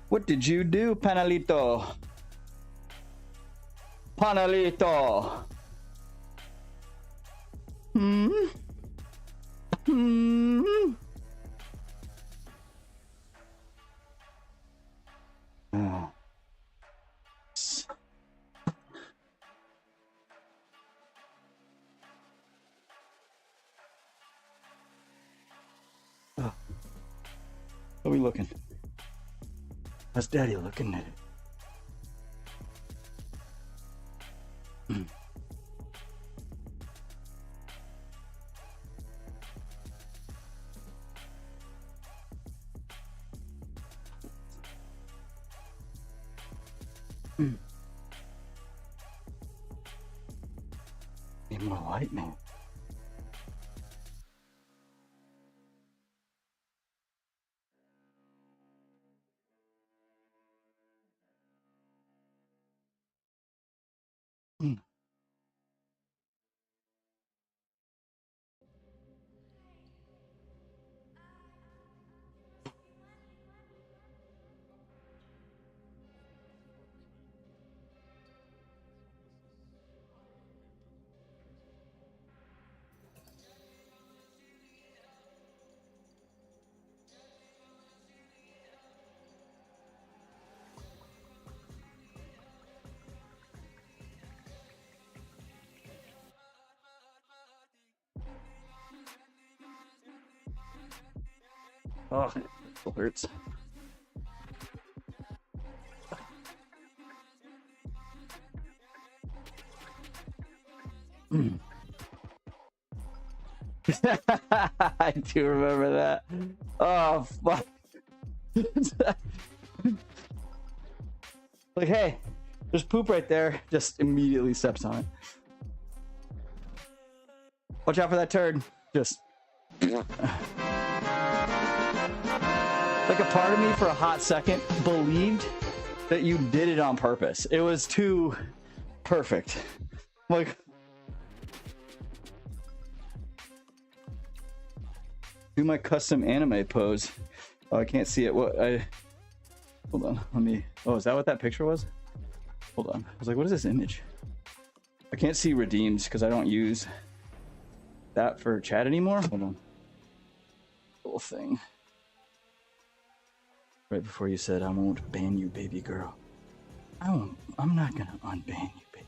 What did you do, Panalito? Panalito! Hmm? Ah. Oh. How are we looking? How's Daddy looking at it? Need more lightning. Oh, it hurts. I do remember that. Oh, fuck. Like, hey, there's poop right there. Just immediately steps on it. Watch out for that turd. Just. Like, a part of me for a hot second believed that you did it on purpose. It was too perfect. Like, do my custom anime pose. Oh, I can't see it. What? Hold on. Let me. Oh, is that what that picture was? Hold on. I was like, what is this image? I can't see redeems because I don't use that for chat anymore. Hold on. Little thing. Right before you said, I won't ban you, baby girl. I'm not gonna unban you, baby.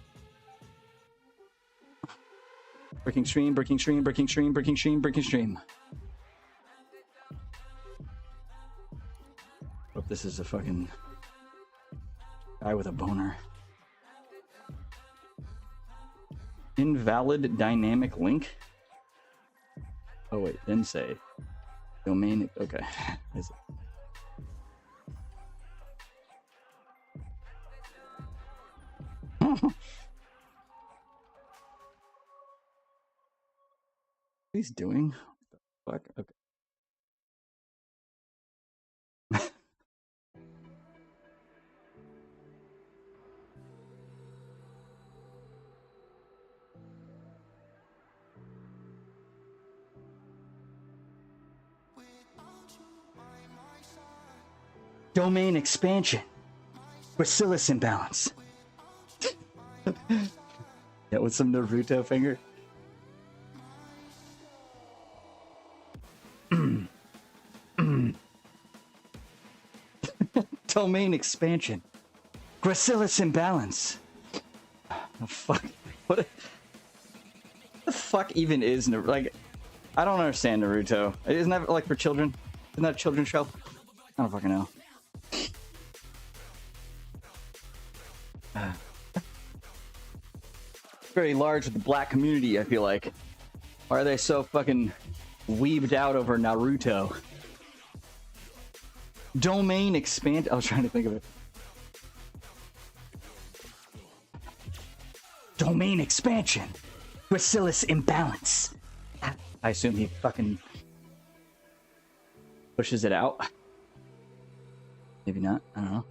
Breaking stream, breaking stream, breaking stream, breaking stream, breaking stream. Hope this is a fucking guy with a boner. Invalid dynamic link? Oh wait, didn't say. Domain, okay. Is it? What he's doing? What the fuck? Okay. Domain expansion. Bacillus imbalance. Yeah, with some Naruto finger. Domain expansion. Bacillus imbalance. Oh, fuck. What the fuck even is Naruto? Like, I don't understand Naruto. Isn't that like for children? Isn't that a children's show? I don't fucking know. Very large with the black community, I feel like. Why are they so fucking weebed out over Naruto? Domain expand. I was trying to think of it. Domain expansion. Bacillus imbalance. I assume he fucking pushes it out. Maybe not. I don't know.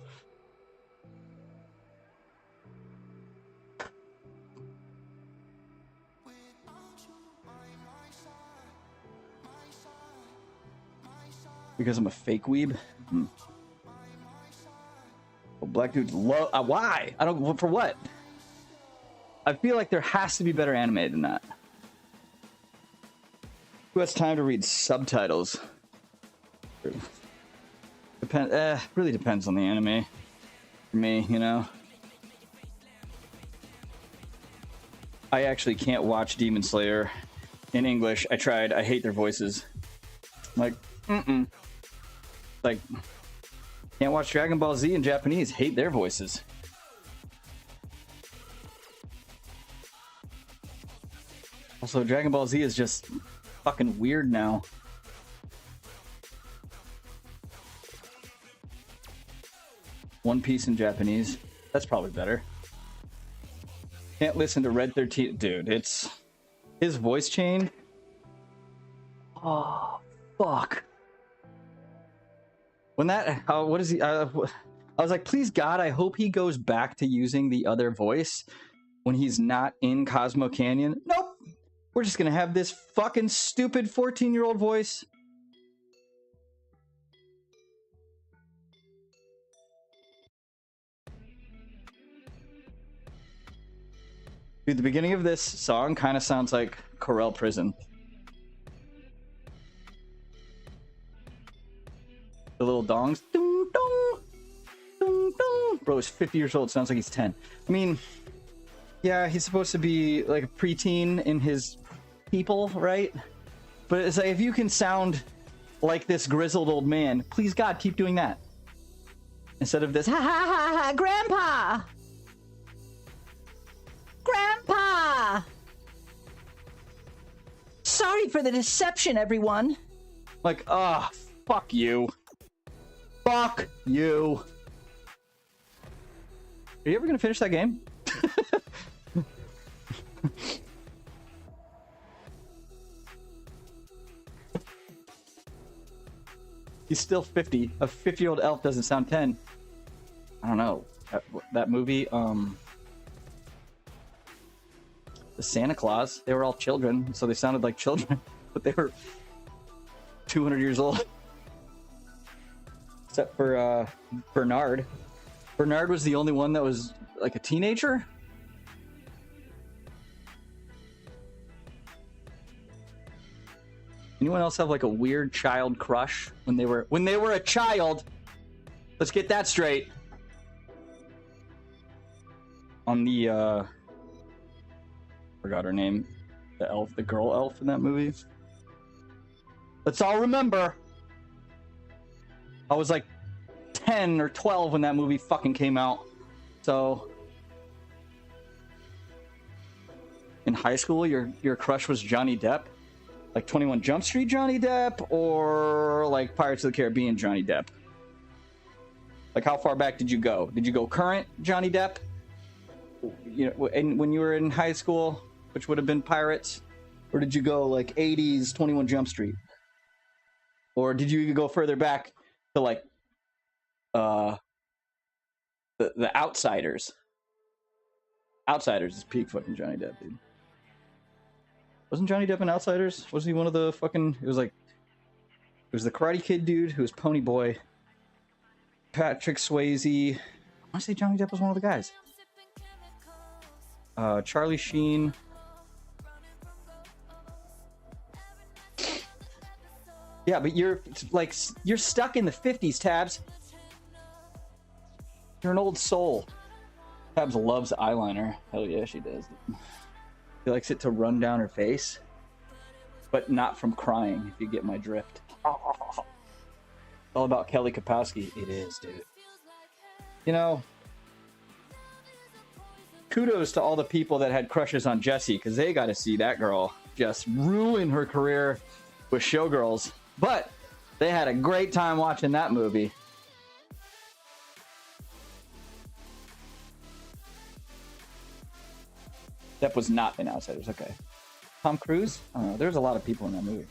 Because I'm a fake weeb? Well, black dudes love. Why? I don't. For what? I feel like there has to be better anime than that. Who has time to read subtitles? Really depends on the anime. For me, you know. I actually can't watch Demon Slayer in English. I tried. I hate their voices. Like, Like, can't watch Dragon Ball Z in Japanese. Hate their voices. Also, Dragon Ball Z is just fucking weird now. One Piece in Japanese. That's probably better. Can't listen to Red 13. Dude, it's his voice chain. Oh, fuck. When that, what is he? I was like, please God, I hope he goes back to using the other voice when he's not in Cosmo Canyon. Nope. We're just gonna have this fucking stupid 14-year-old voice. Dude, the beginning of this song kind of sounds like Corel Prison. The little dongs. Ding, dong, ding, dong. Bro, he's 50 years old. Sounds like he's 10. I mean, yeah, he's supposed to be like a preteen in his people, right? But it's like, if you can sound like this grizzled old man, please God, keep doing that. Instead of this, ha ha ha ha, Grandpa! Grandpa! Sorry for the deception, everyone. Like, ah, fuck you. Fuck you. Are you ever gonna finish that game? He's still 50. A 50-year-old elf doesn't sound 10. I don't know. That movie, the Santa Claus, they were all children, so they sounded like children, but they were 200 years old. Except for Bernard. Bernard was the only one that was like a teenager. Anyone else have like a weird child crush when they were a child? Let's get that straight. On the forgot her name, the elf, the girl elf in that movie. Let's all remember. I was like 10 or 12 when that movie fucking came out. So in high school, your crush was Johnny Depp? Like 21 Jump Street Johnny Depp, or like Pirates of the Caribbean Johnny Depp? Like, how far back did you go? Did you go current Johnny Depp? You know, and when you were in high school, which would have been Pirates, or did you go like 80s 21 Jump Street? Or did you go further back to like the Outsiders? Outsiders is peak fucking Johnny Depp, dude. Wasn't Johnny Depp in Outsiders? Wasn't he one of the fucking... It was the Karate Kid dude who was Pony Boy. Patrick Swayze. I want to say Johnny Depp was one of the guys. Charlie Sheen. Yeah, but you're stuck in the 50s, Tabs. You're an old soul. Tabs loves eyeliner. Hell yeah, she does. She likes it to run down her face, but not from crying, if you get my drift. All about Kelly Kapowski. It is, dude. You know, kudos to all the people that had crushes on Jessie, because they got to see that girl just ruin her career with Showgirls. But they had a great time watching that movie. Depp was not in Outsiders. Okay. Tom Cruise? I don't know. There's a lot of people in that movie.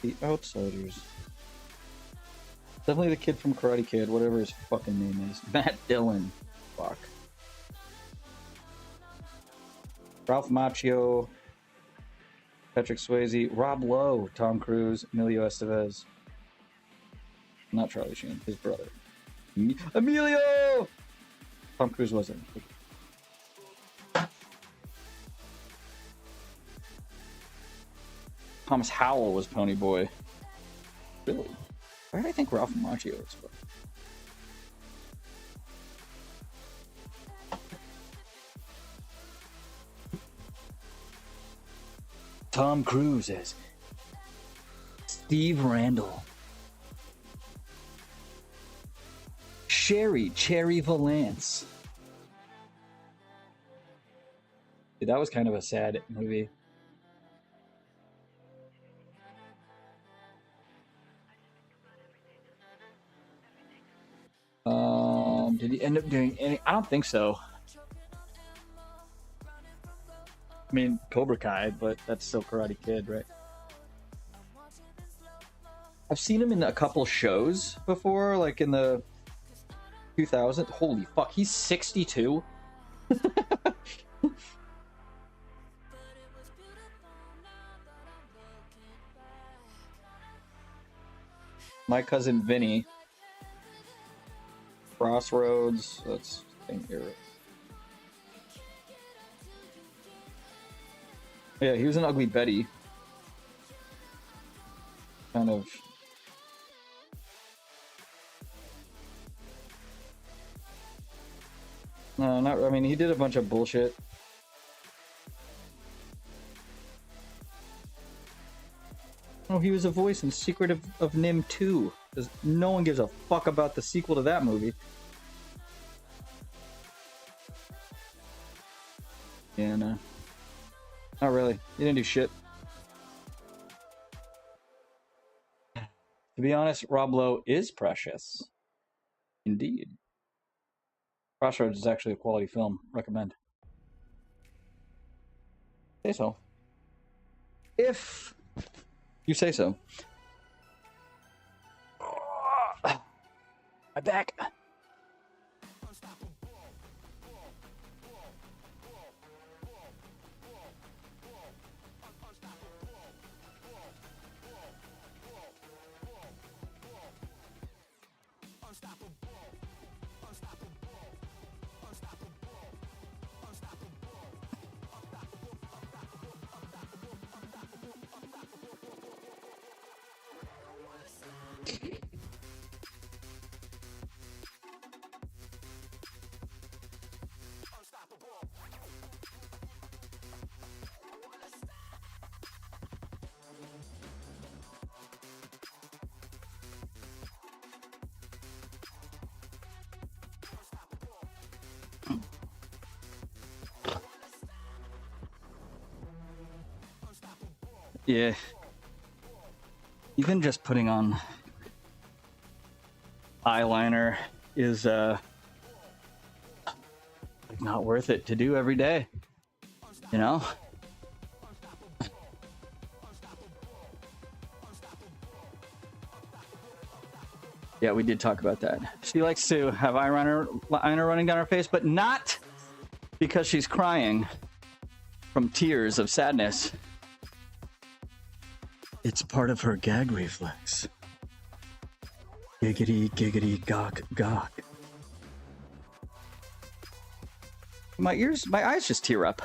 The Outsiders. Definitely the kid from Karate Kid, whatever his fucking name is. Matt Dillon. Fuck. Ralph Macchio. Patrick Swayze. Rob Lowe. Tom Cruise. Emilio Estevez. Not Charlie Sheen. His brother. Emilio! Tom Cruise wasn't. Thomas Howell was Pony Boy. Really? Where did I think Ralph Macchio was from? Tom Cruise as Steve Randall. Cherry Valance. Dude, that was kind of a sad movie. he end up doing any? I don't think so. I mean, Cobra Kai, but that's still Karate Kid, right? I've seen him in a couple shows before, like in the 2000s. Holy fuck, he's 62. My cousin Vinny. Crossroads. Let's think here. Yeah, he was in Ugly Betty. Kind of. No, not. I mean, he did a bunch of bullshit. Oh, he was a voice in Secret of Nim 2. Because no one gives a fuck about the sequel to that movie. Yeah, no. Not really. He didn't do shit. To be honest, Rob Lowe is precious. Indeed. Crossroads is actually a quality film. Recommend. Say so. If you say so. My back. Yeah. Even just putting on eyeliner is not worth it to do every day. You know? Yeah, we did talk about that. She likes to have eyeliner running down her face, but not because she's crying from tears of sadness. It's part of her gag reflex. Giggity, giggity, gawk, gawk. My eyes just tear up.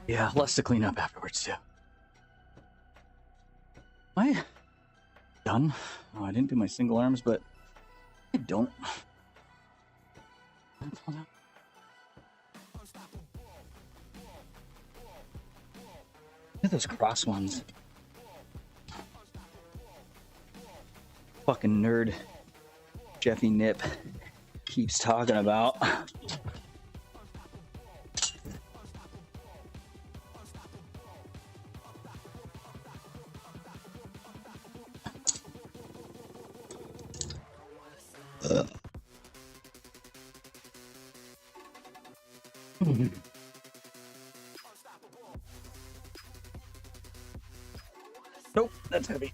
Yeah, less to clean up afterwards, too. Am I done? Oh, I didn't do my single arms, but I don't. Look at those cross ones. Fucking nerd Jeffy Nip keeps talking about. Nope, that's heavy.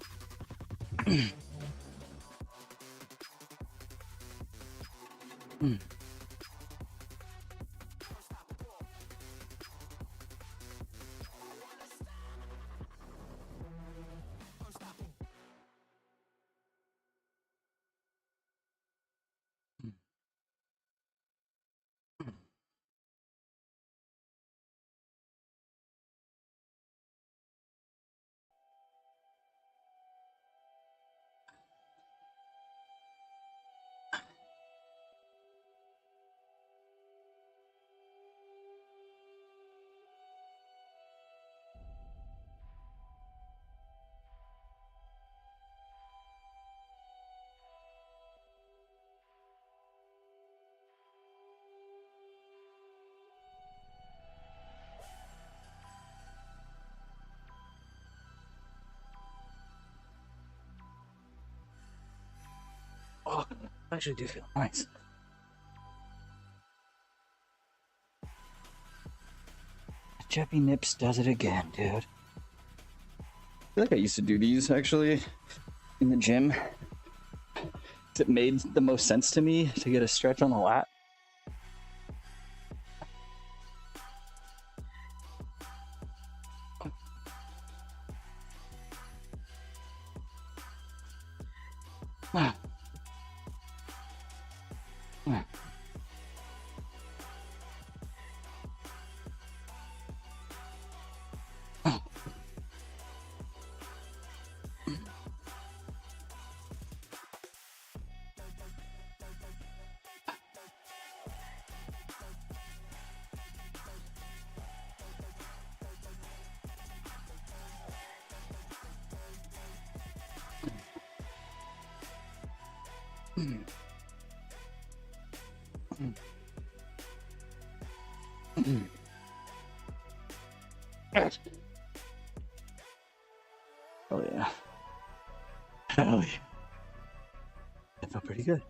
I actually do feel nice. Jeppy Nips does it again, dude. I feel like I used to do these actually in the gym. It made the most sense to me to get a stretch on the lat. Oh yeah. Hell yeah. That felt pretty good.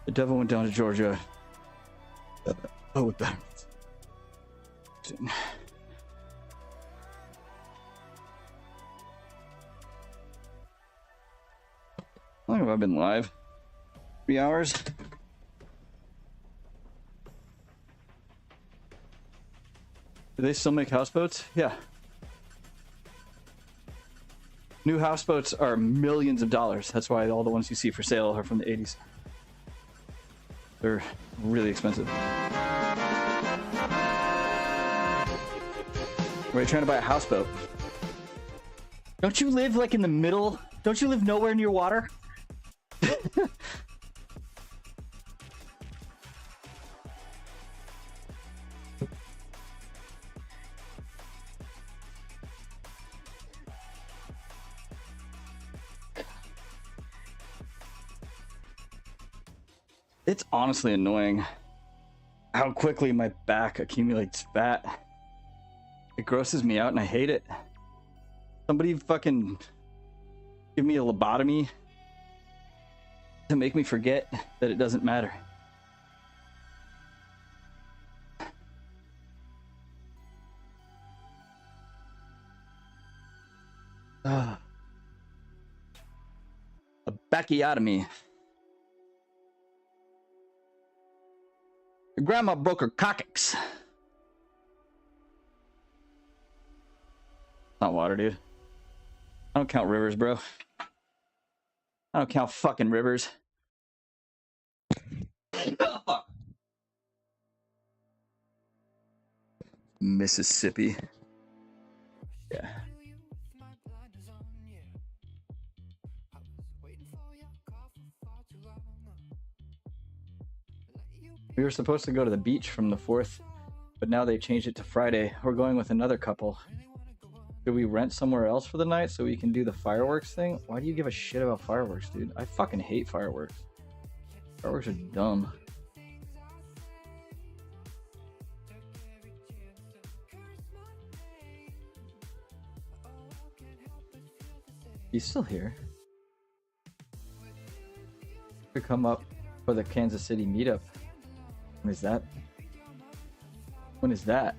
The devil went down to Georgia. Oh, with that. How long have I been live? 3 hours? Do they still make houseboats? Yeah. New houseboats are millions of dollars. That's why all the ones you see for sale are from the 80s. They're really expensive. Were you trying to buy a houseboat? Don't you live like in the middle? Don't you live nowhere near water? It's honestly annoying how quickly my back accumulates fat. It grosses me out and I hate it. Somebody fucking give me a lobotomy to make me forget that it doesn't matter. A backiotomy. Your grandma broke her coccyx. Not water, dude. I don't count rivers, bro. I don't count fucking rivers. Mississippi. Yeah. We were supposed to go to the beach from the 4th, but now they changed it to Friday. We're going with another couple. Should we rent somewhere else for the night so we can do the fireworks thing? Why do you give a shit about fireworks, dude? I fucking hate fireworks. Fireworks are dumb. He's still here. Could come up for the Kansas City meetup. When is that? When is that?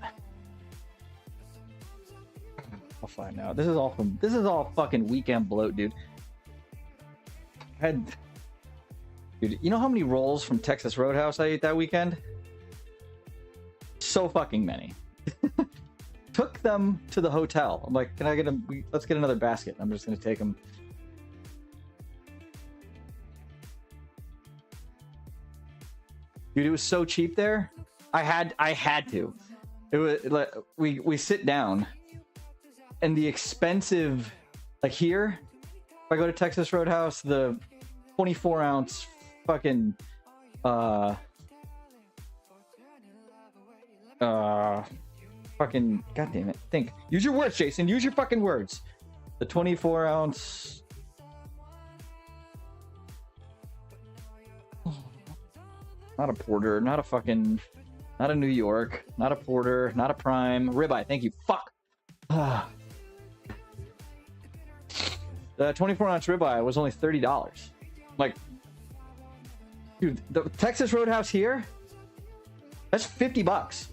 I'll find out. This is all fucking weekend bloat, dude. Dude, you know how many rolls from Texas Roadhouse I ate that weekend? So fucking many. Took them to the hotel. I'm like, can I get them? Let's get another basket. I'm just gonna take them. Dude, it was so cheap there. I had to. It was like we sit down, and the expensive, like here, if I go to Texas Roadhouse, the 24-ounce fucking fucking goddamn it. Think. Use your words, Jason. Use your fucking words. The 24-ounce. Not a porter, not a New York, not a porter, not a prime ribeye. Thank you. Fuck. The 24-ounce ribeye was only $30. Like, dude, the Texas Roadhouse here, that's $50.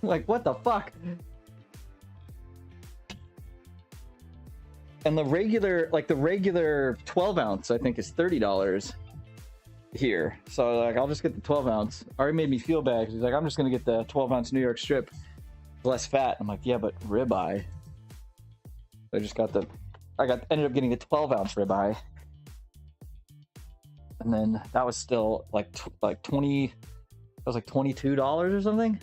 Like, what the fuck? And the regular, like the regular 12 ounce, I think is $30 here. So like, I'll just get the 12 ounce. Already made me feel bad. He's like, I'm just gonna get the 12 ounce New York strip, less fat. I'm like, yeah, but ribeye. I just got ended up getting the 12 ounce ribeye, and then that was still like 20. That was like $22 or something.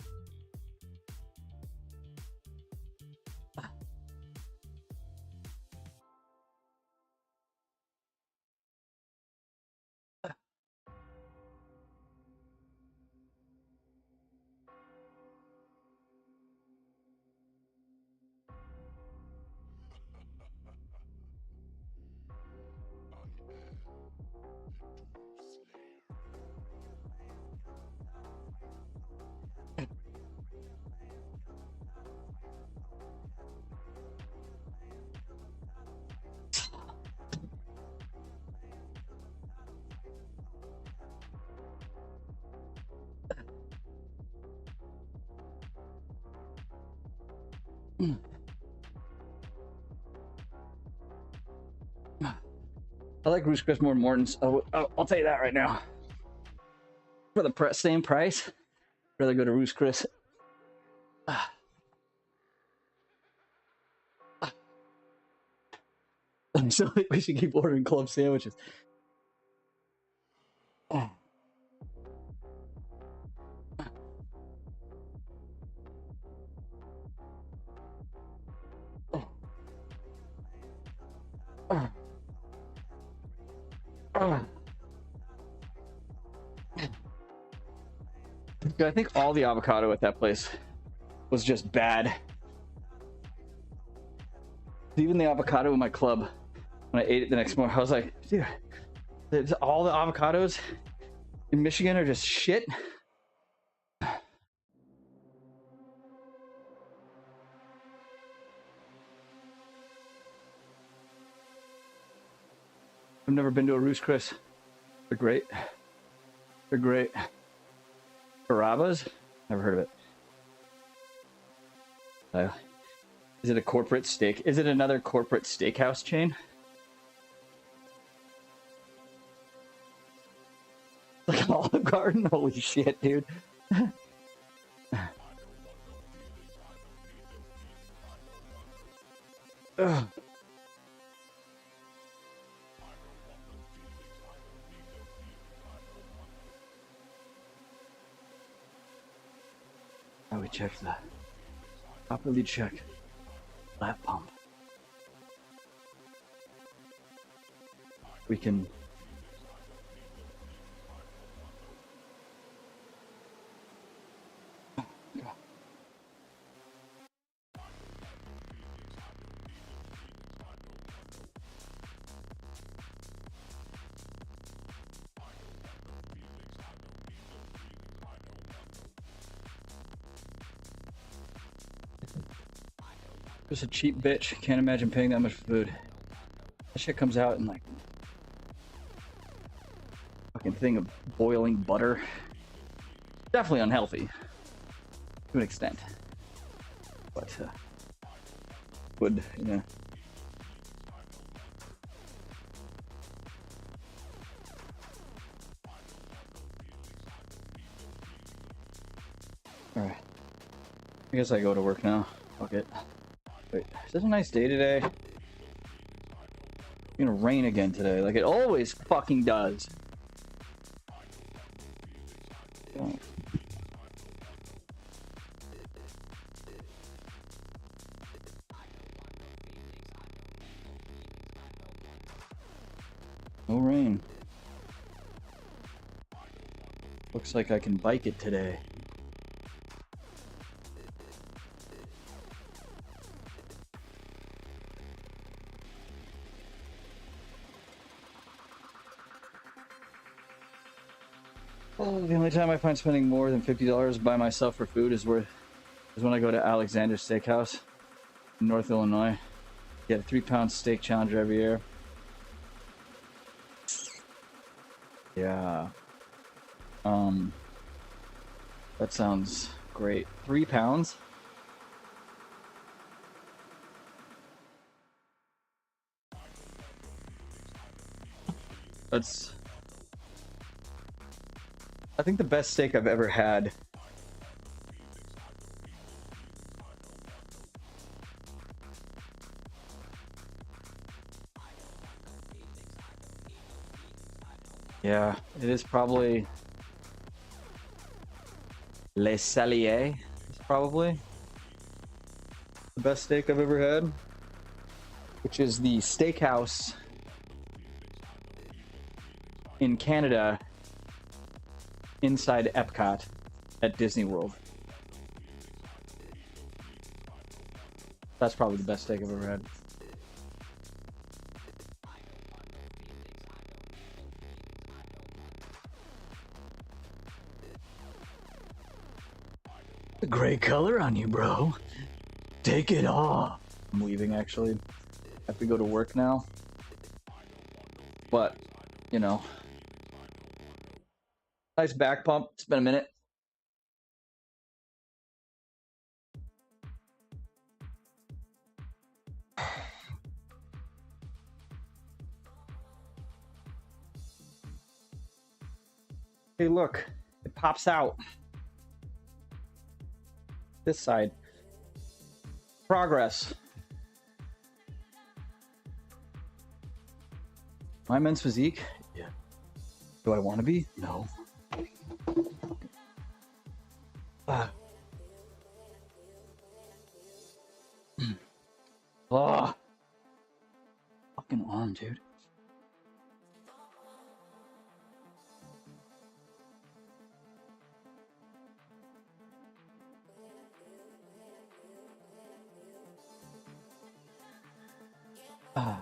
I like Roost Chris more than Morton's. I'll tell you that right now. For the same price, I'd rather go to Roost Chris. I still think we should keep ordering club sandwiches. I think all the avocado at that place was just bad. Even the avocado in my club, when I ate it the next morning, I was like, dude, all the avocados in Michigan are just shit. I've never been to a Roost Chris. They're great. They're great. Barabbas? Never heard of it. Is it a corporate steak? Is it another corporate steakhouse chain? Like an Olive Garden? Holy shit, dude. Ugh. Now we check that. Properly check lap pump. We can just a cheap bitch. Can't imagine paying that much for food. That shit comes out in like fucking thing of boiling butter. Definitely unhealthy to an extent, but would, yeah. All right, I guess I go to work now. Fuck it. Wait, is this a nice day today? It's gonna rain again today, like it always fucking does. Oh. No rain. Looks like I can bike it today. Oh, the only time I find spending more than $50 by myself for food is when I go to Alexander's Steakhouse in North Illinois. Get a 3-pound steak challenger every year. Yeah. That sounds great. 3 pounds? That's... I think the best steak I've ever had. Yeah, it is probably Le Cellier. It's probably the best steak I've ever had, which is the steakhouse in Canada inside Epcot at Disney World. That's probably the best steak I've ever had. The gray color on you, bro. Take it off. I'm leaving, actually. I have to go to work now. But, you know. Nice back pump. It's been a minute. Hey, look. It pops out. This side. Progress. My men's physique? Yeah. Do I want to be? No. Ah. Oh. Fucking arm, dude.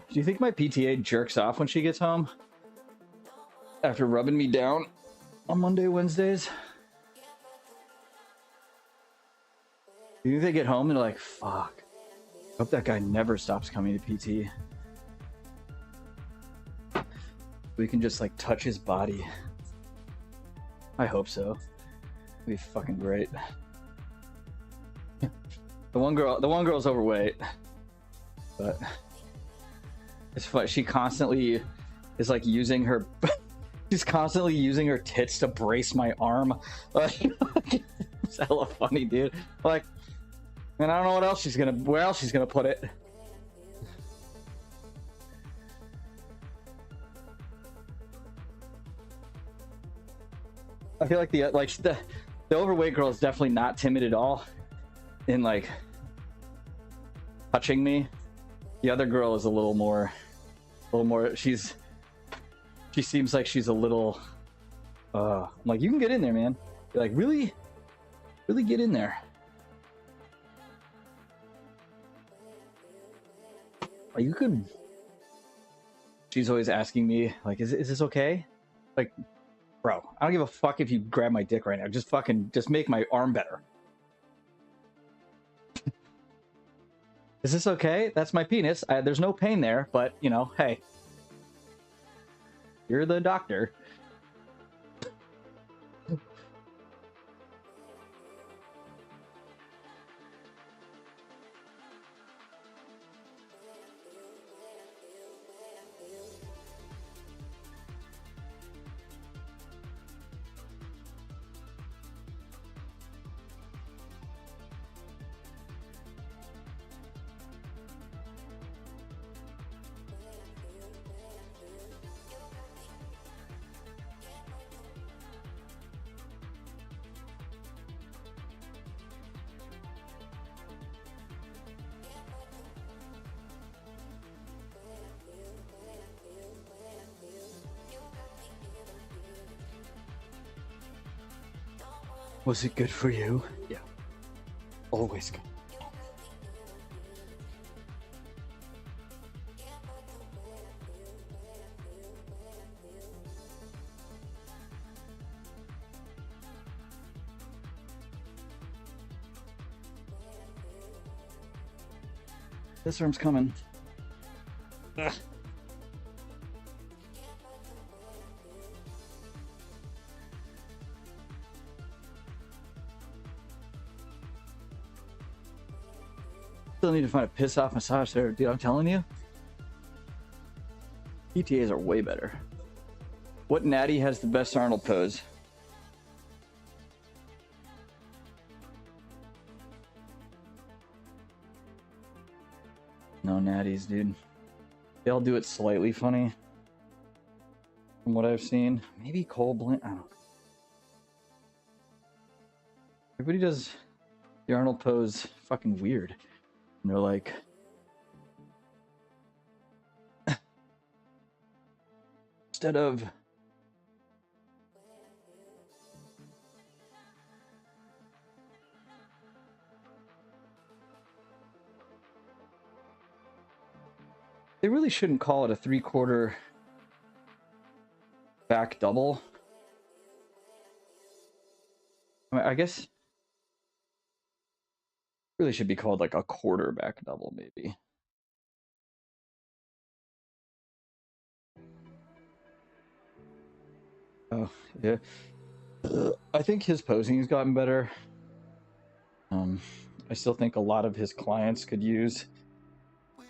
Do you think my PTA jerks off when she gets home? After rubbing me down on Monday, Wednesdays? Do you think they get home and they're like, fuck, I hope that guy never stops coming to PT. We can just like touch his body. I hope so. It'd be fucking great. The one girl's overweight, but it's funny. She constantly is like using her. She's constantly using her tits to brace my arm. It's hella funny, dude. Like, and I don't know what else she's gonna. Where else she's gonna put it? I feel like the overweight girl is definitely not timid at all in like touching me. The other girl is a little more. She seems like she's a little. I'm like, you can get in there, man. You're like, really get in there. Like, you could. She's always asking me, like, is this okay? Like, bro, I don't give a fuck if you grab my dick right now. Just make my arm better. Is this okay? That's my penis. There's no pain there, but, you know, hey. You're the doctor. Was it good for you? Yeah. Always good. This room's coming. Ugh. Still need to find a piss off massage therapy, dude. I'm telling you, PTAs are way better. What natty has the best Arnold pose? No natties, dude. They all do it slightly funny. From what I've seen. Maybe Cole Blint. I don't know. Everybody does the Arnold pose fucking weird. And they're like... instead of... they really shouldn't call it a 3/4 back double. I mean, I guess really should be called like a quarterback double, maybe. Oh, yeah. I think his posing has gotten better. I still think a lot of his clients could use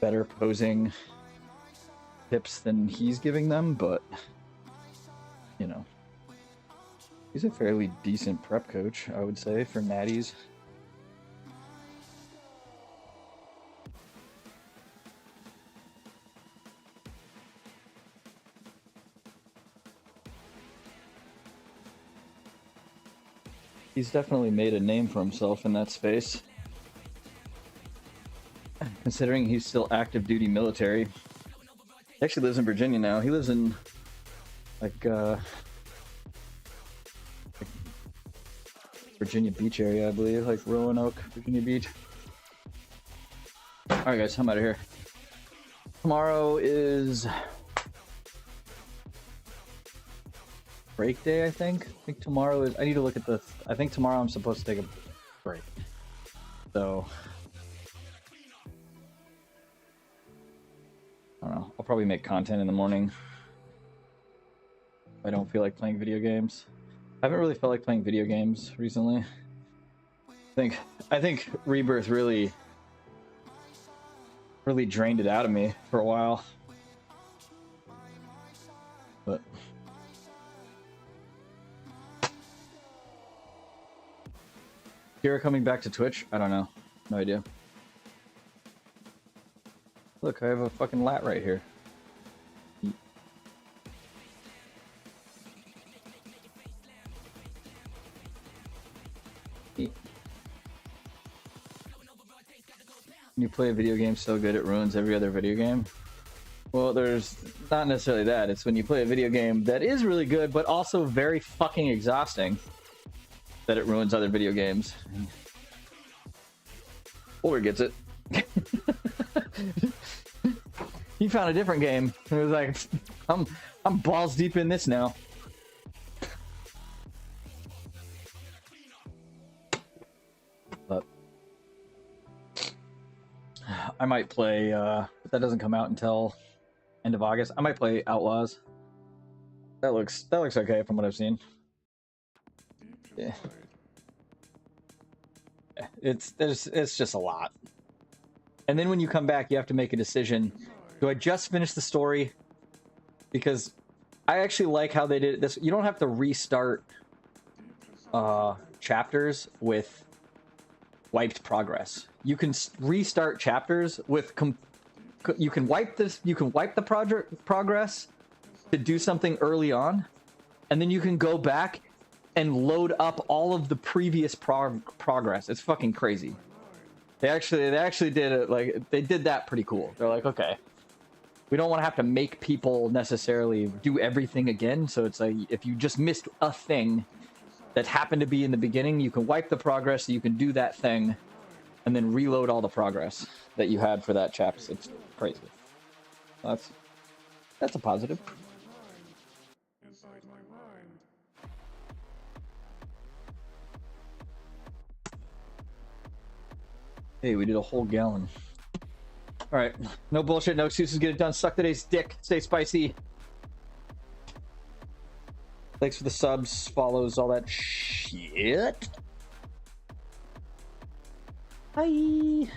better posing tips than he's giving them, but you know, he's a fairly decent prep coach, I would say, for natties. He's definitely made a name for himself in that space. Considering he's still active duty military. He actually lives in Virginia now. He lives in like Virginia Beach area, I believe, like Roanoke, Virginia Beach. Alright guys, I'm out of here. Tomorrow is break day, I think. I think tomorrow is... I need to look at the... I think tomorrow I'm supposed to take a break. So... I don't know. I'll probably make content in the morning. I don't feel like playing video games. I haven't really felt like playing video games recently. I think Rebirth really drained it out of me for a while. But Kira coming back to Twitch? I don't know. No idea. Look, I have a fucking lat right here. When you play a video game so good it ruins every other video game? Well, there's not necessarily that. It's when you play a video game that is really good, but also very fucking exhausting, that it ruins other video games. Or gets it. He found a different game. It was like, I'm balls deep in this now. But I might play. But that doesn't come out until end of August. I might play Outlaws. That looks okay from what I've seen. Yeah. It's just a lot. And then when you come back, you have to make a decision. Do I just finish the story? Because I actually like how they did this. You don't have to restart chapters with wiped progress. You can restart chapters with you can wipe the progress to do something early on, and then you can go back and load up all of the previous progress. It's fucking crazy. They actually did it, like, they did that pretty cool. They're like, okay, we don't want to have to make people necessarily do everything again. So it's like, if you just missed a thing that happened to be in the beginning, you can wipe the progress, so you can do that thing, and then reload all the progress that you had for that chapter. It's crazy. That's a positive. Hey, we did a whole gallon. All All right. No bullshit. No excuses. Get it done. Suck today's dick. Stay spicy. Thanks for the subs, follows, all that shit. Bye.